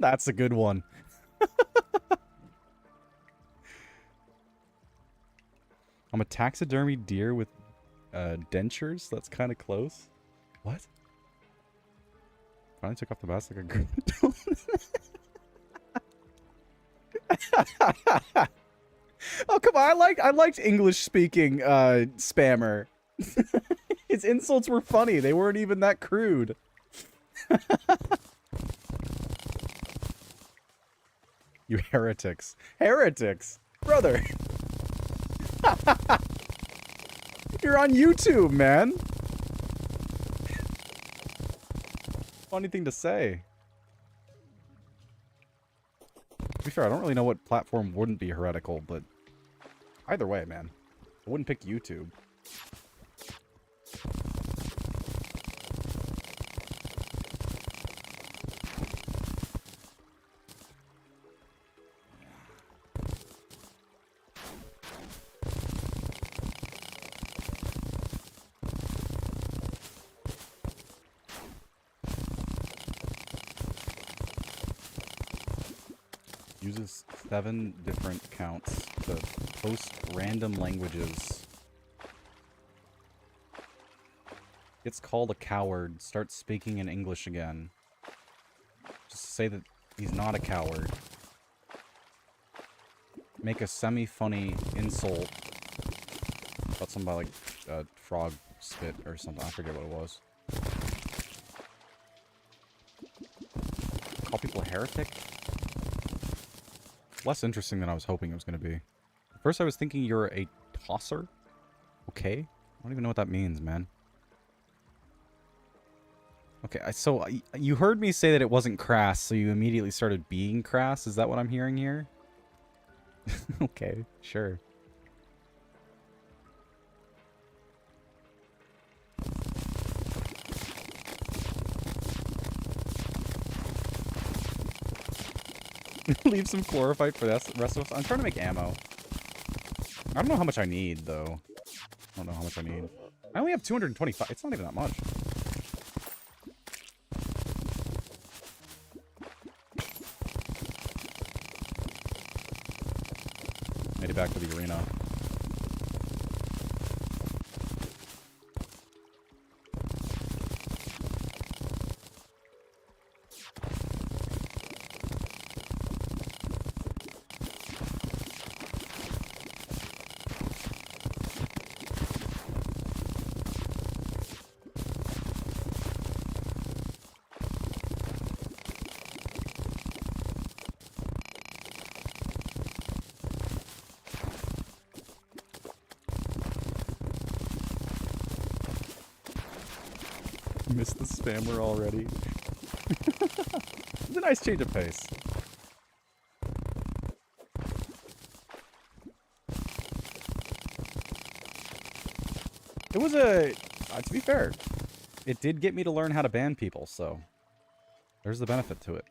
That's a good one. I'm a taxidermy deer with dentures. That's kind of close. What? Finally took off the mask like a girl. Oh, come on. I liked English speaking spammer. His insults were funny. They weren't even that crude. You heretics. Heretics! Brother! You're on YouTube, man! Funny thing to say. To be fair, I don't really know what platform wouldn't be heretical, but either way, man. I wouldn't pick YouTube. Uses 7 different counts to post random languages. Gets called a coward, starts speaking in English again. Just say that he's not a coward. Make a semi-funny insult about something like frog spit or something. I forget what it was. Call people a heretic? Less interesting than I was hoping it was going to be. First I was thinking you're a tosser. Okay. I don't even know what that means, man. Okay, so you heard me say that it wasn't crass, so you immediately started being crass? Is that what I'm hearing here? Okay, sure. Leave some chlorophyte for the rest of us. I'm trying to make ammo. I don't know how much I need, though. I don't know how much I need. I only have 225. It's not even that much. Made it back to the arena. Missed the spammer already. It's a nice change of pace. It was a... to be fair, it did get me to learn how to ban people, so... There's the benefit to it.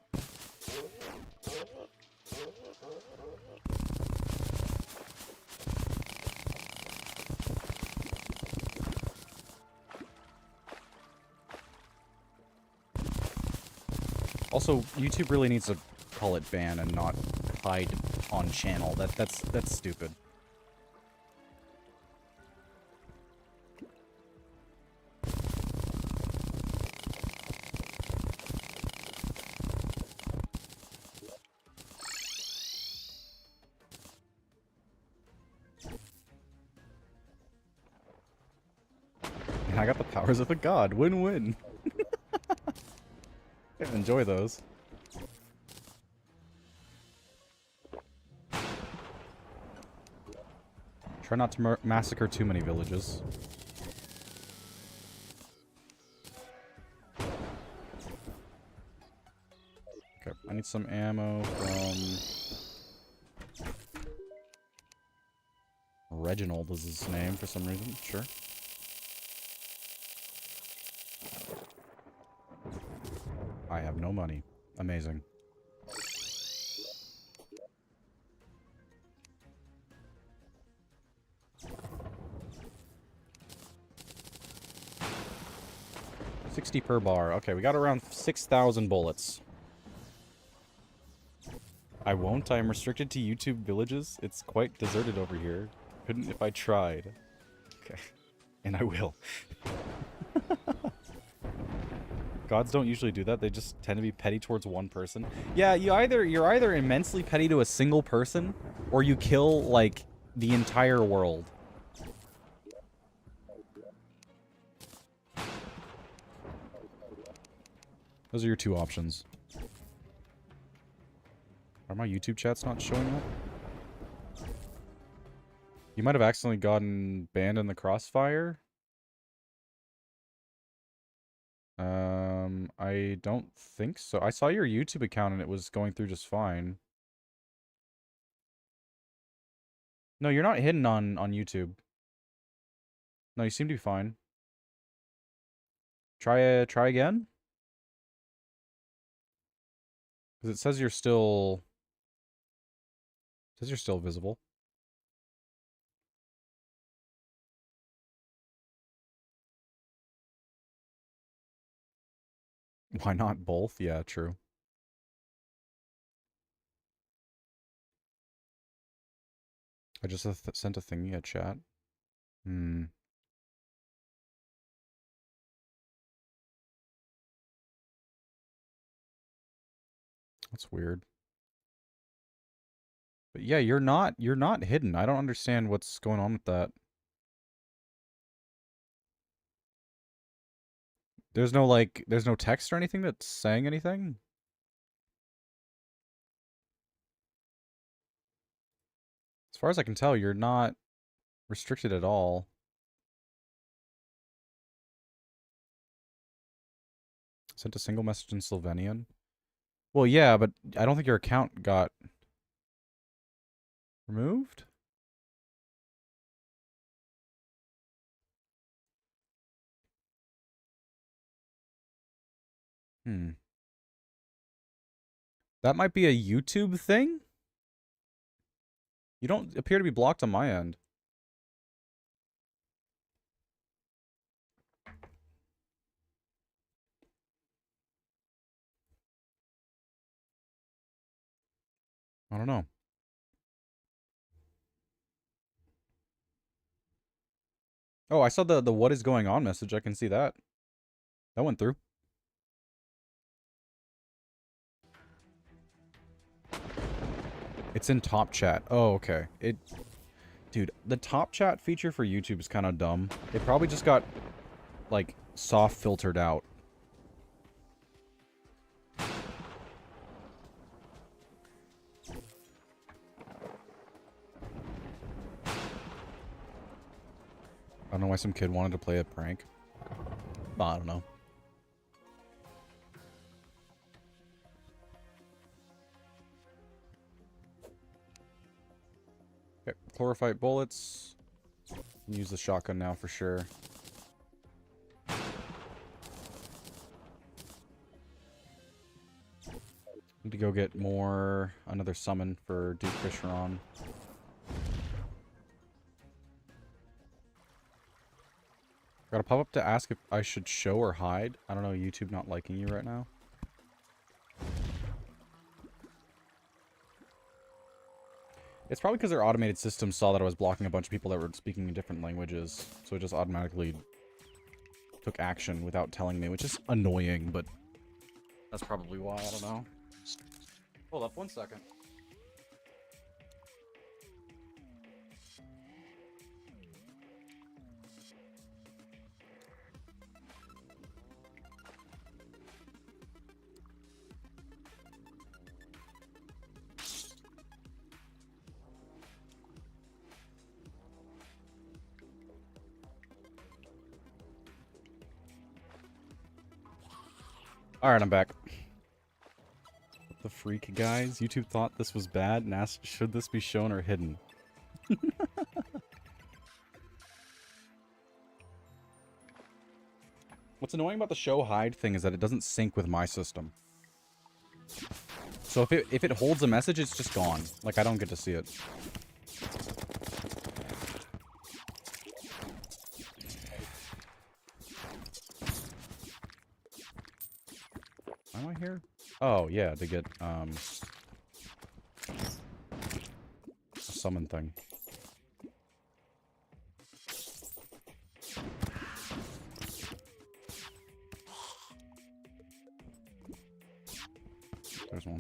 Also, YouTube really needs to call it ban and not hide on channel. That's stupid. And I got the powers of a god. Win-win. Enjoy those. Try not to massacre too many villages. Okay, I need some ammo from... Reginald is his name for some reason. Sure. I have no money. Amazing. $60 per bar. Okay, we got around 6,000 bullets. I won't. I am restricted to YouTube villages. It's quite deserted over here. Couldn't if I tried. Okay. And I will. Gods don't usually do that. They just tend to be petty towards one person. Yeah, you're either immensely petty to a single person, or you kill, like, the entire world. Those are your two options. Are my YouTube chats not showing up? You might have accidentally gotten banned in the crossfire. I don't think so. I saw your YouTube account and it was going through just fine. No, you're not hidden on YouTube. No, you seem to be fine. Try again? Because it says you're still... It says you're still visible. Why not both? Yeah, true. I just sent a thingy at chat. Hmm. That's weird. But yeah, you're not hidden. I don't understand what's going on with that. There's no there's no text or anything that's saying anything? As far as I can tell, you're not restricted at all. Sent a single message in Slovenian. Well, yeah, but I don't think your account got removed? Hmm. That might be a YouTube thing? You don't appear to be blocked on my end. I don't know. Oh, I saw the what is going on message. I can see that. That went through. It's in top chat. Oh, okay. Dude, the top chat feature for YouTube is kind of dumb. It probably just got, like, soft filtered out. I don't know why some kid wanted to play a prank. I don't know. Okay, chlorophyte bullets. Can use the shotgun now for sure. Need to go get another summon for Duke Fisheron. Got a pop-up to ask if I should show or hide. I don't know, YouTube not liking you right now. It's probably because their automated system saw that I was blocking a bunch of people that were speaking in different languages. So it just automatically took action without telling me, which is annoying, but that's probably why, I don't know. Hold up 1 second. Alright, I'm back. What the freak, guys? YouTube thought this was bad and asked, should this be shown or hidden? What's annoying about the show hide thing is that it doesn't sync with my system. So if it holds a message, it's just gone. Like, I don't get to see it. Am I here? Oh, yeah, to get, a summon thing. There's one.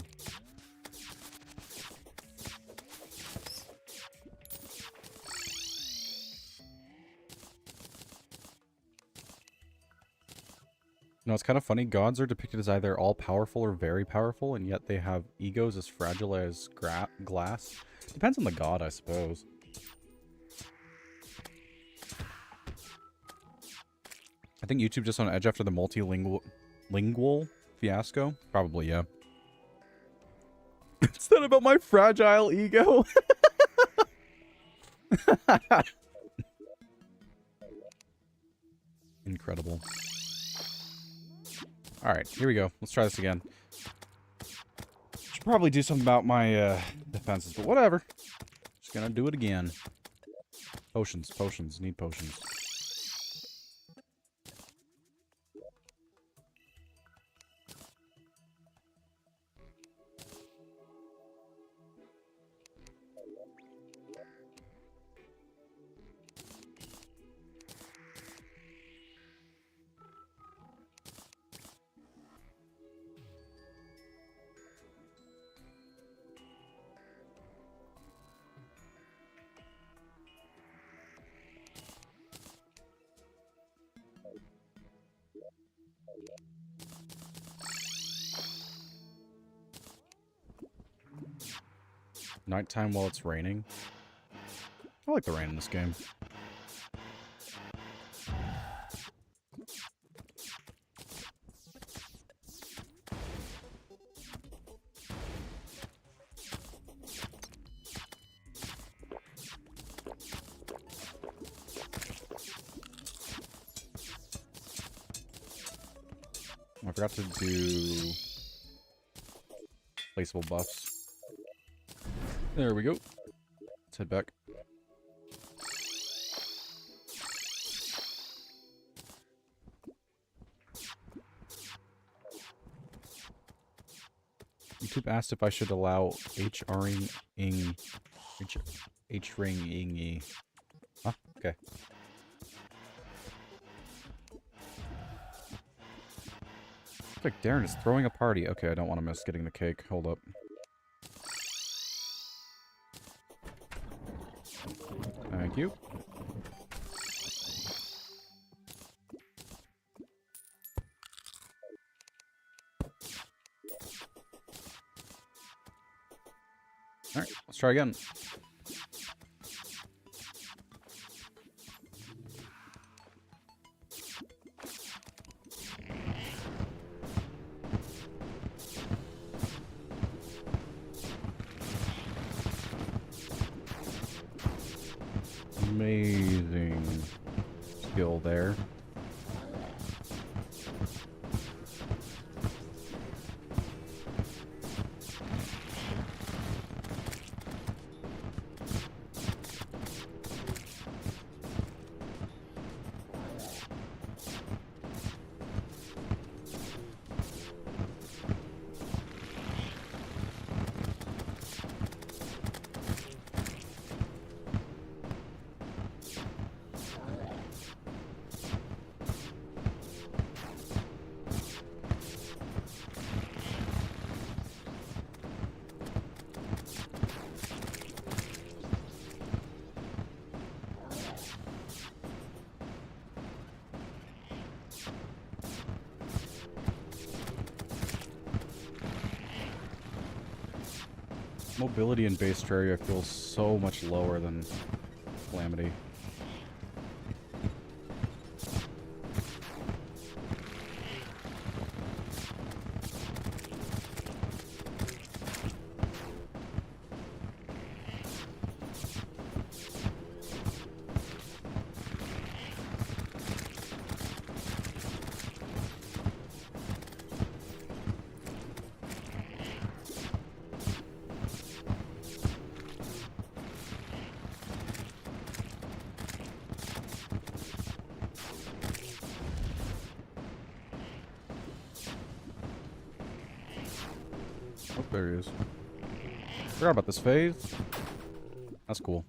No, it's kind of funny. Gods are depicted as either all-powerful or very powerful, and yet they have egos as fragile as glass. Depends on the god, I suppose. I think YouTube just on edge after the multilingual fiasco. Probably, yeah. It's not about my fragile ego. Incredible. Alright, here we go. Let's try this again. Should probably do something about my defenses, but whatever. Just gonna do it again. Potions, potions. Need potions. Nighttime while it's raining. I like the rain in this game. I forgot to do placeable buffs. There we go. Let's head back. YouTube asked if I should allow H-ring ing. Huh? Okay. Looks like Darren is throwing a party. Okay, I don't want to miss getting the cake. Hold up. Thank you. Alright, let's try again. Amazing skill there. Mobility in base Terraria feels so much lower than Calamity. There he is. Forgot about this phase. That's cool.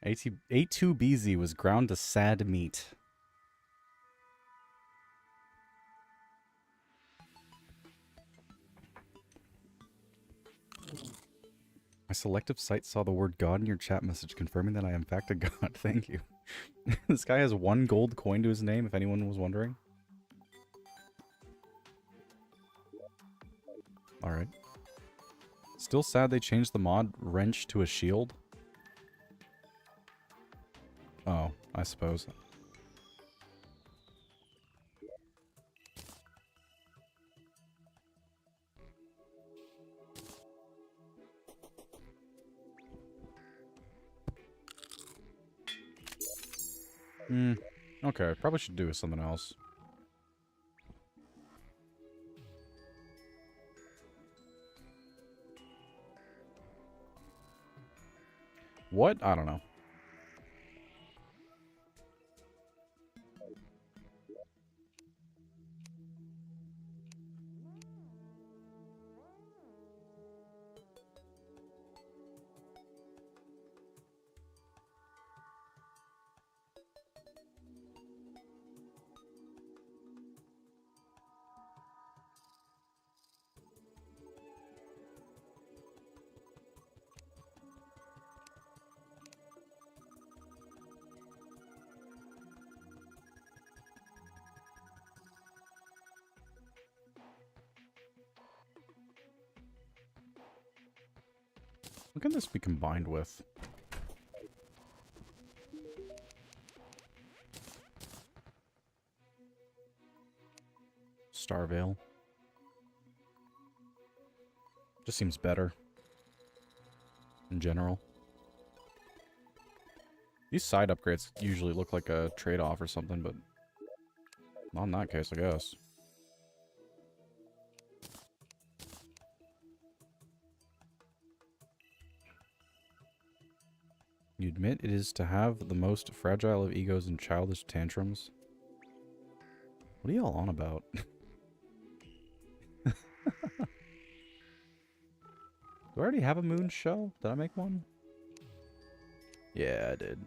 A2BZ was ground to sad meat. My selective sight saw the word God in your chat message, confirming that I am in fact a god. Thank you. This guy has 1 gold coin to his name, if anyone was wondering. Alright. Still sad they changed the mod wrench to a shield. Oh, I suppose. Okay, probably should do something else. What? I don't know. What can this be combined with? Starvale. Just seems better. In general. These side upgrades usually look like a trade-off or something, but not in that case, I guess. You admit it is to have the most fragile of egos and childish tantrums? What are y'all on about? Do I already have a moon shell? Did I make one? Yeah, I did.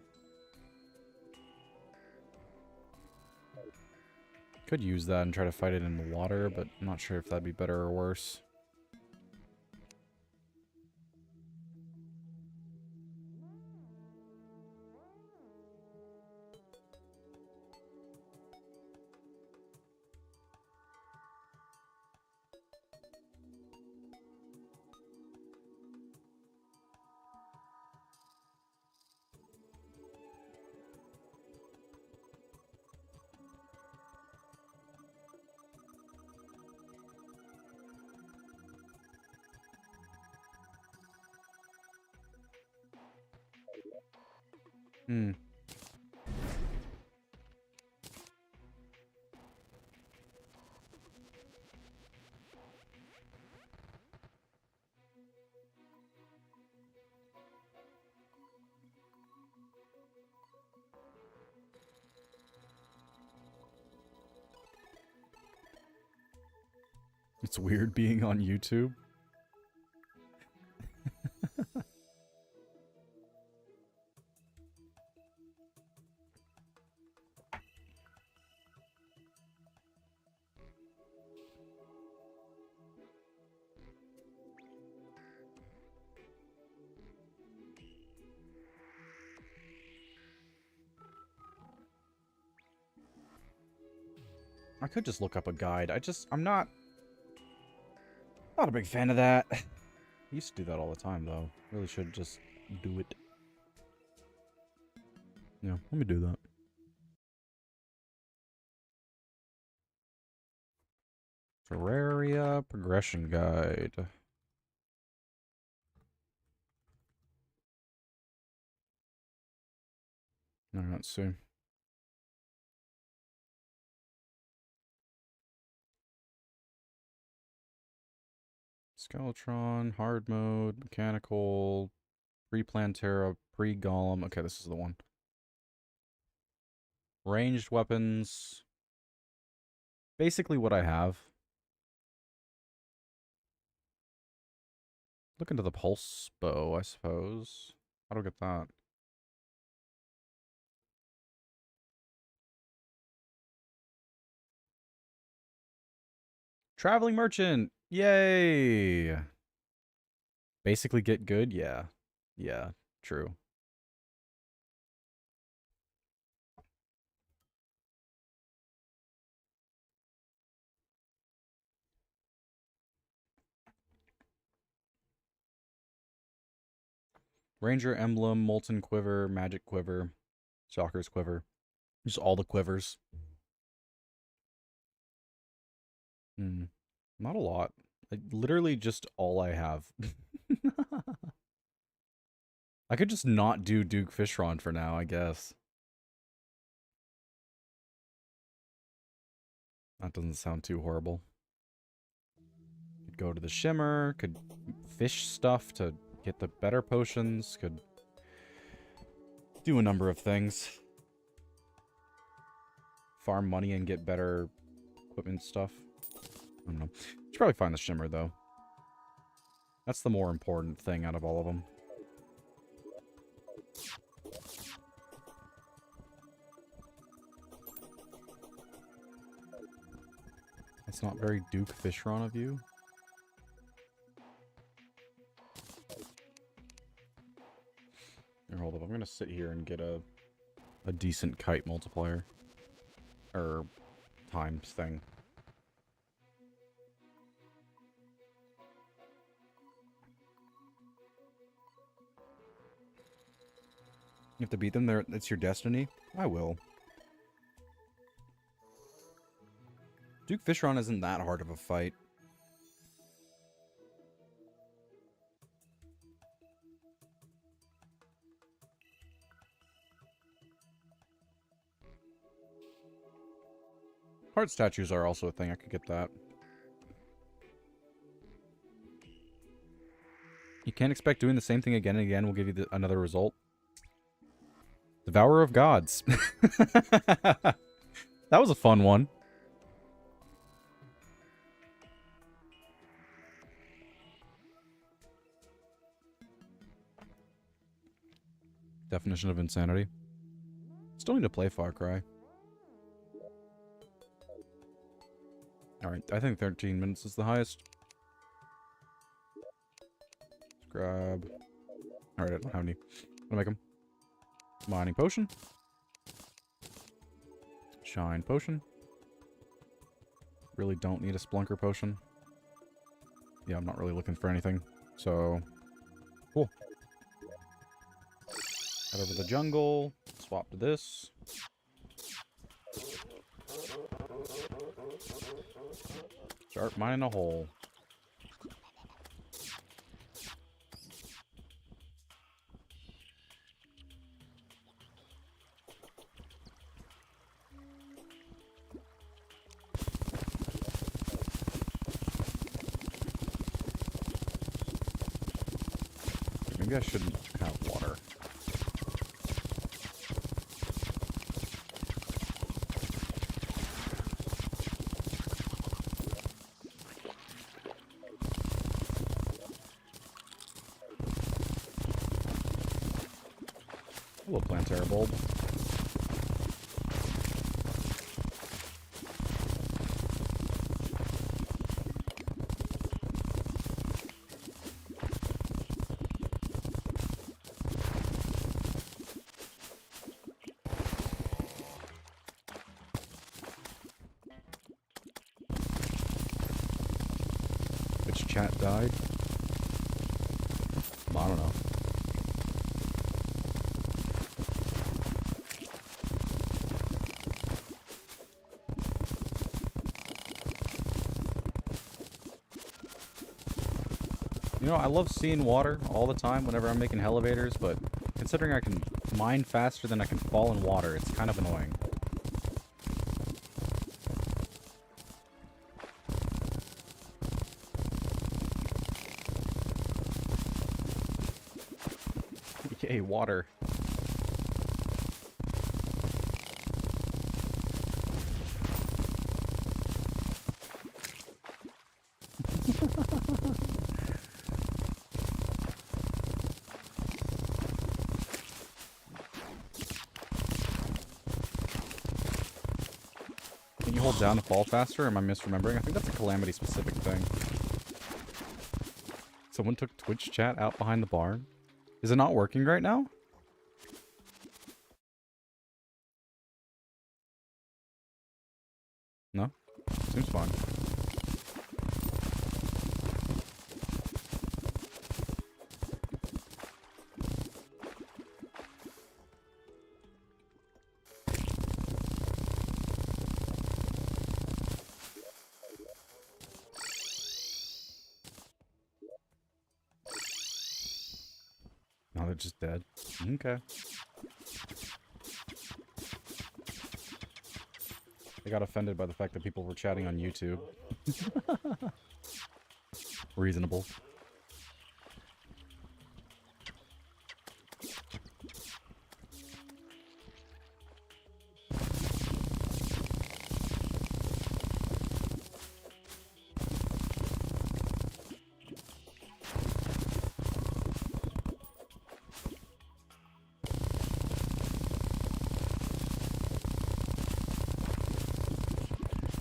Could use that and try to fight it in the water, but I'm not sure if that'd be better or worse. Hmm. It's weird being on YouTube. I could just look up a guide. I'm not a big fan of that. I used to do that all the time, though. Really should just do it. Yeah, let me do that. Terraria progression guide. Alright, let's see. Skeletron, hard mode, mechanical, pre-Plantera, pre-Golem. Okay, this is the one. Ranged weapons. Basically what I have. Look into the pulse bow, I suppose. How do I get that? Traveling merchant! Yay! Basically get good? Yeah. Yeah, true. Ranger emblem, molten quiver, magic quiver, Stalker's quiver. Just all the quivers. Not a lot. Like, literally just all I have. I could just not do Duke Fishron for now, I guess. That doesn't sound too horrible. Could go to the Shimmer, could fish stuff to get the better potions, could do a number of things. Farm money and get better equipment stuff. I don't know. Should probably find the Shimmer, though. That's the more important thing out of all of them. That's not very Duke Fishron of you. Here, hold up. I'm gonna sit here and get a decent kite multiplier. Or times thing. You have to beat them there. It's your destiny. I will. Duke Fishron isn't that hard of a fight. Heart statues are also a thing. I could get that. You can't expect doing the same thing again and again will give you another result. Devourer of Gods. That was a fun one. Definition of insanity. Still need to play Far Cry. Alright, I think 13 minutes is the highest. Let's grab... Alright, I don't have any. I'll make them. Mining potion. Shine potion. Really don't need a Splunker potion. Yeah, I'm not really looking for anything. So, cool. Head over to the jungle. Swap to this. Start mining a hole. Maybe I shouldn't have water. A little Plantera bulb. Which chat died? I don't know. You know, I love seeing water all the time whenever I'm making elevators, but considering I can mine faster than I can fall in water, it's kind of annoying. Yay, water. hold down to fall faster? Am I misremembering? I think that's a Calamity specific thing. Someone took Twitch chat out behind the barn. Is it not working right now? No? Seems fine. No, they're just dead. Okay. I got offended by the fact that people were chatting on YouTube. Reasonable.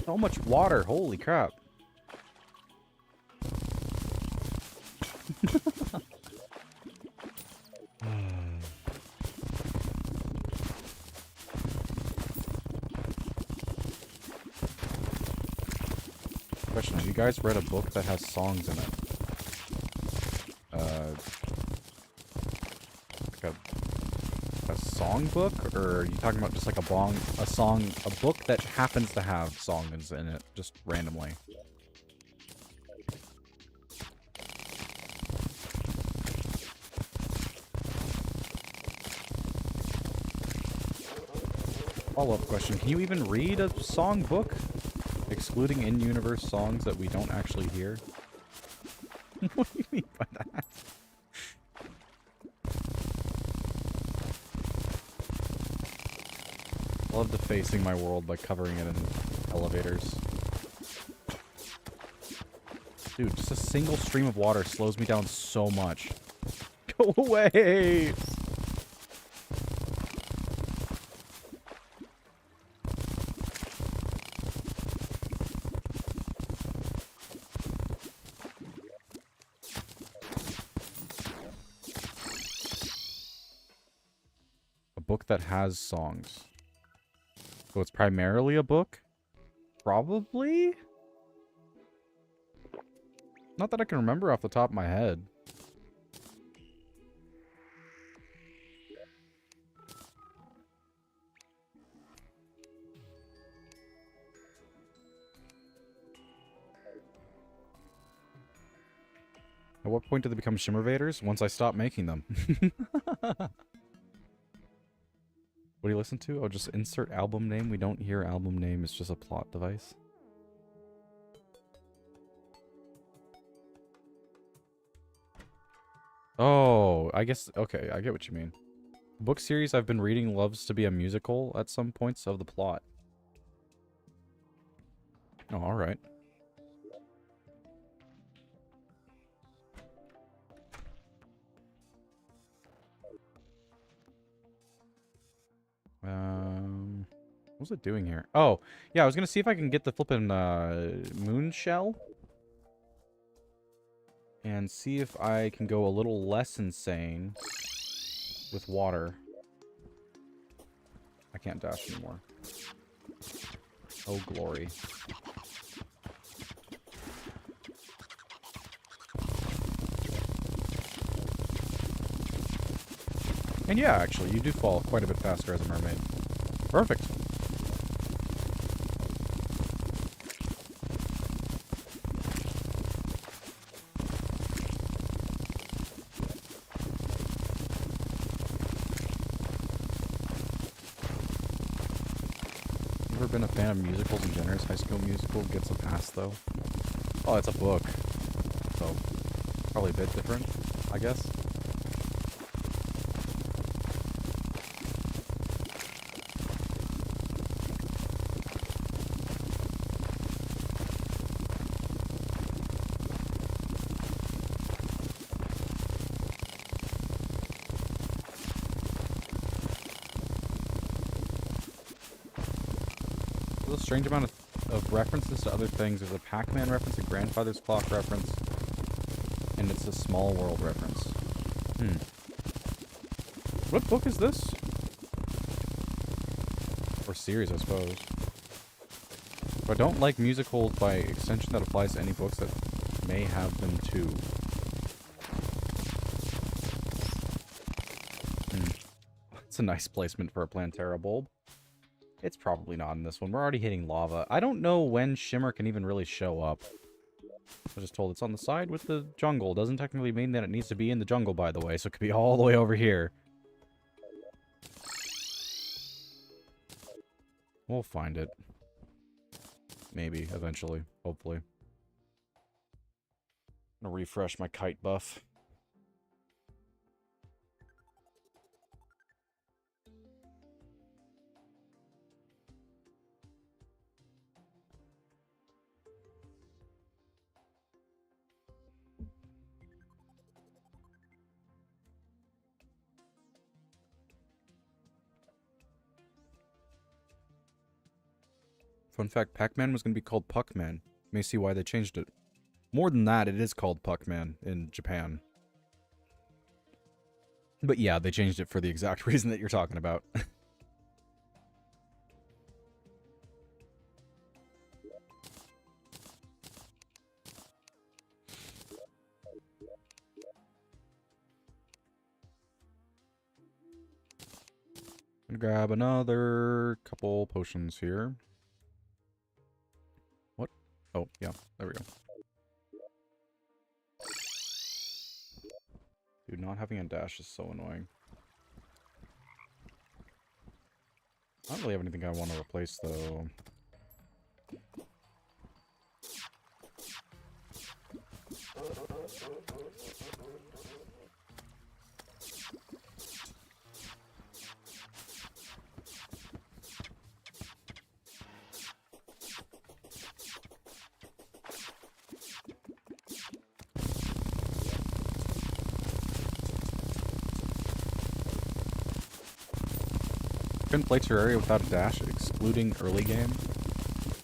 So much water, holy crap. Question, have you guys read a book that has songs in it? Like a song book? Or are you talking about just like a book that happens to have songs in it, just randomly? Follow-up question, can you even read a song book? Excluding in-universe songs that we don't actually hear? What do you mean by that? I love defacing my world by covering it in elevators. Dude, just a single stream of water slows me down so much. Go away! That has songs. So it's primarily a book? Probably? Not that I can remember off the top of my head. At what point do they become Shimmervaders? Once I stop making them. What do you listen to? Oh, just insert album name. We don't hear album name. It's just a plot device. Oh, I guess... Okay, I get what you mean. The book series I've been reading loves to be a musical at some points of the plot. Oh, alright. What was it doing here? Oh, yeah, I was gonna see if I can get the flippin' moon shell. And see if I can go a little less insane with water. I can't dash anymore. Oh, glory. And yeah, actually, you do fall quite a bit faster as a mermaid. Perfect. Never been a fan of musicals and generous. High School Musical gets a pass, though. Oh, it's a book. So, probably a bit different, I guess. Strange amount of of references to other things. There's a Pac-Man reference, a Grandfather's Clock reference, and it's a Small World reference. What book is this? Or series, I suppose. But I don't like musicals by extension that applies to any books that may have them too. It's a nice placement for a Plantera bulb. It's probably not in this one. We're already hitting lava. I don't know when Shimmer can even really show up. I was just told it's on the side with the jungle. Doesn't technically mean that it needs to be in the jungle, by the way. So it could be all the way over here. We'll find it. Maybe, eventually. Hopefully. I'm gonna refresh my kite buff. Fun fact, Pac-Man was going to be called Puck-Man. You may see why they changed it. More than that, it is called Puck-Man in Japan. But yeah, they changed it for the exact reason that you're talking about. I'm gonna grab another couple potions here. What? Oh, yeah, there we go. Dude, not having a dash is so annoying. I don't really have anything I want to replace, though. Couldn't play Terraria without a dash, excluding early game.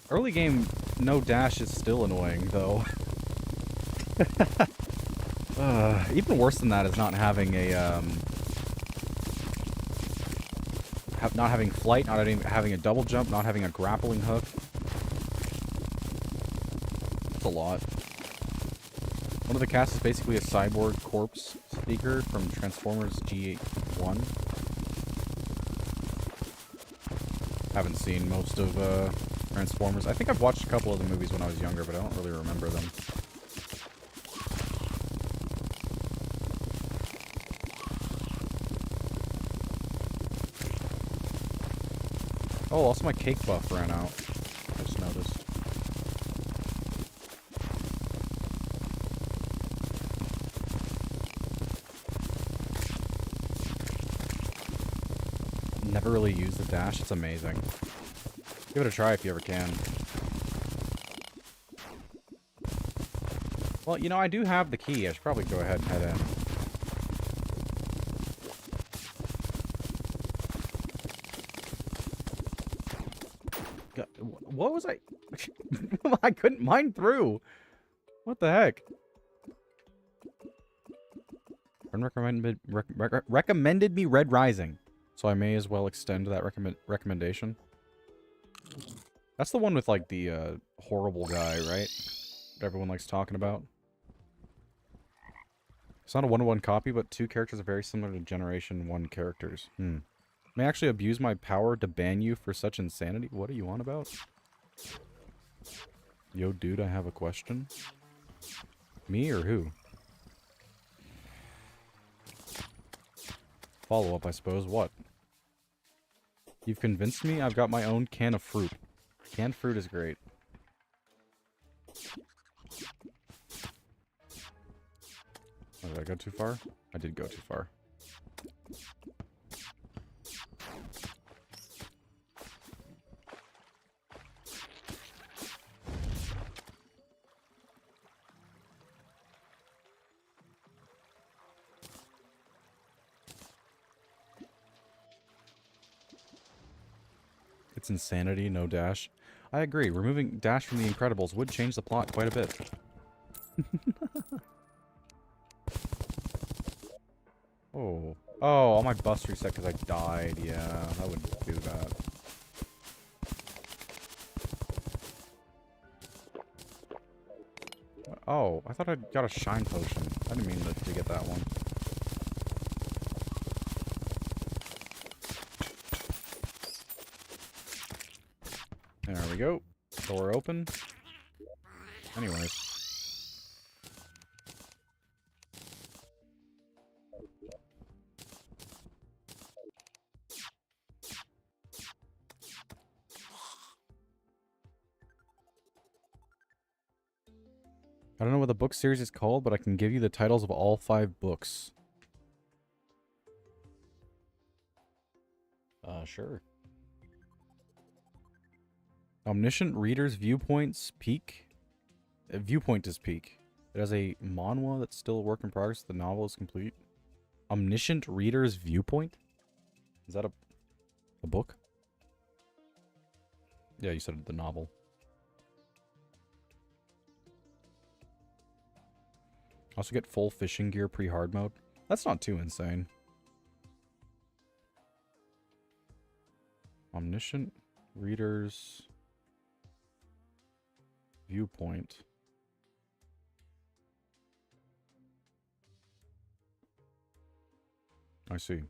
Early game, no dash is still annoying, though. Even worse than that is not having a, not having flight, not having a double jump, not having a grappling hook. It's a lot. One of the casts is basically a cyborg corpse speaker from Transformers G1. Haven't seen most of Transformers. I think I've watched a couple of the movies when I was younger, but I don't really remember them. Oh, also my cake buff ran out. I just noticed. Never really used the dash. It's amazing. Give it a try if you ever can. Well, you know, I do have the key. I should probably go ahead and head in. God, what was I? I couldn't mine through. What the heck? Recommended me Red Rising. So I may as well extend that recommendation. That's the one with, like, the horrible guy, right? That everyone likes talking about. It's not a one-to-one copy, but two characters are very similar to Generation 1 characters. May I actually abuse my power to ban you for such insanity? What are you on about? Yo, dude, I have a question. Me or who? Follow-up, I suppose. What? You've convinced me I've got my own can of fruit. Canned fruit is great. Oh, did I go too far? I did go too far. It's insanity, no Dash. I agree. Removing Dash from The Incredibles would change the plot quite a bit. Oh. Oh, my bus reset because I died. Yeah, that would do that. Oh, I thought I got a shine potion. I didn't mean to get that one. There we go. Door open. Anyways. I don't know what the book series is called, but I can give you the titles of all 5 books. Sure. Omniscient Reader's Viewpoints Peak. Viewpoint is peak. It has a manhwa that's still a work in progress. The novel is complete. Omniscient Reader's Viewpoint? Is that a book? Yeah, you said the novel. Also get full fishing gear pre-hard mode. That's not too insane. Omniscient Reader's Viewpoint. I see.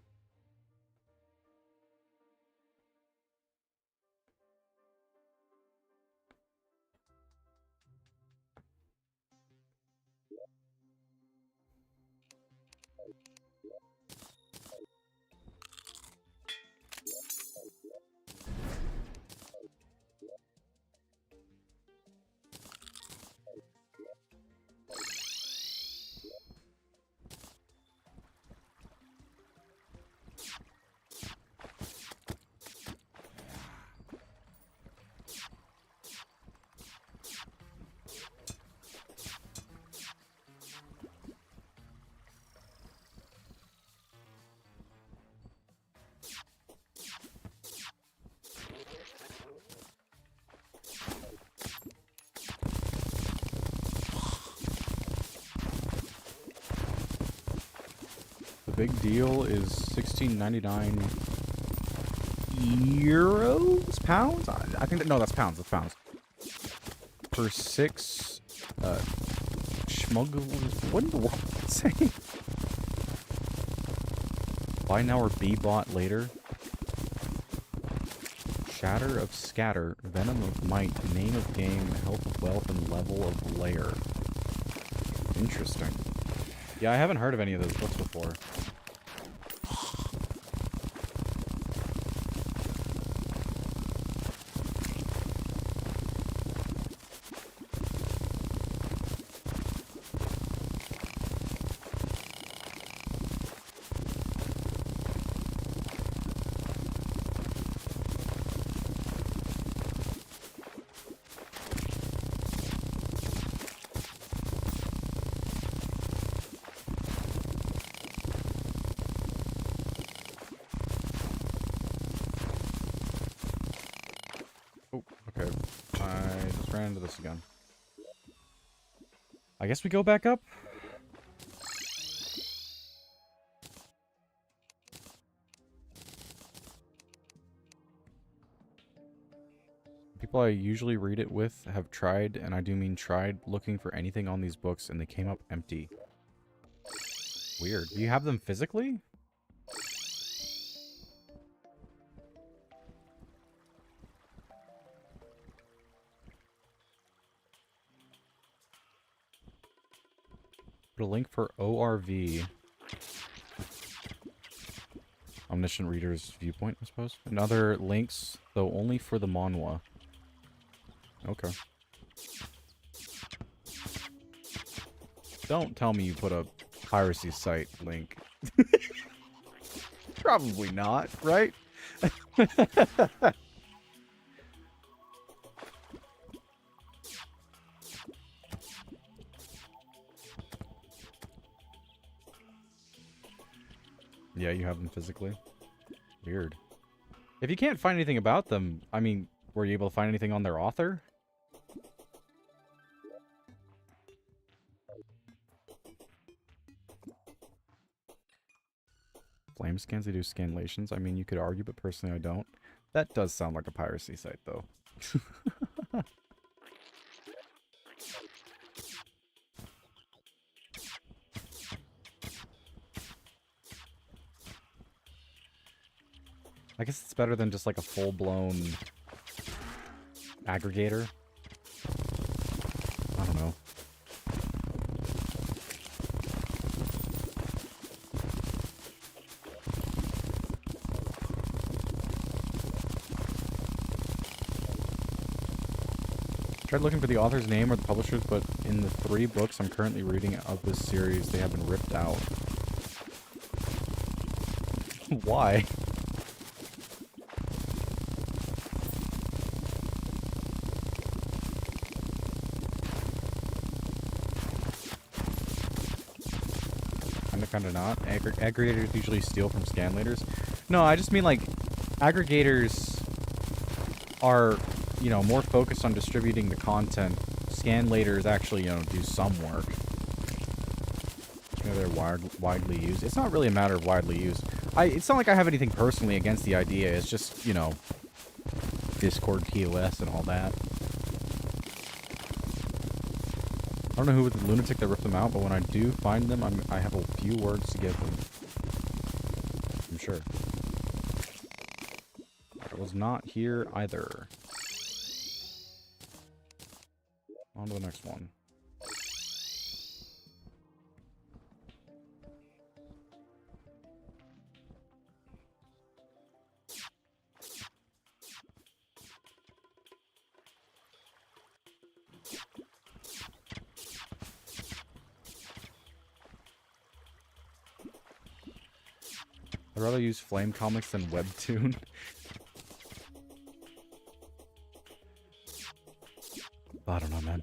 Big deal is 16.99 euros? Pounds? I think that, no, that's pounds. That's pounds. Per 6 schmugglers. What in the world am I saying? Buy now or be bought later. Shatter of Scatter, Venom of Might, Name of Game, Health of Wealth, and Level of Lair. Interesting. Yeah, I haven't heard of any of those books before. This again. I guess we go back up. People I usually read it with have tried, and I do mean tried, looking for anything on these books, and they came up empty. Weird. Do you have them physically? Put a link for ORV. Omniscient Reader's Viewpoint, I suppose. And other links, though only for the manhwa. Okay. Don't tell me you put a piracy site link. Probably not, right? Yeah, you have them physically. Weird. If you can't find anything about them, I mean, were you able to find anything on their author? Flame scans, they do scanlations. I mean, you could argue, but personally I don't. That does sound like a piracy site, though. I guess it's better than just like a full-blown aggregator. I don't know. Tried looking for the author's name or the publishers, but in the 3 books I'm currently reading of this series, they have been ripped out. Why? Kinda not. Aggregators usually steal from scanlators. No, I just mean like aggregators are, you know, more focused on distributing the content. Scanlators actually, you know, do some work. You know, they're widely used. It's not really a matter of widely used. It's not like I have anything personally against the idea. It's just, you know, Discord TOS and all that. I don't know who was the lunatic that ripped them out, but when I do find them, I have a few words to give them. I'm sure. I was not here either. On to the next one. I'd rather use Flame Comics than Webtoon. I don't know, man.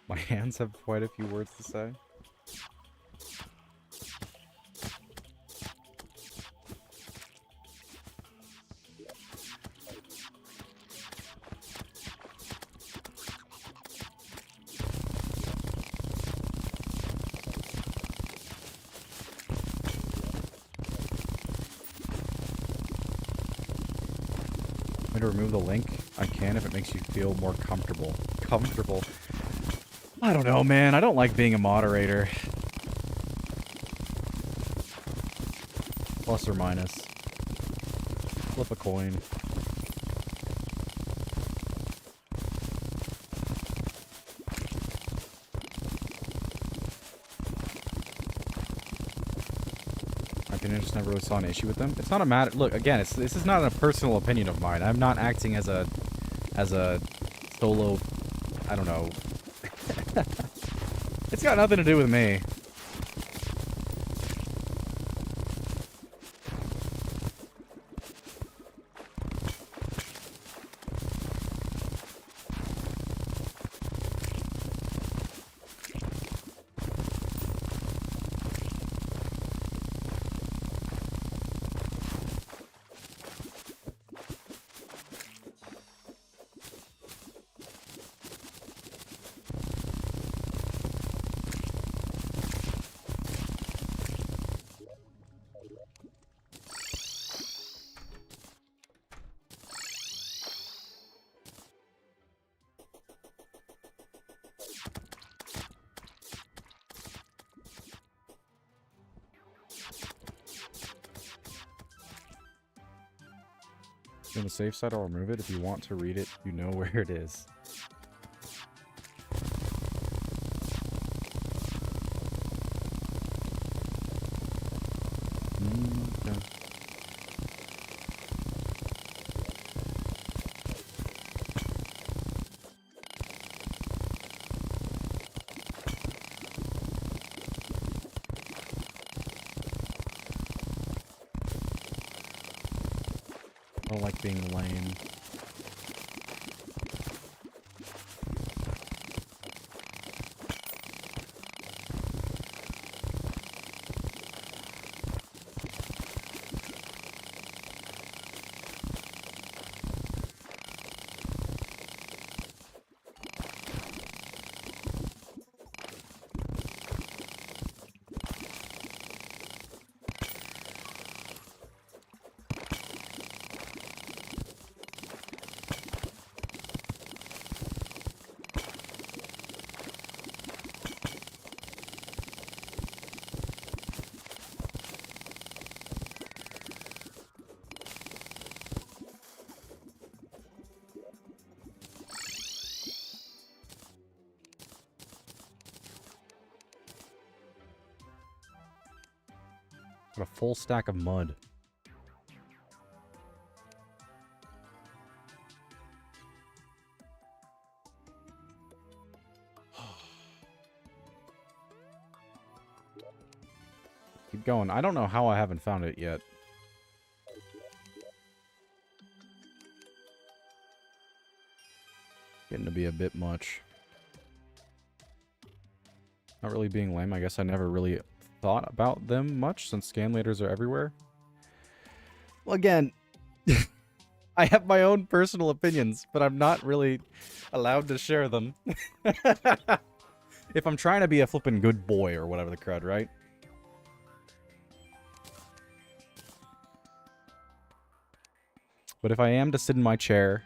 My hands have quite a few words to say. To remove the link, I can if it makes you feel more comfortable. Comfortable. I don't know, man. I don't like being a moderator. Plus or minus. Flip a coin. I just never really saw an issue with them. It's not a matter. Look, again, this is not a personal opinion of mine. I'm not acting as a solo. I don't know. It's got nothing to do with me. On the safe side, I'll remove it. If you want to read it, you know where it is. Okay. I don't like being lame. What a full stack of mud. Keep going. I don't know how I haven't found it yet. Getting to be a bit much. Not really being lame. I guess I never really thought about them much since scan laters are everywhere. Well, again, I have my own personal opinions, but I'm not really allowed to share them. If I'm trying to be a flippin' good boy or whatever the crud, right? But if I am to sit in my chair,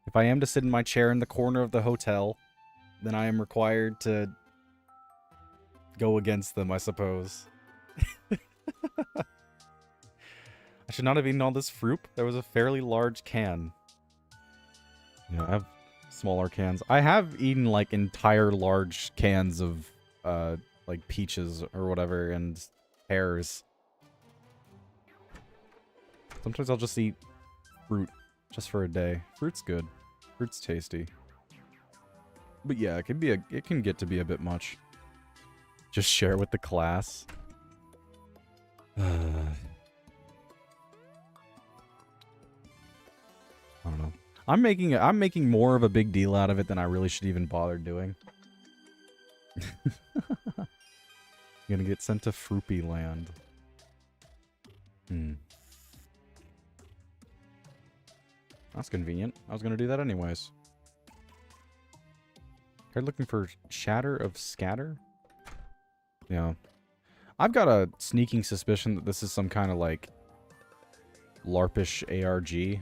if I am to sit in my chair in the corner of the hotel, then I am required to go against them, I suppose. I should not have eaten all this fruit. There was a fairly large can. Yeah, I have smaller cans. I have eaten, like, entire large cans of, like, peaches or whatever, and pears. Sometimes I'll just eat fruit just for a day. Fruit's good. Fruit's tasty. But yeah, it can get to be a bit much. Just share with the class. I don't know. I'm making more of a big deal out of it than I really should even bother doing. Gonna get sent to Fruipy Land. That's convenient. I was gonna do that anyways. Tried looking for Shatter of Scatter? Yeah. I've got a sneaking suspicion that this is some kind of, like, LARPish ARG.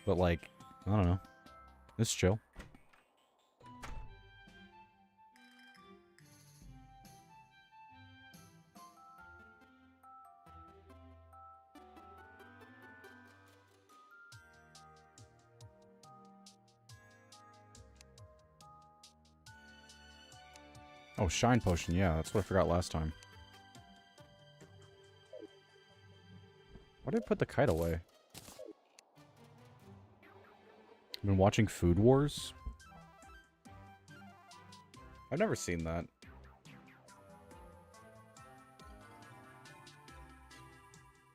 But, like, I don't know. It's chill. Oh, Shine Potion. Yeah, that's what I forgot last time. Why did I put the kite away? I've been watching Food Wars. I've never seen that.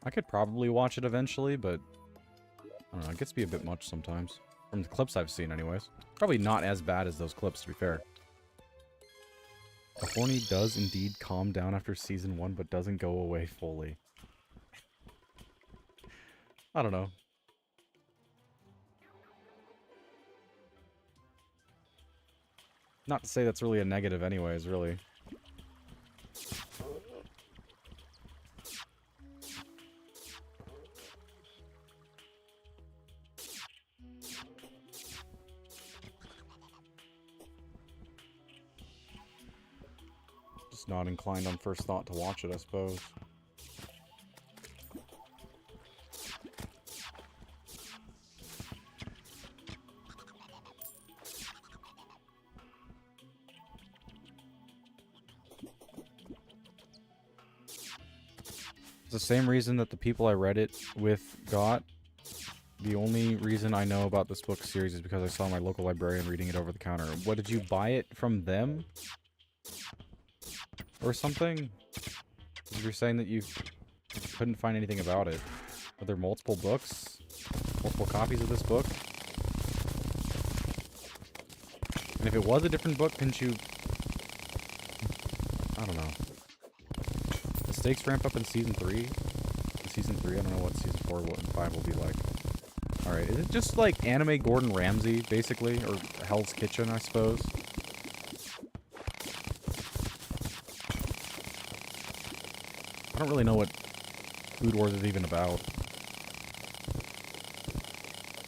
I could probably watch it eventually, but I don't know, it gets to be a bit much sometimes. From the clips I've seen anyways. Probably not as bad as those clips, to be fair. The horny does indeed calm down after season 1, but doesn't go away fully. I don't know. Not to say that's really a negative anyways, really. Just not inclined on first thought to watch it, I suppose. It's the same reason that the people I read it with got. The only reason I know about this book series is because I saw my local librarian reading it over the counter. What, did you buy it from them? Or something? You're saying that you couldn't find anything about it. Are there multiple books? Multiple copies of this book? And if it was a different book, couldn't you... I don't know. The stakes ramp up in Season 3? In Season 3, I don't know what Season 4 and 5 will be like. Alright, is it just like anime Gordon Ramsay, basically? Or Hell's Kitchen, I suppose? I don't really know what Food Wars is even about.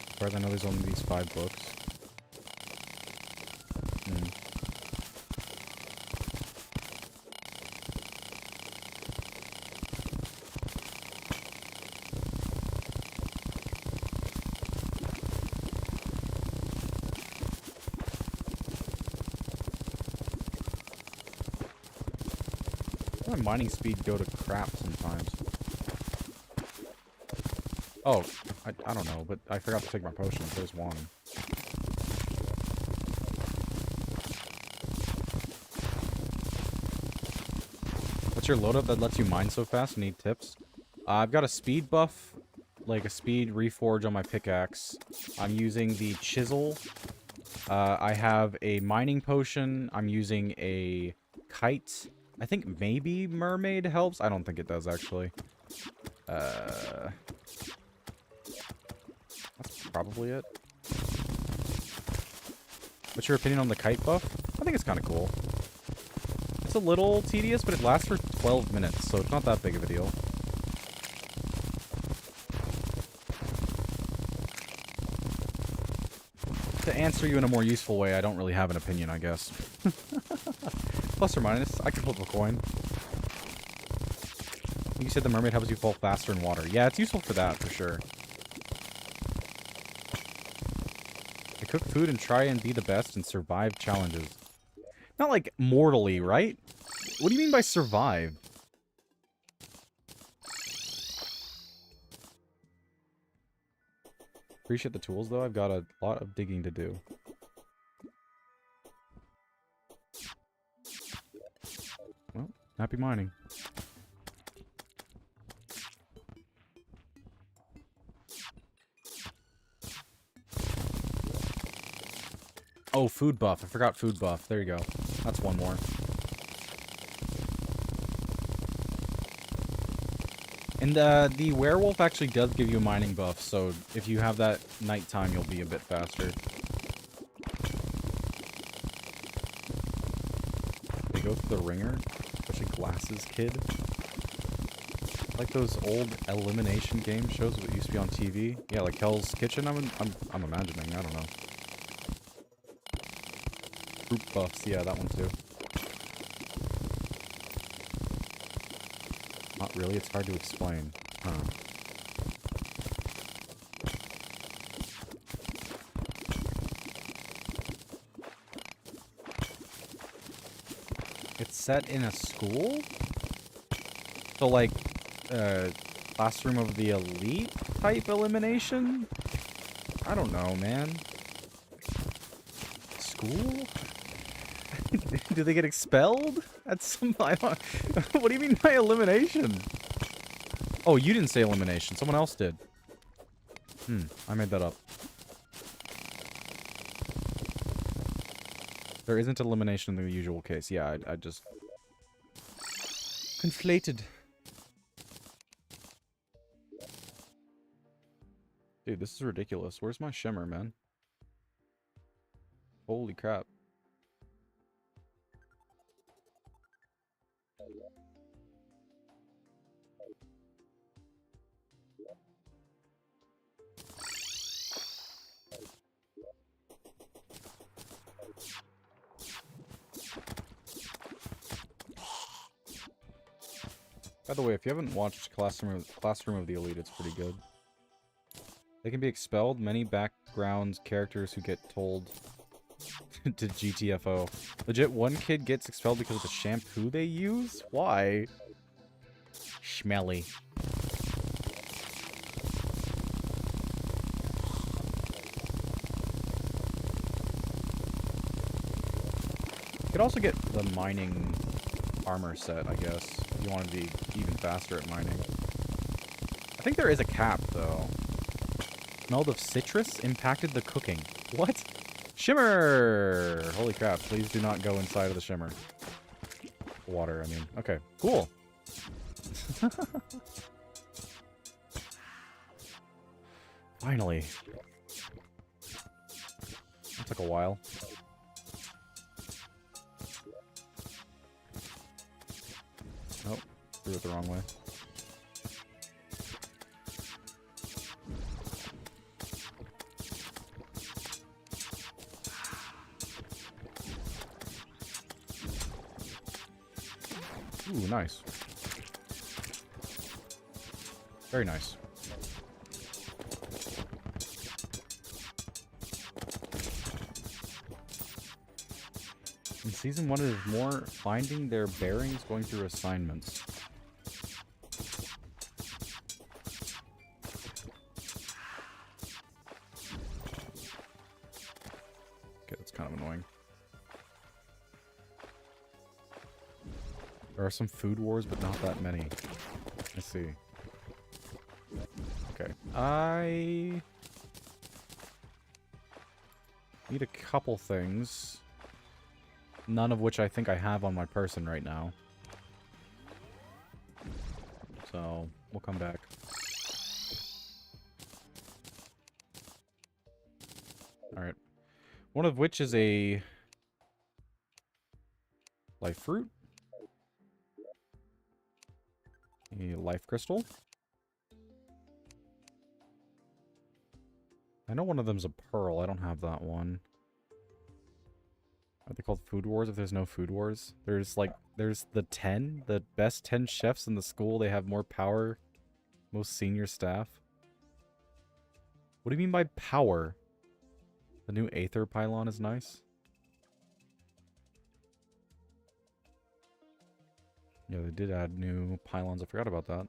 As far as I know, there's only these 5 books. My mining speed go to crap sometimes. Oh, I don't know, but I forgot to take my potion. There's one. What's your loadout that lets you mine so fast? Need tips? I've got a speed buff, like a speed reforge on my pickaxe. I'm using the chisel. I have a mining potion. I'm using a kite. I think maybe mermaid helps. I don't think it does, actually. That's probably it. What's your opinion on the kite buff? I think it's kind of cool. It's a little tedious, but it lasts for 12 minutes, so it's not that big of a deal. To answer you in a more useful way, I don't really have an opinion, I guess. Plus or minus, I could flip a coin. You said the mermaid helps you fall faster in water. Yeah, it's useful for that, for sure. I cook food and try and be the best and survive challenges. Not like mortally, right? What do you mean by survive? Appreciate the tools, though. I've got a lot of digging to do. Well, happy mining. Oh, food buff. I forgot food buff. There you go. That's one more. And the werewolf actually does give you a mining buff, so if you have that nighttime, you'll be a bit faster. They go through the ringer, especially Glasses Kid. Like those old elimination game shows that used to be on TV. Yeah, like Hell's Kitchen. I'm imagining. I don't know. Group buffs. Yeah, that one too. Not really. It's hard to explain. Huh. It's set in a school? So, like, Classroom of the Elite type elimination? I don't know, man. School? Do they get expelled? At some... I don't... What do you mean by elimination? Oh, you didn't say elimination. Someone else did. I made that up. There isn't elimination in the usual case. Yeah, I just... conflated. Dude, this is ridiculous. Where's my shimmer, man? Holy crap. By the way, if you haven't watched Classroom of the Elite, it's pretty good. They can be expelled. Many background characters who get told to GTFO. Legit, one kid gets expelled because of the shampoo they use? Why? Schmelly. You could also get the mining armor set, I guess, if you want to be even faster at mining. I think there is a cap, though. Smell of citrus impacted the cooking. What? Shimmer! Holy crap, please do not go inside of the shimmer. Water, I mean. Okay, cool. Finally. That took a while. Oh, threw it the wrong way. Ooh, nice. Very nice. Season 1 is more finding their bearings, going through assignments. Okay, that's kind of annoying. There are some food wars, but not that many. I see. Okay. I need a couple things. None of which I think I have on my person right now. So, we'll come back. Alright. One of which is a life fruit. A life crystal. I know one of them's a pearl. I don't have that one. Are they called food wars if there's no food wars? There's the 10. The best 10 chefs in the school. They have more power. Most senior staff. What do you mean by power? The new Aether pylon is nice. Yeah, they did add new pylons. I forgot about that.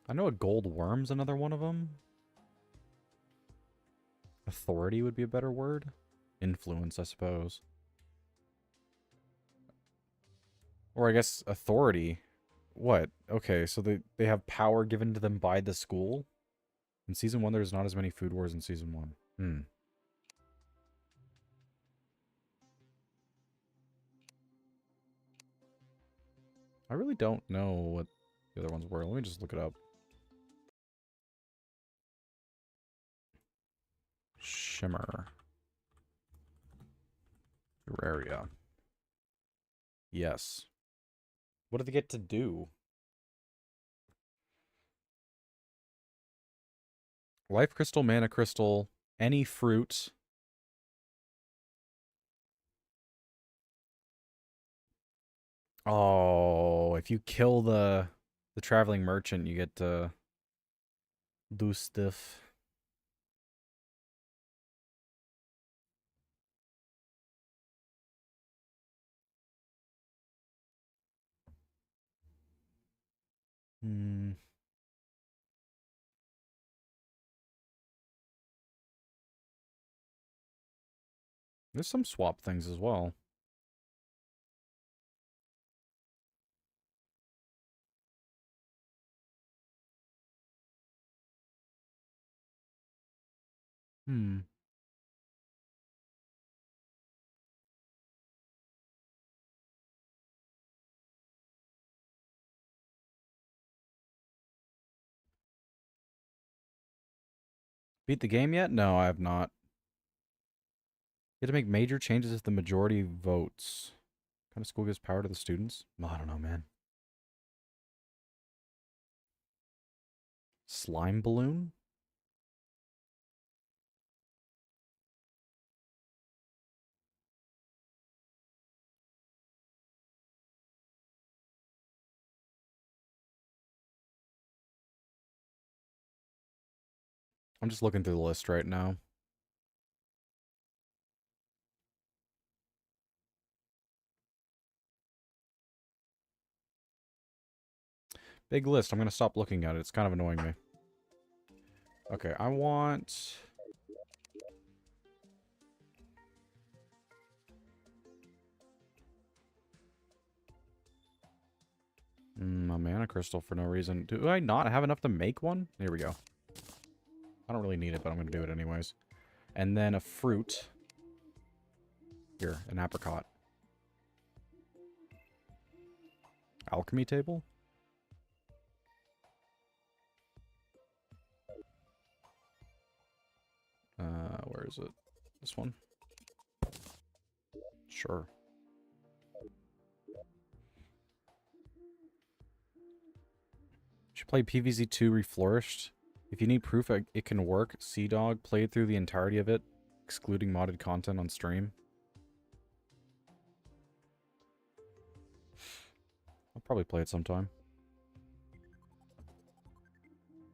I know a gold worm's another one of them. Authority would be a better word. Influence, I suppose. Or I guess authority. What? Okay, so they have power given to them by the school? In Season 1, there's not as many food wars in Season 1. I really don't know what the other ones were. Let me just look it up. Shimmer. Terraria. Yes. What do they get to do? Life crystal, mana crystal, any fruit. Oh, if you kill the traveling merchant, you get to do stuff. There's some swap things as well. Beat the game yet? No, I have not. You have to make major changes if the majority votes. What kind of school gives power to the students? I don't know, man. Slime balloon? I'm just looking through the list right now. Big list. I'm going to stop looking at it. It's kind of annoying me. Okay, I want... a mana crystal for no reason. Do I not have enough to make one? Here we go. I don't really need it, but I'm going to do it anyways. And then a fruit. Here, an apricot. Alchemy table? Where is it? This one? Sure. Should play PVZ2 Reflourished. If you need proof it can work, Sea Dog played through the entirety of it, excluding modded content on stream. I'll probably play it sometime.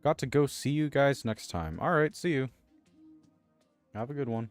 Got to go see you guys next time. Alright, see you. Have a good one.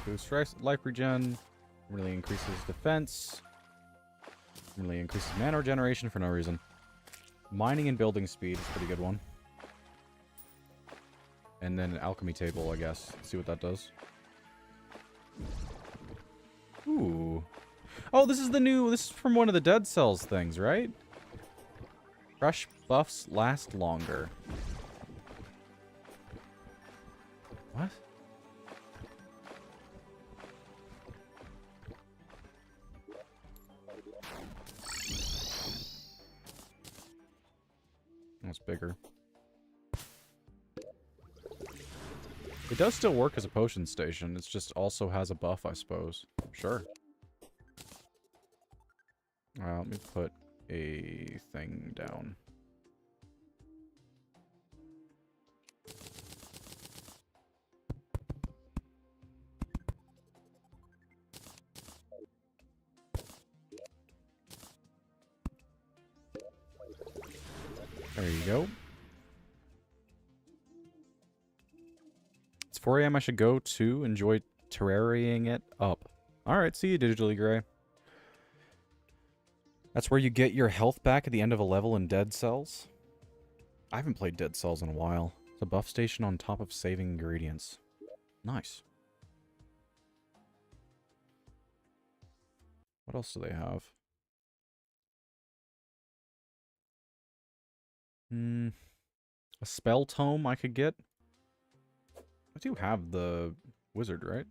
Boosts life regen. Really increases defense. Really increases mana regeneration for no reason. Mining and building speed is a pretty good one. And then an alchemy table, I guess. Let's see what that does. Ooh. Oh, this is the new... This is from one of the Dead Cells things, right? Fresh buffs last longer. What? That's bigger. It does still work as a potion station. It just also has a buff, I suppose. Sure. Let me put a thing down. There you go. It's 4 a.m. I should go to enjoy terrariaing it up. Alright, see you, Digitally Gray. That's where you get your health back at the end of a level in Dead Cells. I haven't played Dead Cells in a while. It's a buff station on top of saving ingredients. Nice. What else do they have? A spell tome I could get. I do have the wizard, right?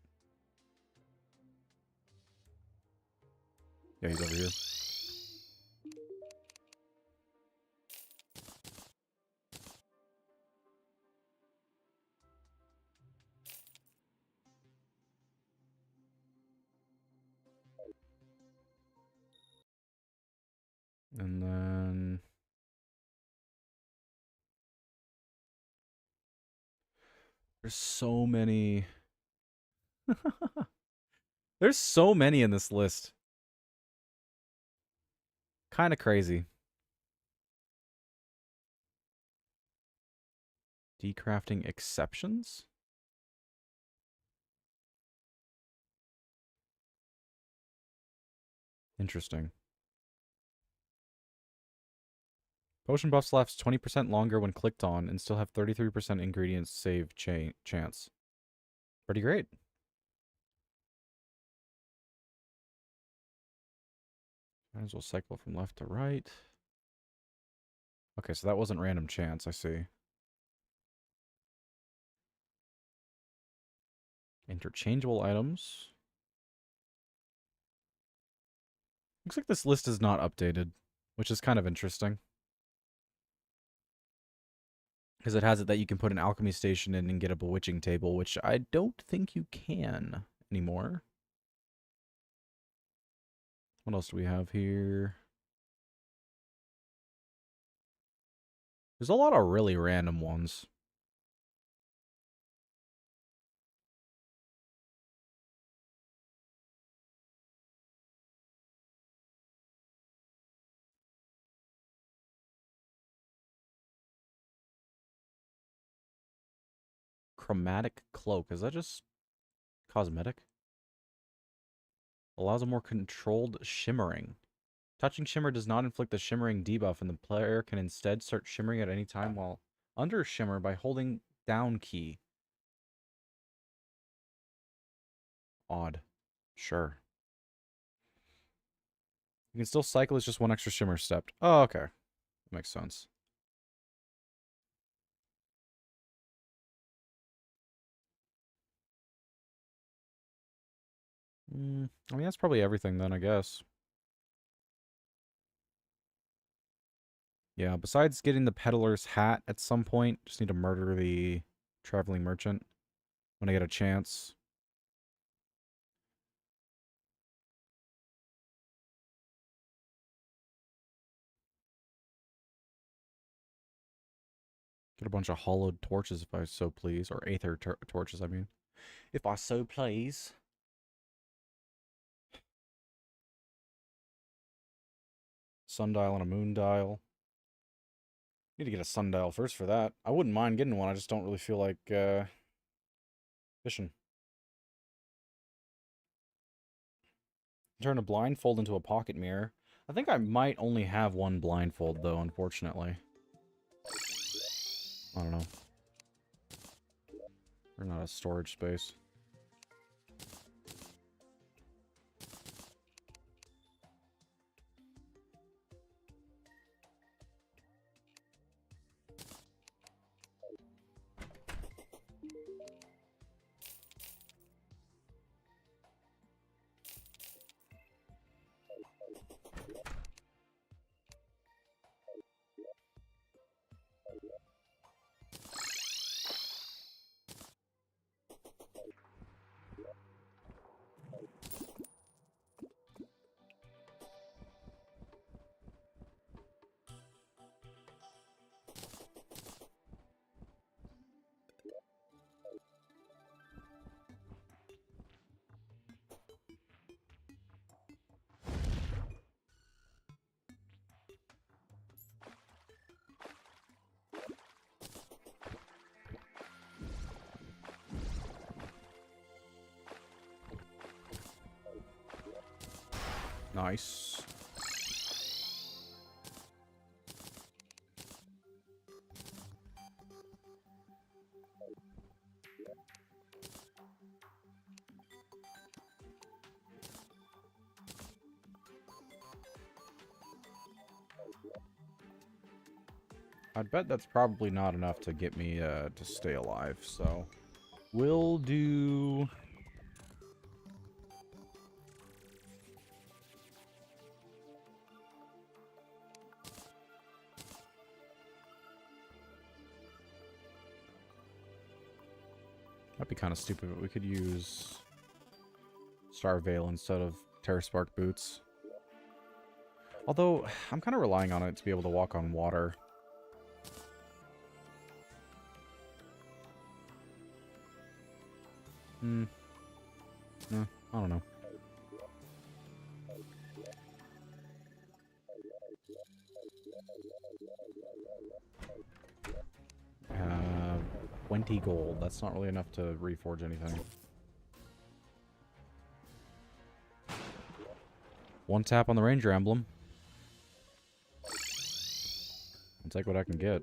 Yeah, he's over here. And then... There's so many... There's so many in this list. Kind of crazy. Decrafting exceptions? Interesting. Potion buffs last 20% longer when clicked on and still have 33% ingredients save chance. Pretty great. Might as well cycle from left to right. Okay, so that wasn't random chance, I see. Interchangeable items. Looks like this list is not updated, which is kind of interesting. Because it has it that you can put an alchemy station in and get a bewitching table, which I don't think you can anymore. What else do we have here? There's a lot of really random ones. Chromatic cloak. Is that just cosmetic? Allows a more controlled shimmering. Touching shimmer does not inflict the shimmering debuff, and the player can instead start shimmering at any time while under shimmer by holding down key. Odd. Sure. You can still cycle, it's just one extra shimmer stepped. Oh, okay. That makes sense. I mean, that's probably everything then, I guess. Yeah, besides getting the peddler's hat at some point, just need to murder the traveling merchant when I get a chance. Get a bunch of hollowed torches if I so please, or aether torches, I mean. If I so please. Sundial and a moon dial. Need to get a sundial first for that. I wouldn't mind getting one, I just don't really feel like, fishing. Turn a blindfold into a pocket mirror. I think I might only have one blindfold, though, unfortunately. I don't know. We're not a storage space. Nice. I'd bet that's probably not enough to get me to stay alive, so we'll do... That'd be kind of stupid, but we could use Star Veil instead of Terra Spark boots. Although, I'm kind of relying on it to be able to walk on water. I don't know. Uh, 20 gold. That's not really enough to reforge anything. One tap on the Ranger emblem. I'll take what I can get.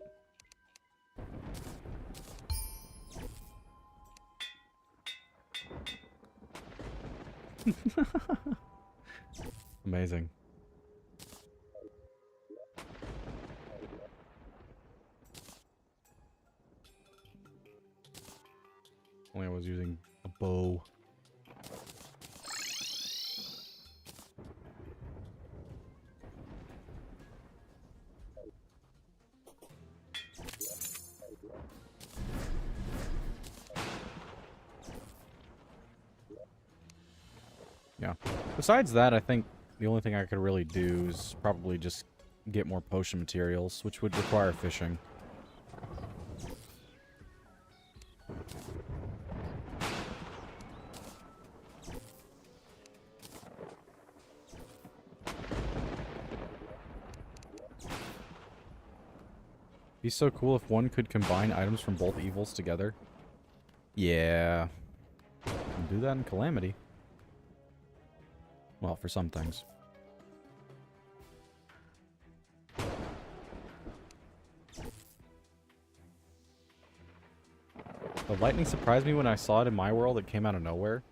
Amazing. Only I was using a bow. Yeah. Besides that, I think the only thing I could really do is probably just get more potion materials, which would require fishing. Be so cool if one could combine items from both evils together. Yeah. Do that in Calamity. Well, for some things. The lightning surprised me when I saw it in my world. It came out of nowhere.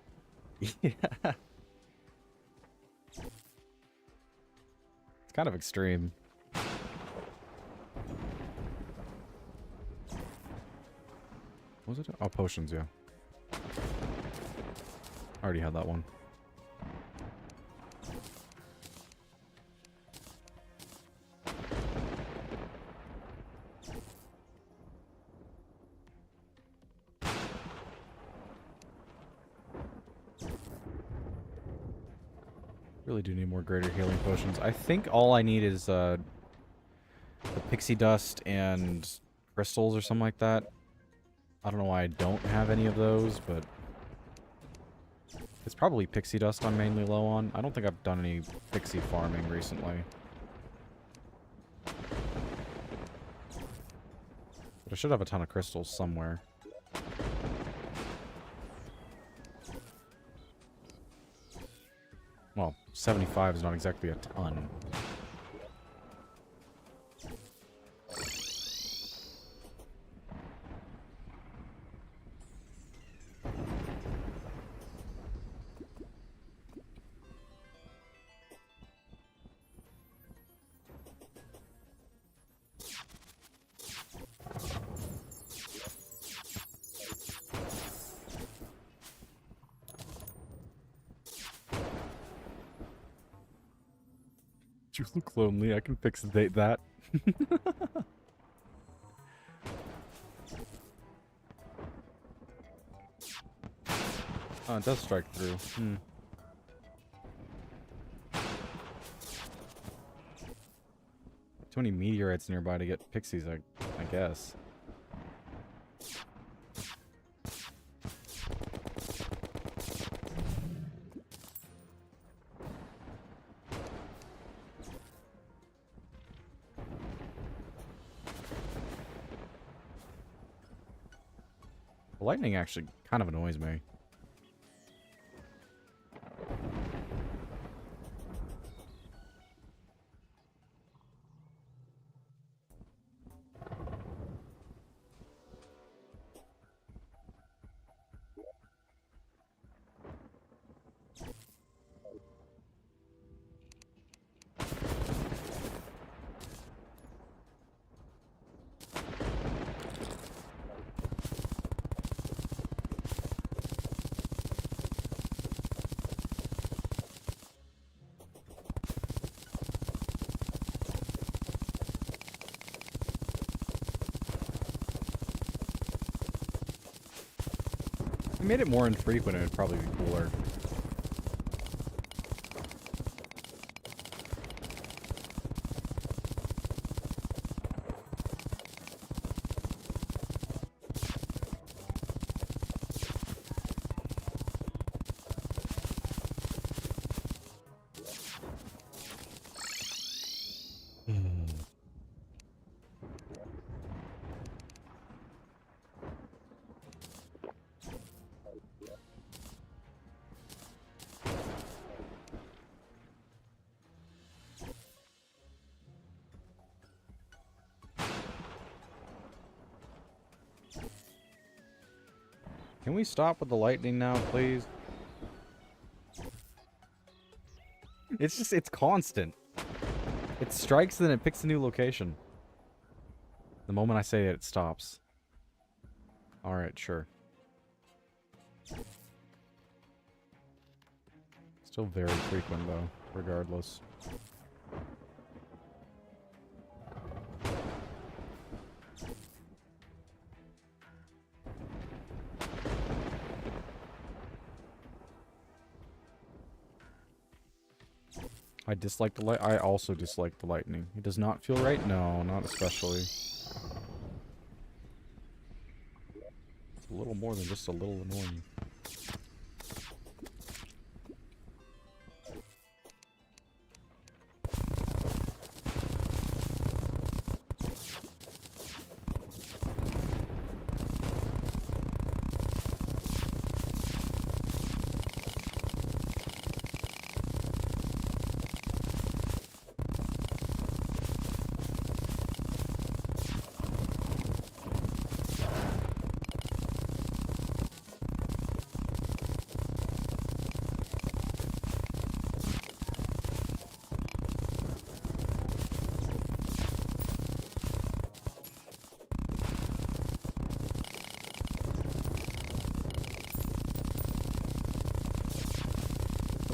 Yeah. It's kind of extreme. What was it? Oh, potions, yeah. I already had that one. Really do need more greater healing potions. I think all I need is the pixie dust and crystals or something like that. I don't know why I don't have any of those, but it's probably pixie dust I'm mainly low on. I don't think I've done any pixie farming recently. But I should have a ton of crystals somewhere. Well, 75 is not exactly a ton. You look lonely. I can fix that. Oh, it does strike through. Too many meteorites nearby to get pixies, I guess. Lightning actually kind of annoys me. If you made it more infrequent, it would probably be cooler. Can we stop with the lightning now, please? It's constant. It strikes, then it picks a new location. The moment I say it, it stops. Alright, sure. Still very frequent, though, regardless. I also dislike the lightning. It does not feel right? No, not especially. It's a little more than just a little annoying.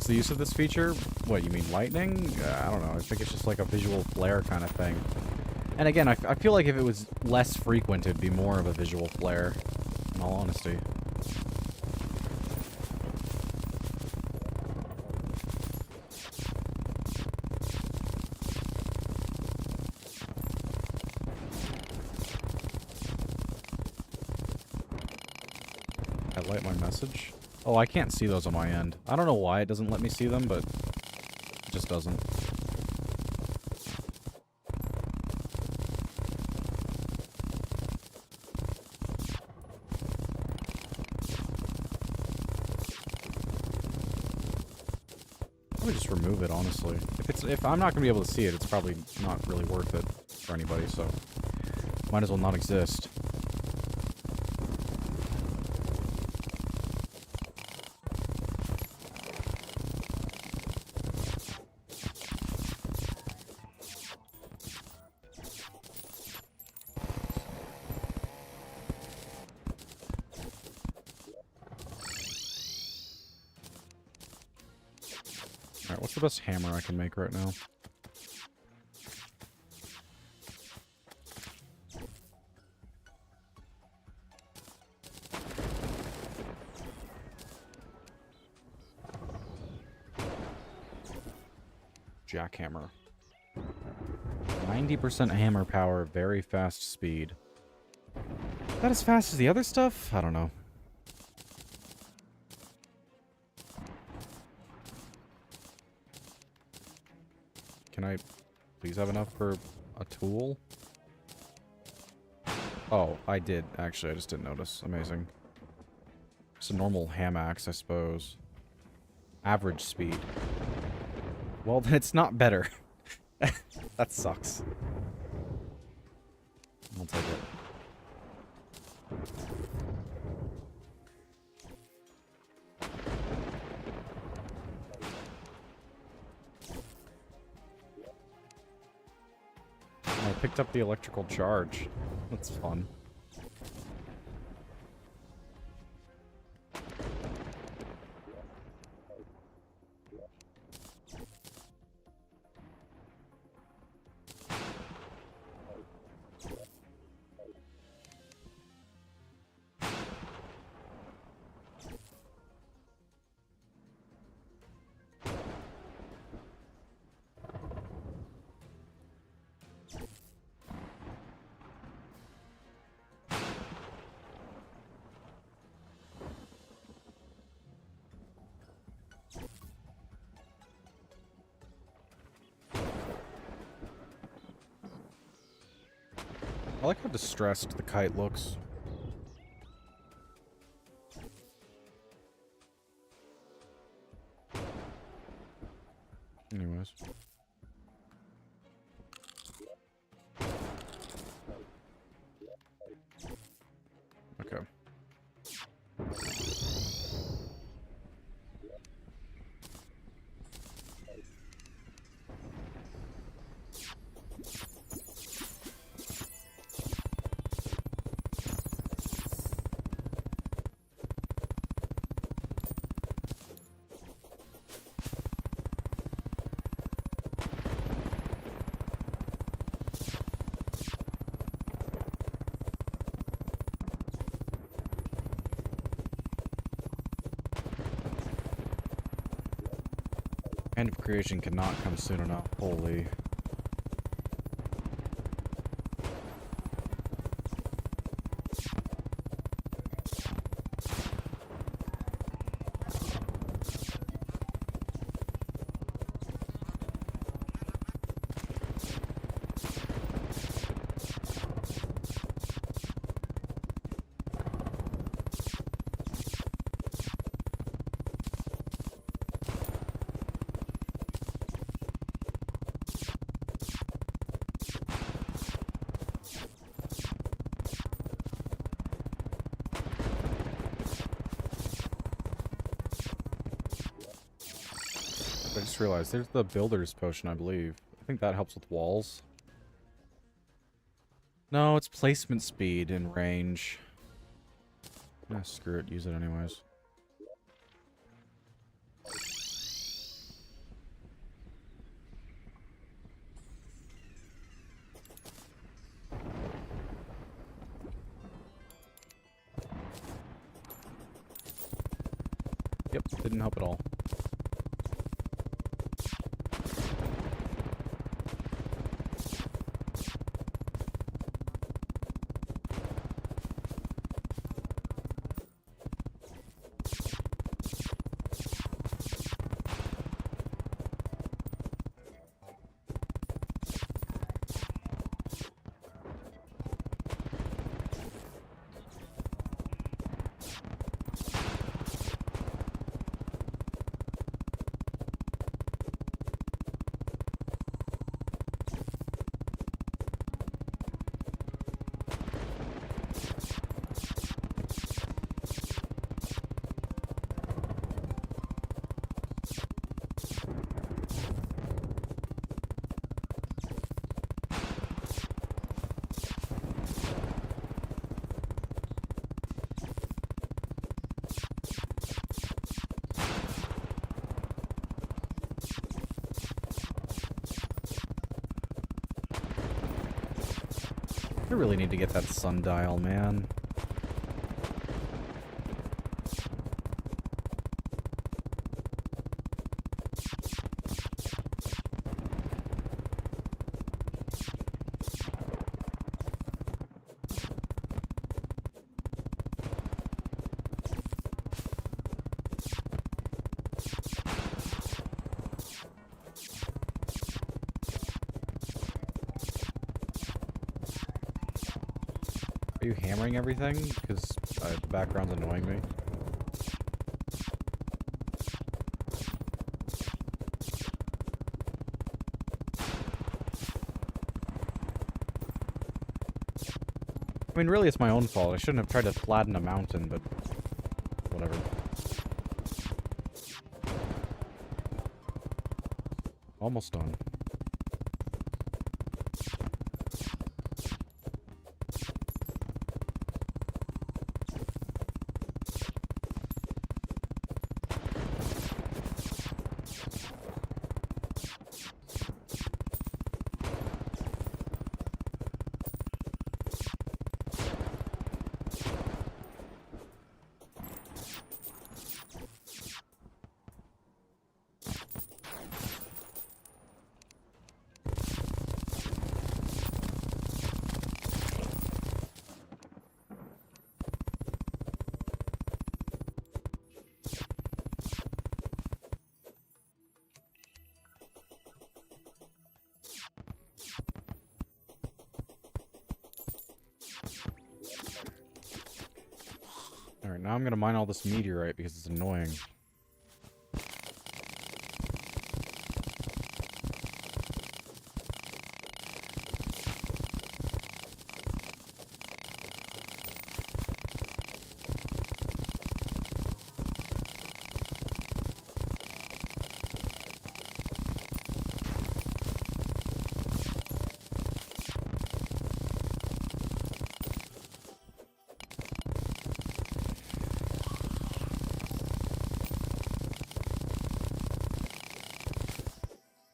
The use of this feature? What, you mean lightning? I don't know. I think it's just like a visual flare kind of thing. And again, I feel like if it was less frequent, it'd be more of a visual flare, in all honesty. Highlight my message. Oh, I can't see those on my end. I don't know why it doesn't let me see them, but it just doesn't. Probably just remove it, honestly. If I'm not gonna be able to see it, it's probably not really worth it for anybody, so might as well not exist. Alright, what's the best hammer I can make right now? Jackhammer. 90% hammer power, very fast speed. Is that as fast as the other stuff? I don't know. Can I please have enough for a tool? Oh, I did. Actually, I just didn't notice. Amazing. It's a normal ham axe, I suppose. Average speed. Well, then it's not better. That sucks. I'll take it. I picked up the electrical charge. That's fun. I like how distressed the kite looks. Anyways. Okay. End of creation cannot come soon enough. Holy. I just realized there's the builder's potion, I believe. I think that helps with walls. No, it's placement speed and range. Ah, screw it, use it anyways. Yep, didn't help at all. I really need to get that sundial, man. Are you hammering everything? Because the background's annoying me. I mean, really, it's my own fault. I shouldn't have tried to flatten a mountain, but whatever. Almost done. Alright, now I'm gonna mine all this meteorite because it's annoying.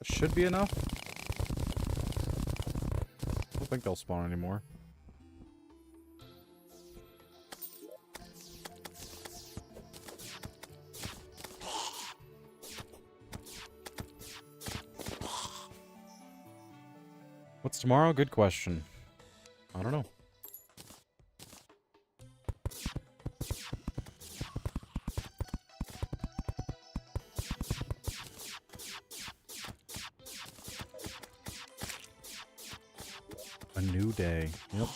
Should be enough. I don't think they'll spawn anymore. What's tomorrow? Good question. I don't know. A new day. Yep.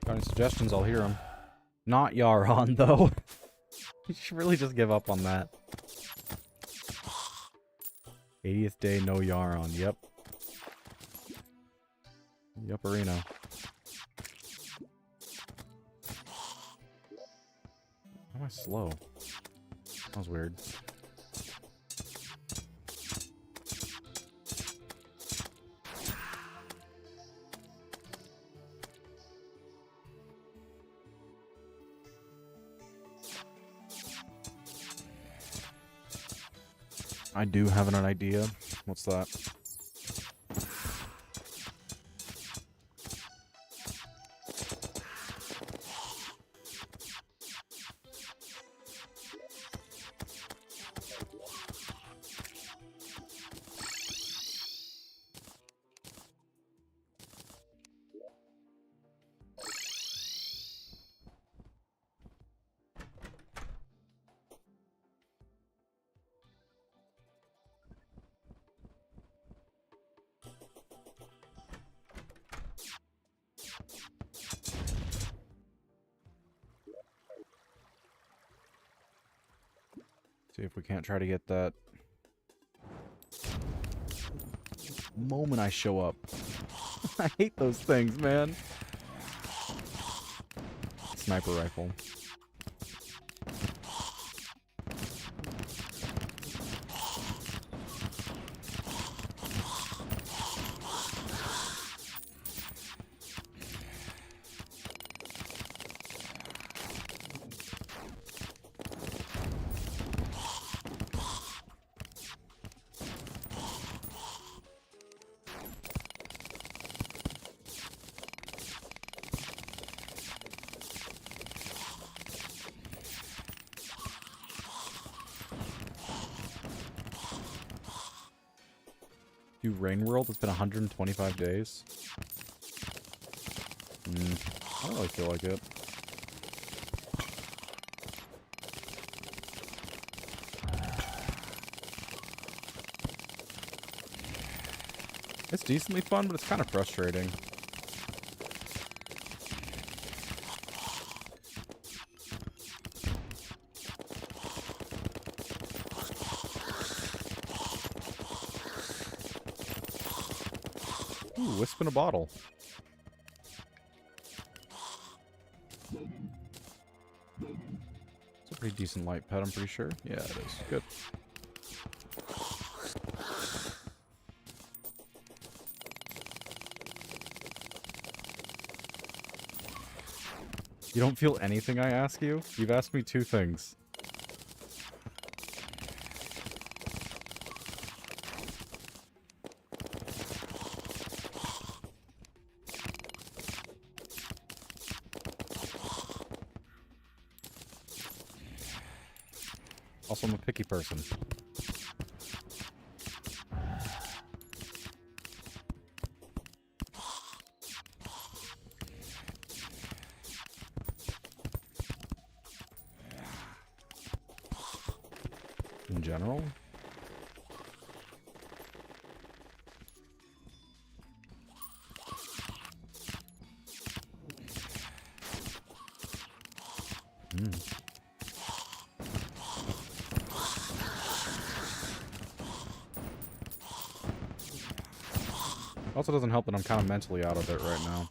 Got any suggestions? I'll hear them. Not Yaron, though. You should really just give up on that. 80th day, no Yaron. Yep. Yep, Arena. How am I slow? That was weird. I do have an idea. What's that? See if we can't try to get that moment I show up. I hate those things, man. Sniper rifle. Do Rain World? It's been 125 days. I don't really feel like it. It's decently fun, but it's kind of frustrating. Ooh, wisp in a bottle. It's a pretty decent light pet, I'm pretty sure. Yeah, it is. Good. You don't feel anything I ask you? You've asked me 2 things. Also, I'm a picky person. In general? Also doesn't help that I'm kind of mentally out of it right now.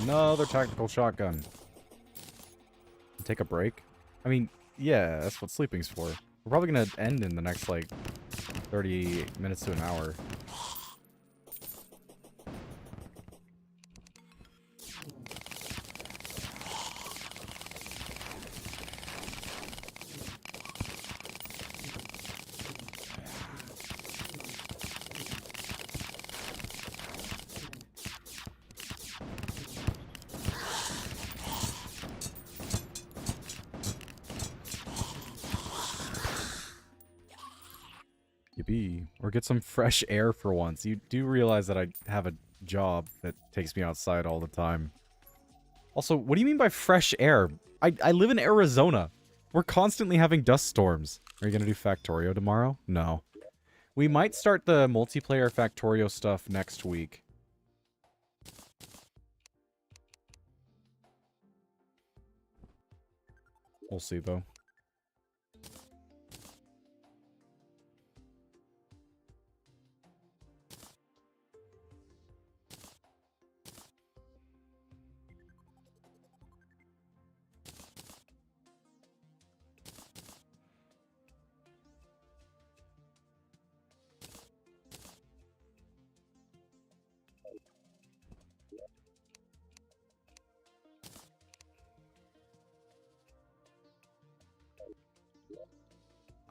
Another tactical shotgun. Take a break? I mean, yeah, that's what sleeping's for. We're probably gonna end in the next, like, 30 minutes to an hour. Yippee. Or get some fresh air for once. You do realize that I have a job that takes me outside all the time. Also, what do you mean by fresh air? I live in Arizona. We're constantly having dust storms. Are you gonna do Factorio tomorrow? No. We might start the multiplayer Factorio stuff next week. We'll see, though.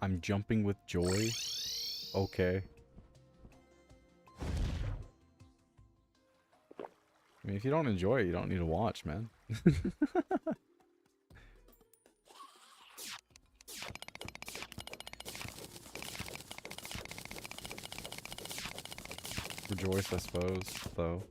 I'm jumping with joy. Okay. I mean, if you don't enjoy it, you don't need to watch, man. Rejoice, I suppose, though.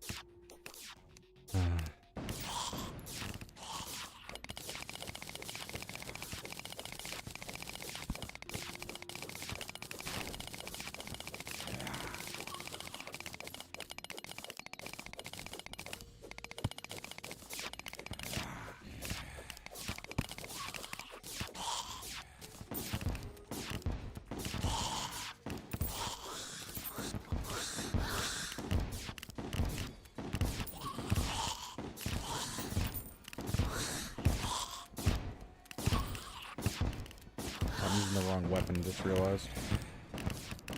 I'm using the wrong weapon, just realized.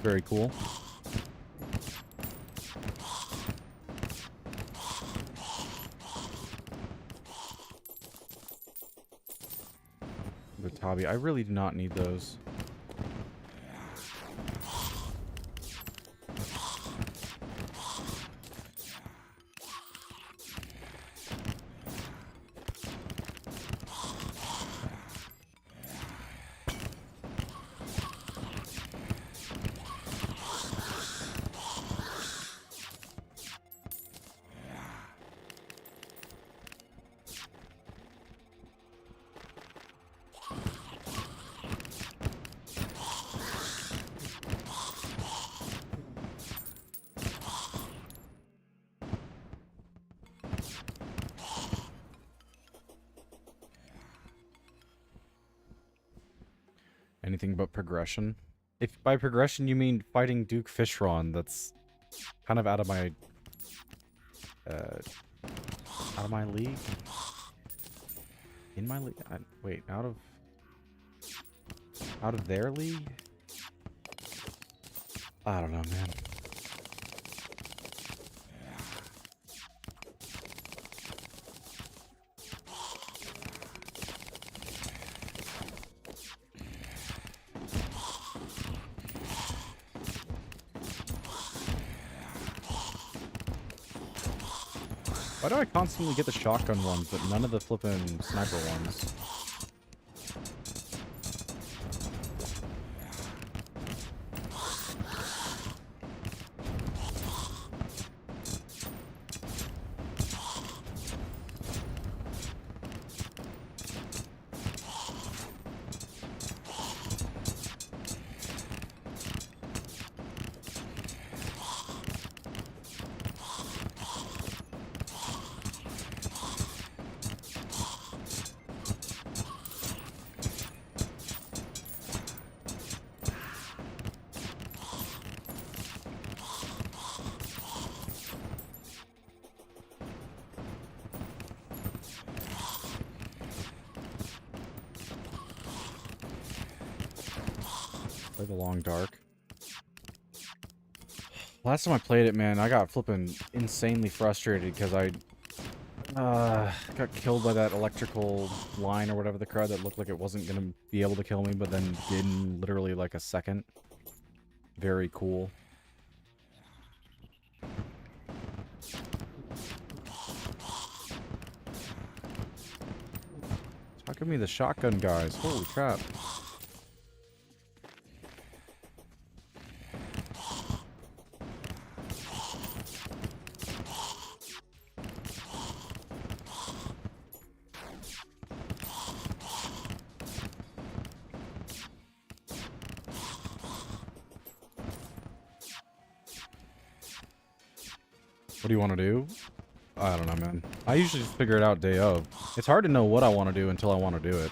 Very cool. hobby. I really do not need those. Anything but progression. If by progression you mean fighting Duke Fishron, that's kind of out of my league. In my league? Wait, out of their league? I don't know, man. Why do I constantly get the shotgun ones, but none of the flippin' sniper ones? Play the long dark. Last time I played it, man, I got flipping insanely frustrated because I got killed by that electrical line or whatever the crud that looked like it wasn't gonna be able to kill me, but then did in literally like a second. Very cool. Talk to me, the shotgun guys. Holy crap. What do you want to do? I don't know, man. I usually just figure it out day of. It's hard to know what I want to do until I want to do it.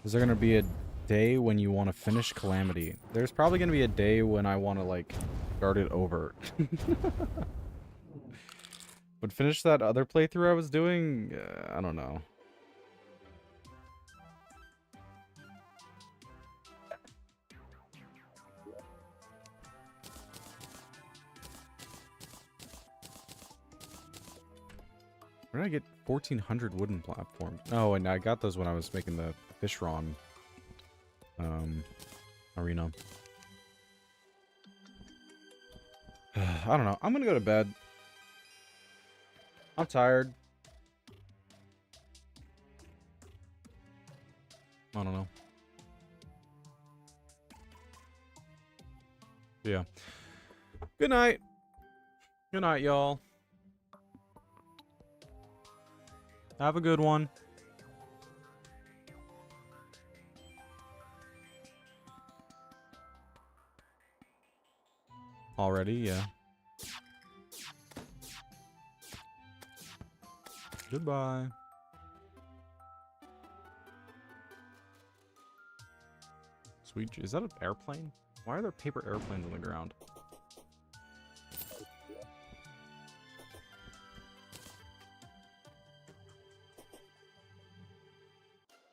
Is there going to be a day when you want to finish Calamity? There's probably going to be a day when I want to, like, start it over. But finish that other playthrough I was doing? I don't know. Where did I get 1,400 wooden platforms? Oh, and I got those when I was making the Fishron arena. I don't know. I'm gonna go to bed. I'm tired. I don't know. Yeah. Good night. Good night, y'all. Have a good one. Already, yeah. Goodbye. Sweet. Is that an airplane? Why are there paper airplanes on the ground?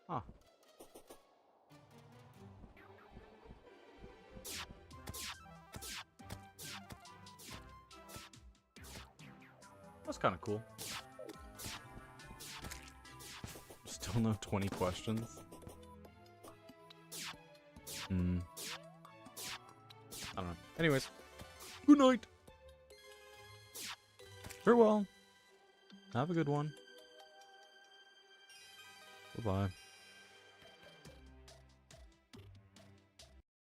Huh. That's kind of cool. Still no 20 questions. I don't know. Anyways, good night. Farewell. Have a good one. Bye-bye.